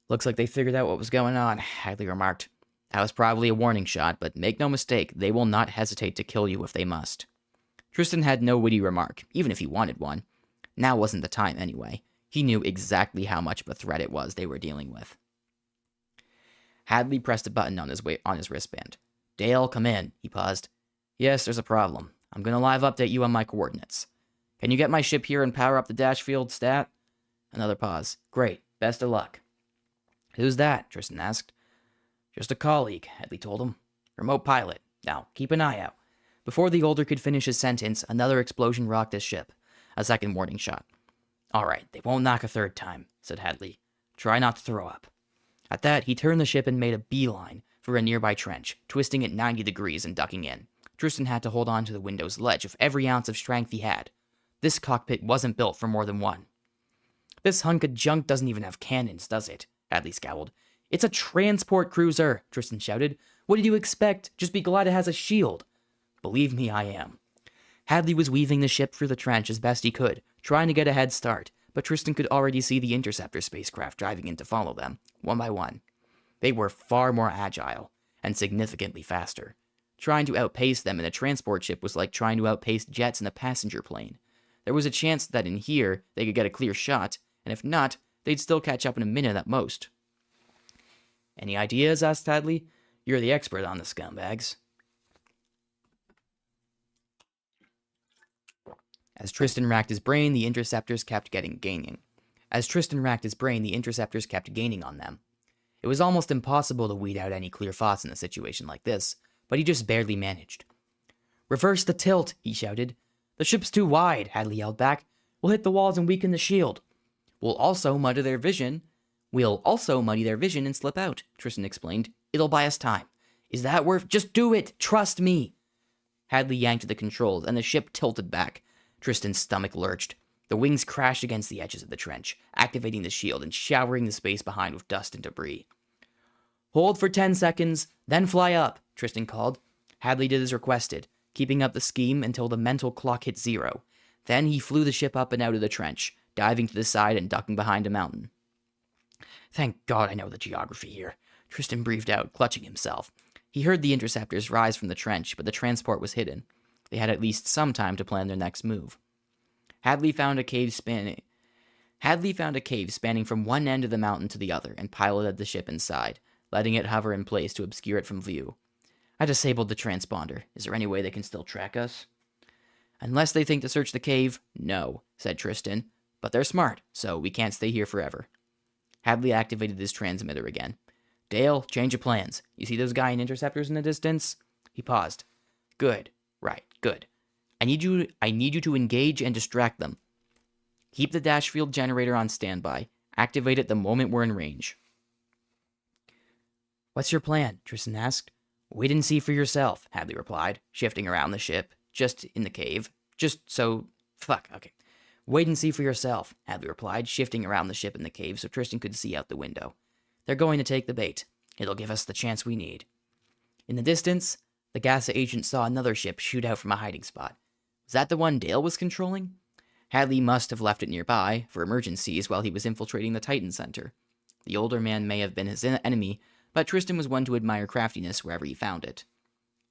Looks like they figured out what was going on, Hadley remarked. That was probably a warning shot, but make no mistake, they will not hesitate to kill you if they must. Tristan had no witty remark, even if he wanted one. Now wasn't the time anyway. He knew exactly how much of a threat it was they were dealing with. Hadley pressed a button on his wristband. Dale, come in, he paused. Yes, there's a problem. I'm going to live update you on my coordinates. Can you get my ship here and power up the dash field stat? Another pause. Great. Best of luck. Who's that? Tristan asked. Just a colleague, Hadley told him. Remote pilot. Now, keep an eye out. Before the older could finish his sentence, another explosion rocked his ship. A second warning shot. All right, they won't knock a third time, said Hadley. Try not to throw up. At that, he turned the ship and made a beeline for a nearby trench, twisting it 90 degrees and ducking in. Tristan had to hold on to the window's ledge with every ounce of strength he had. This cockpit wasn't built for more than one. This hunk of junk doesn't even have cannons, does it? Hadley scowled. It's a transport cruiser, Tristan shouted. What did you expect? Just be glad it has a shield. Believe me, I am. Hadley was weaving the ship through the trench as best he could, trying to get a head start, but Tristan could already see the interceptor spacecraft driving in to follow them, one by one. They were far more agile, and significantly faster. Trying to outpace them in a transport ship was like trying to outpace jets in a passenger plane. There was a chance that in here they could get a clear shot, and if not, they'd still catch up in a minute at most. Any ideas? Asked Hadley. You're the expert on the scumbags. As Tristan racked his brain, the interceptors kept gaining on them. It was almost impossible to weed out any clear thoughts in a situation like this, but he just barely managed. Reverse the tilt, he shouted. The ship's too wide, Hadley yelled back. We'll hit the walls and weaken the shield. We'll also muddy their vision and slip out, Tristan explained. It'll buy us time. Is that worth? Just do it! Trust me! Hadley yanked at the controls, and the ship tilted back. Tristan's stomach lurched. The wings crashed against the edges of the trench, activating the shield and showering the space behind with dust and debris. Hold for 10 seconds, then fly up, Tristan called. Hadley did as requested, keeping up the scheme until the mental clock hit 0. Then he flew the ship up and out of the trench, diving to the side and ducking behind a mountain. Thank God I know the geography here, Tristan breathed out, clutching himself. He heard the interceptors rise from the trench, but the transport was hidden. They had at least some time to plan their next move. Hadley found a cave spanning from one end of the mountain to the other and piloted the ship inside, letting it hover in place to obscure it from view. I disabled the transponder. Is there any way they can still track us? Unless they think to search the cave, no, said Tristan. But they're smart, so we can't stay here forever. Hadley activated his transmitter again. Dale, change of plans. You see those Gaian interceptors in the distance? He paused. Good. Right, good. I need you to engage and distract them. Keep the dash field generator on standby. Activate it the moment we're in range. What's your plan? Tristan asked. Wait and see for yourself, Hadley replied, shifting around the ship, just in the cave. Wait and see for yourself, Hadley replied, shifting around the ship in the cave so Tristan could see out the window. They're going to take the bait. It'll give us the chance we need. In the distance, the Gasa agent saw another ship shoot out from a hiding spot. Was that the one Dale was controlling? Hadley must have left it nearby for emergencies while he was infiltrating the Titan Center. The older man may have been his enemy, but Tristan was one to admire craftiness wherever he found it.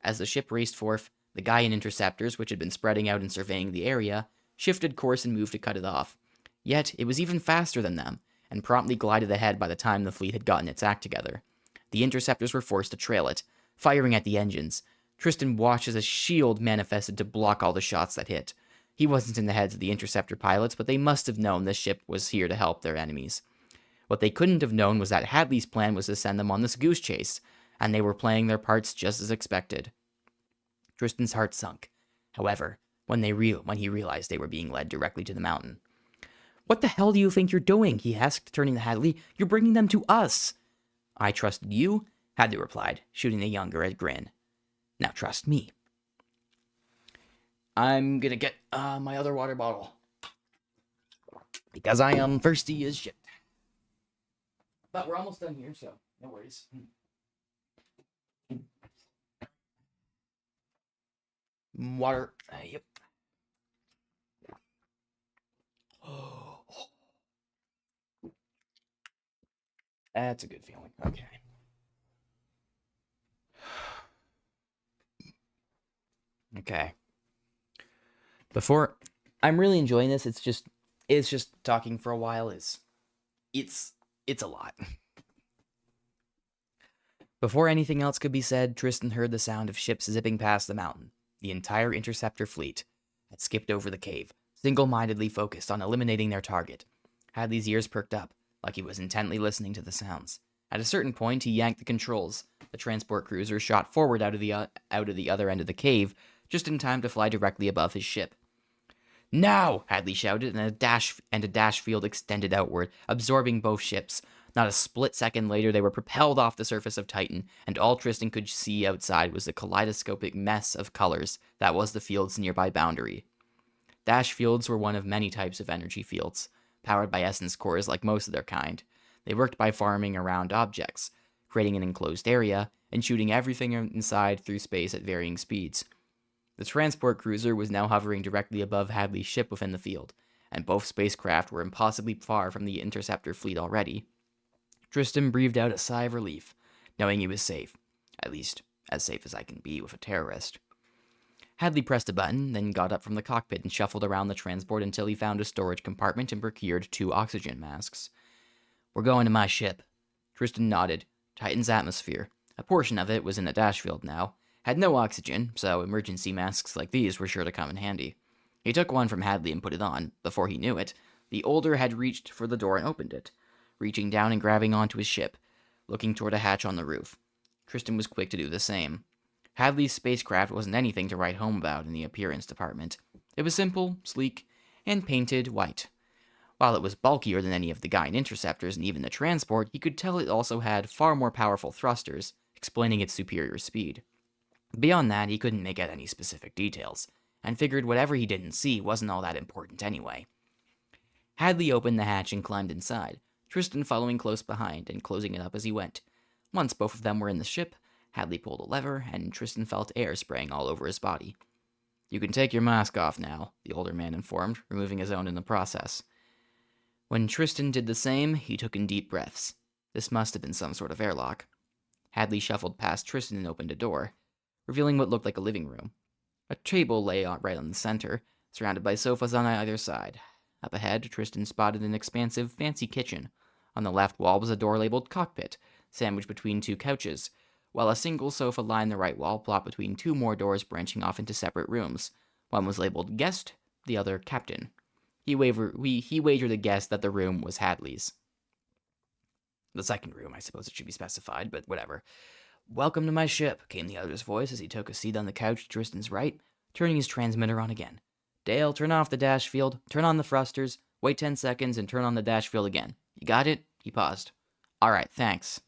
As the ship raced forth, the Gaian interceptors, which had been spreading out and surveying the area, shifted course and moved to cut it off. Yet, it was even faster than them, and promptly glided ahead by the time the fleet had gotten its act together. The interceptors were forced to trail it, firing at the engines. Tristan watched as a shield manifested to block all the shots that hit. He wasn't in the heads of the interceptor pilots, but they must have known this ship was here to help their enemies. What they couldn't have known was that Hadley's plan was to send them on this goose chase, and they were playing their parts just as expected. Tristan's heart sunk, however, when he realized they were being led directly to the mountain. "What the hell do you think you're doing?" he asked, turning to Hadley. "You're bringing them to us." "I trusted you," Hadley replied, shooting the younger a grin. "Now trust me." I'm gonna get my other water bottle, because I am thirsty as shit. But we're almost done here, so no worries. Water. Yep. That's a good feeling. Okay. Okay. Before, I'm really enjoying this. It's just talking for a while it's a lot. Before anything else could be said, Tristan heard the sound of ships zipping past the mountain. The entire interceptor fleet had skipped over the cave, single-mindedly focused on eliminating their target. Hadley's ears perked up, like he was intently listening to the sounds. At a certain point, he yanked the controls. The transport cruiser shot forward out of the other end of the cave, just in time to fly directly above his ship. "Now!" Hadley shouted, and a dash field extended outward, absorbing both ships. Not a split second later, they were propelled off the surface of Titan, and all Tristan could see outside was the kaleidoscopic mess of colors that was the field's nearby boundary. Dash fields were one of many types of energy fields, powered by essence cores like most of their kind. They worked by farming around objects, creating an enclosed area, and shooting everything inside through space at varying speeds. The transport cruiser was now hovering directly above Hadley's ship within the field, and both spacecraft were impossibly far from the interceptor fleet already. Tristan breathed out a sigh of relief, knowing he was safe, at least as safe as I can be with a terrorist. Hadley pressed a button, then got up from the cockpit and shuffled around the transport until he found a storage compartment and procured 2 oxygen masks. "We're going to my ship." Tristan nodded. Titan's atmosphere, a portion of it was in a dash field now, had no oxygen, so emergency masks like these were sure to come in handy. He took one from Hadley and put it on. Before he knew it, the older had reached for the door and opened it, reaching down and grabbing onto his ship, looking toward a hatch on the roof. Tristan was quick to do the same. Hadley's spacecraft wasn't anything to write home about in the appearance department. It was simple, sleek, and painted white. While it was bulkier than any of the Gaian interceptors and even the transport, he could tell it also had far more powerful thrusters, explaining its superior speed. Beyond that, he couldn't make out any specific details, and figured whatever he didn't see wasn't all that important anyway. Hadley opened the hatch and climbed inside, Tristan following close behind and closing it up as he went. Once both of them were in the ship, Hadley pulled a lever, and Tristan felt air spraying all over his body. "You can take your mask off now," the older man informed, removing his own in the process. When Tristan did the same, he took in deep breaths. This must have been some sort of airlock. Hadley shuffled past Tristan and opened a door, revealing what looked like a living room. A table lay right on the center, surrounded by sofas on either side. Up ahead, Tristan spotted an expansive, fancy kitchen. On the left wall was a door labeled Cockpit, sandwiched between 2 couches, while a single sofa lined the right wall, plopped between 2 more doors branching off into separate rooms. One was labeled Guest, the other Captain. He wagered a guess that the room was Hadley's. The second room, I suppose it should be specified, but whatever. "Welcome to my ship," came the other's voice as he took a seat on the couch to Tristan's right, turning his transmitter on again. "Dale, turn off the dash field, turn on the thrusters, wait 10 seconds, and turn on the dash field again. You got it?" He paused. "All right, thanks."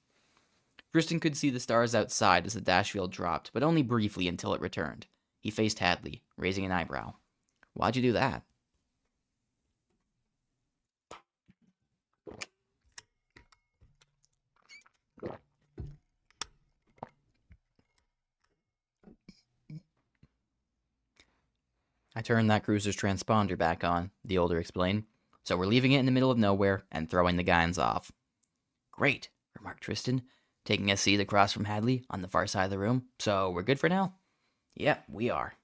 Tristan could see the stars outside as the dash field dropped, but only briefly until it returned. He faced Hadley, raising an eyebrow. "Why'd you do that?" "I turned that cruiser's transponder back on," the older explained. "So we're leaving it in the middle of nowhere and throwing the Gaians off." "Great," remarked Tristan, taking a seat across from Hadley on the far side of the room. "So we're good for now?" "Yep, we are."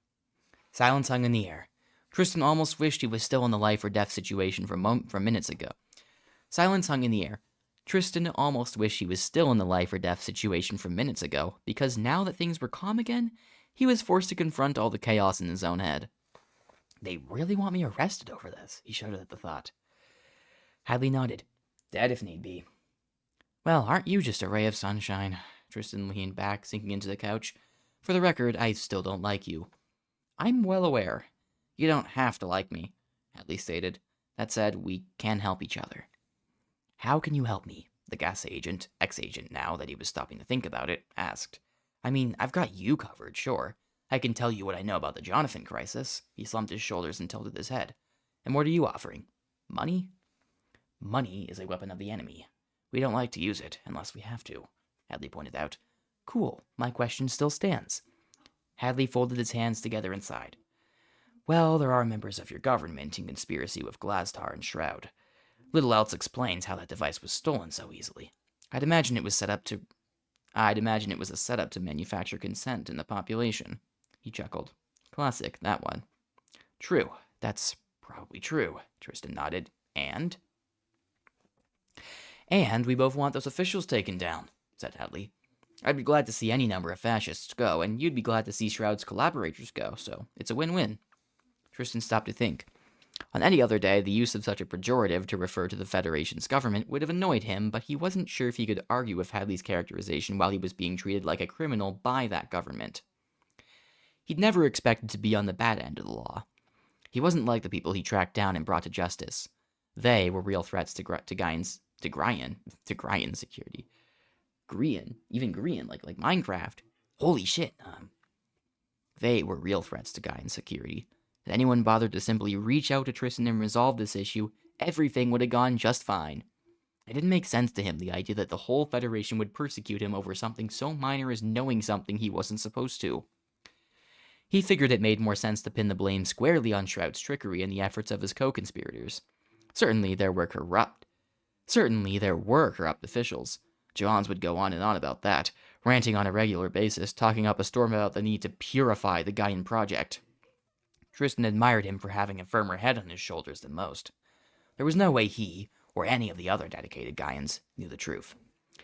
Silence hung in the air. Tristan almost wished he was still in the life or death situation from minutes ago. Silence hung in the air. Tristan almost wished he was still in the life or death situation from minutes ago, because now that things were calm again, he was forced to confront all the chaos in his own head. "They really want me arrested over this," he shuddered at the thought. Hadley nodded. "Dead if need be." "Well, aren't you just a ray of sunshine?" Tristan leaned back, sinking into the couch. For the record, I still don't like you. I'm well aware. You don't have to like me, Hadley stated. That said, we can help each other. How can you help me? The gas agent, ex-agent now that he was stopping to think about it, asked. I mean, I've got you covered, sure. I can tell you what I know about the Jonathan crisis. He slumped his shoulders and tilted his head. And what are you offering? Money? Money is a weapon of the enemy. We don't like to use it unless we have to, Hadley pointed out. Cool, my question still stands. Hadley folded his hands together and sighed. Well, there are members of your government in conspiracy with Glastar and Shroud. Little else explains how that device was stolen so easily. I'd imagine it was a setup to manufacture consent in the population. He chuckled. Classic, that one. True, that's probably true, Tristan nodded. And we both want those officials taken down, said Hadley. I'd be glad to see any number of fascists go, and you'd be glad to see Shroud's collaborators go, so it's a win-win. Tristan stopped to think. On any other day, the use of such a pejorative to refer to the Federation's government would have annoyed him, but he wasn't sure if he could argue with Hadley's characterization while he was being treated like a criminal by that government. He'd never expected to be on the bad end of the law. He wasn't like the people he tracked down and brought to justice. They were real threats to Gryan security. Even Grian, like Minecraft. Holy shit. They were real threats to Gaian security. If anyone bothered to simply reach out to Tristan and resolve this issue, everything would have gone just fine. It didn't make sense to him, the idea that the whole Federation would persecute him over something so minor as knowing something he wasn't supposed to. He figured it made more sense to pin the blame squarely on Shroud's trickery and the efforts of his co-conspirators. Certainly there were corrupt officials. Johns would go on and on about that, ranting on a regular basis, talking up a storm about the need to purify the Gaian project. Tristan admired him for having a firmer head on his shoulders than most. There was no way he, or any of the other dedicated Gaians, knew the truth.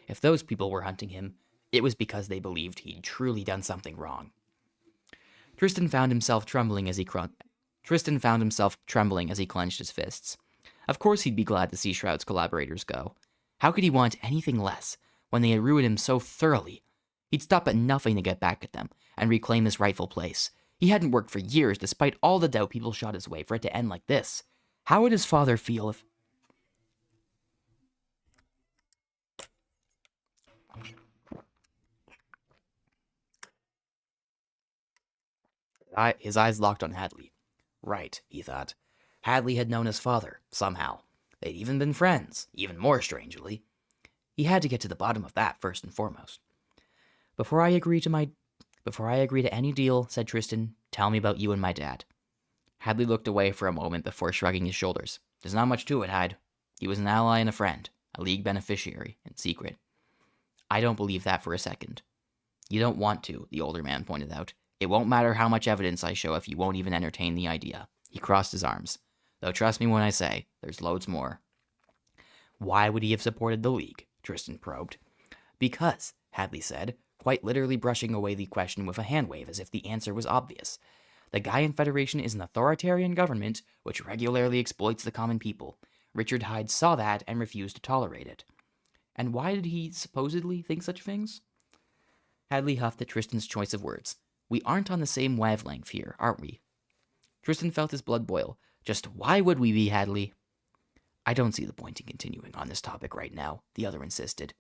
If those people were hunting him, it was because they believed he'd truly done something wrong. Tristan found himself trembling as he clenched his fists. Of course he'd be glad to see Shroud's collaborators go. How could he want anything less when they had ruined him so thoroughly? He'd stop at nothing to get back at them and reclaim his rightful place. He hadn't worked for years, despite all the doubt people shot his way, for it to end like this. How would his father feel if... His eyes locked on Hadley. Right, he thought. Hadley had known his father, somehow. They'd even been friends, even more strangely. He had to get to the bottom of that first and foremost. Before I agree to any deal, said Tristan, tell me about you and my dad. Hadley looked away for a moment before shrugging his shoulders. There's not much to it, Hyde. He was an ally and a friend, a League beneficiary, in secret. I don't believe that for a second. You don't want to, the older man pointed out. It won't matter how much evidence I show if you won't even entertain the idea. He crossed his arms. Though trust me when I say, there's loads more. Why would he have supported the League? Tristan probed. Because, Hadley said, quite literally brushing away the question with a hand wave as if the answer was obvious. The Gaian Federation is an authoritarian government which regularly exploits the common people. Richard Hyde saw that and refused to tolerate it. And why did he supposedly think such things? Hadley huffed at Tristan's choice of words. We aren't on the same wavelength here, aren't we? Tristan felt his blood boil. Just why would we be, Hadley? I don't see the point in continuing on this topic right now, the other insisted.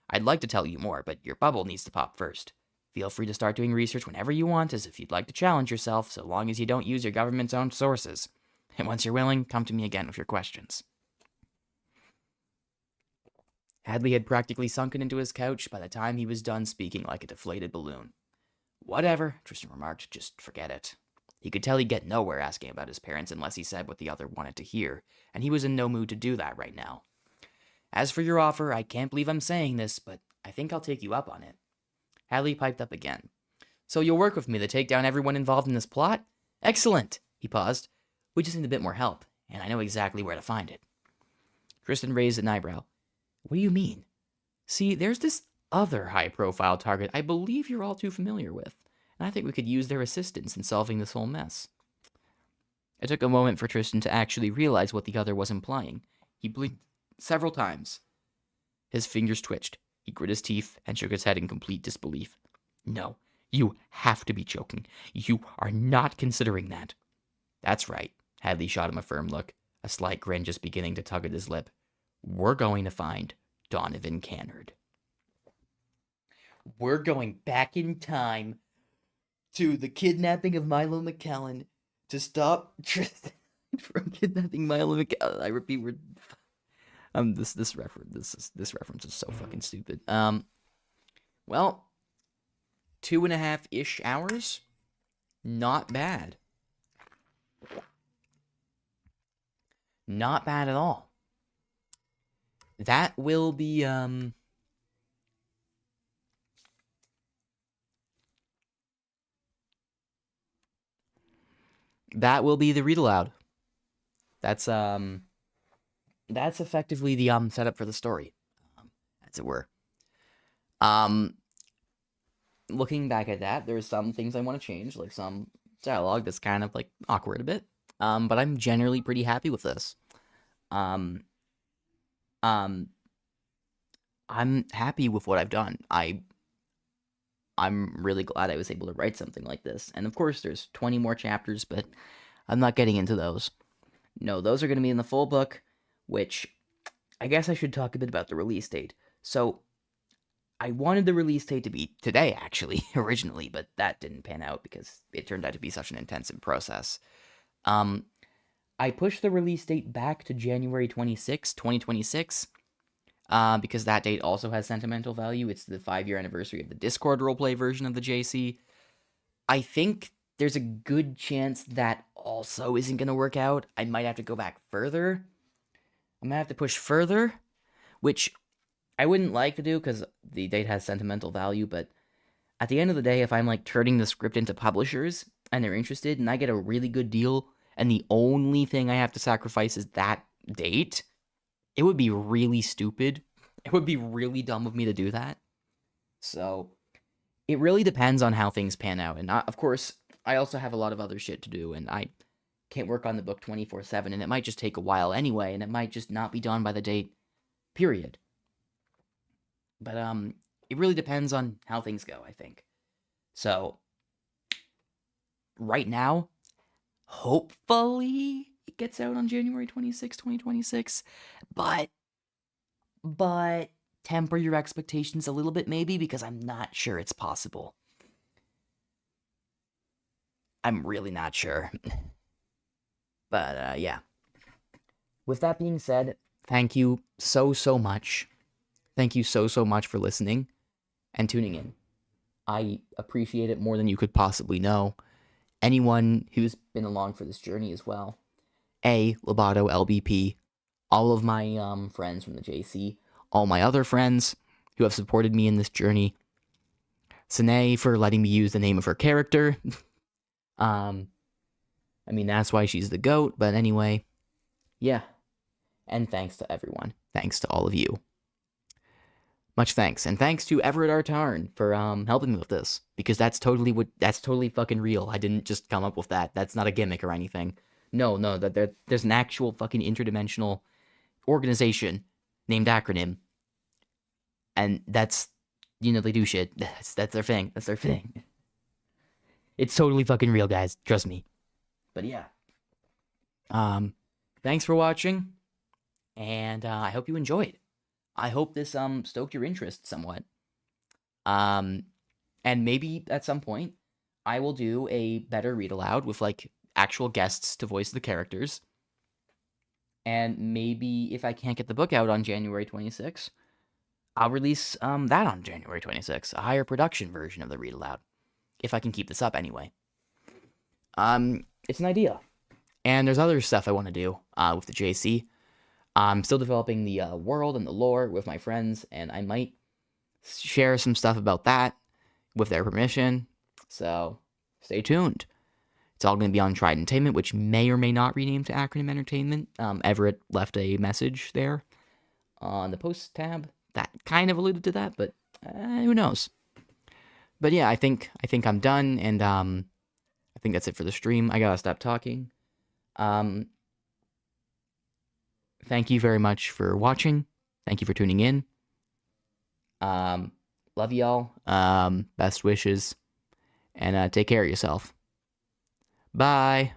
I'd like to tell you more, but your bubble needs to pop first. Feel free to start doing research whenever you want, as if you'd like to challenge yourself, so long as you don't use your government's own sources. And once you're willing, come to me again with your questions. Hadley had practically sunken into his couch by the time he was done speaking like a deflated balloon. Whatever, Tristan remarked, just forget it. He could tell he'd get nowhere asking about his parents unless he said what the other wanted to hear, and he was in no mood to do that right now. As for your offer, I can't believe I'm saying this, but I think I'll take you up on it. Hadley piped up again. So you'll work with me to take down everyone involved in this plot? Excellent! He paused. We just need a bit more help, and I know exactly where to find it. Tristan raised an eyebrow. What do you mean? See, there's this other high-profile target I believe you're all too familiar with, and I think we could use their assistance in solving this whole mess. It took a moment for Tristan to actually realize what the other was implying. He blinked several times. His fingers twitched. He grit his teeth and shook his head in complete disbelief. No, you have to be joking. You are not considering that. That's right. Hadley shot him a firm look, a slight grin just beginning to tug at his lip. We're going to find Donovan Cannard. We're going back in time to the kidnapping of Milo McKellen to stop Tristan from kidnapping Milo McKellen. I repeat, we're this reference is so fucking stupid. Well, 2.5-ish hours. Not bad. Not bad at all. That will be that will be the read aloud. That's effectively the setup for the story, as it were. Looking back at that, there's some things I want to change, like some dialogue that's kind of like awkward a bit. But I'm generally pretty happy with this. I'm happy with what I've done. I'm really glad I was able to write something like this. And of course, there's 20 more chapters, but I'm not getting into those. No, those are going to be in the full book, which I guess I should talk a bit about the release date. So, I wanted the release date to be today, actually, originally, but that didn't pan out because it turned out to be such an intensive process. I pushed the release date back to January 26, 2026, because that date also has sentimental value. It's the 5-year anniversary of the Discord roleplay version of the JC. I think there's a good chance that also isn't going to work out. I might have to go back further. I might have to push further, which I wouldn't like to do because the date has sentimental value, but at the end of the day, if I'm like turning the script into publishers and they're interested and I get a really good deal and the only thing I have to sacrifice is that date, it would be really stupid. It would be really dumb of me to do that. So it really depends on how things pan out. And of course, I also have a lot of other shit to do, and I can't work on the book 24/7, and it might just take a while anyway, and it might just not be done by the date, period. But it really depends on how things go, I think. So right now, hopefully it gets out on January 26, 2026. But temper your expectations a little bit maybe, because I'm not sure it's possible. I'm really not sure. But yeah. With that being said, thank you so much. Thank you so much for listening and tuning in. I appreciate it more than you could possibly know. Anyone who's been along for this journey as well. Lobato, LBP, all of my friends from the JC, all my other friends who have supported me in this journey. Sine for letting me use the name of her character. I mean, that's why she's the GOAT, but anyway, yeah. And thanks to everyone. Thanks to all of you. Much thanks. And thanks to Everett Artarn for helping me with this, because that's totally fucking real. I didn't just come up with that. That's not a gimmick or anything. No, there's an actual fucking interdimensional organization named Acronym. And that's, they do shit. That's their thing. That's their thing. It's totally fucking real, guys. Trust me. But yeah. Thanks for watching. And I hope you enjoyed. I hope this stoked your interest somewhat. And maybe at some point I will do a better read aloud with like actual guests to voice the characters. And maybe if I can't get the book out on January 26th, I'll release that on January 26th, a higher production version of the read aloud. If I can keep this up anyway. It's an idea. And there's other stuff I want to do with the JC. I'm still developing the world and the lore with my friends, and I might share some stuff about that with their permission. So stay tuned. It's all going to be on Tried Entertainment, which may or may not rename to Acronym Entertainment. Everett left a message there on the post tab that kind of alluded to that, but who knows? But yeah, I think I'm done, and I think that's it for the stream. I gotta stop talking. Thank you very much for watching. Thank you for tuning in. Love y'all. Best wishes, and take care of yourself. Bye.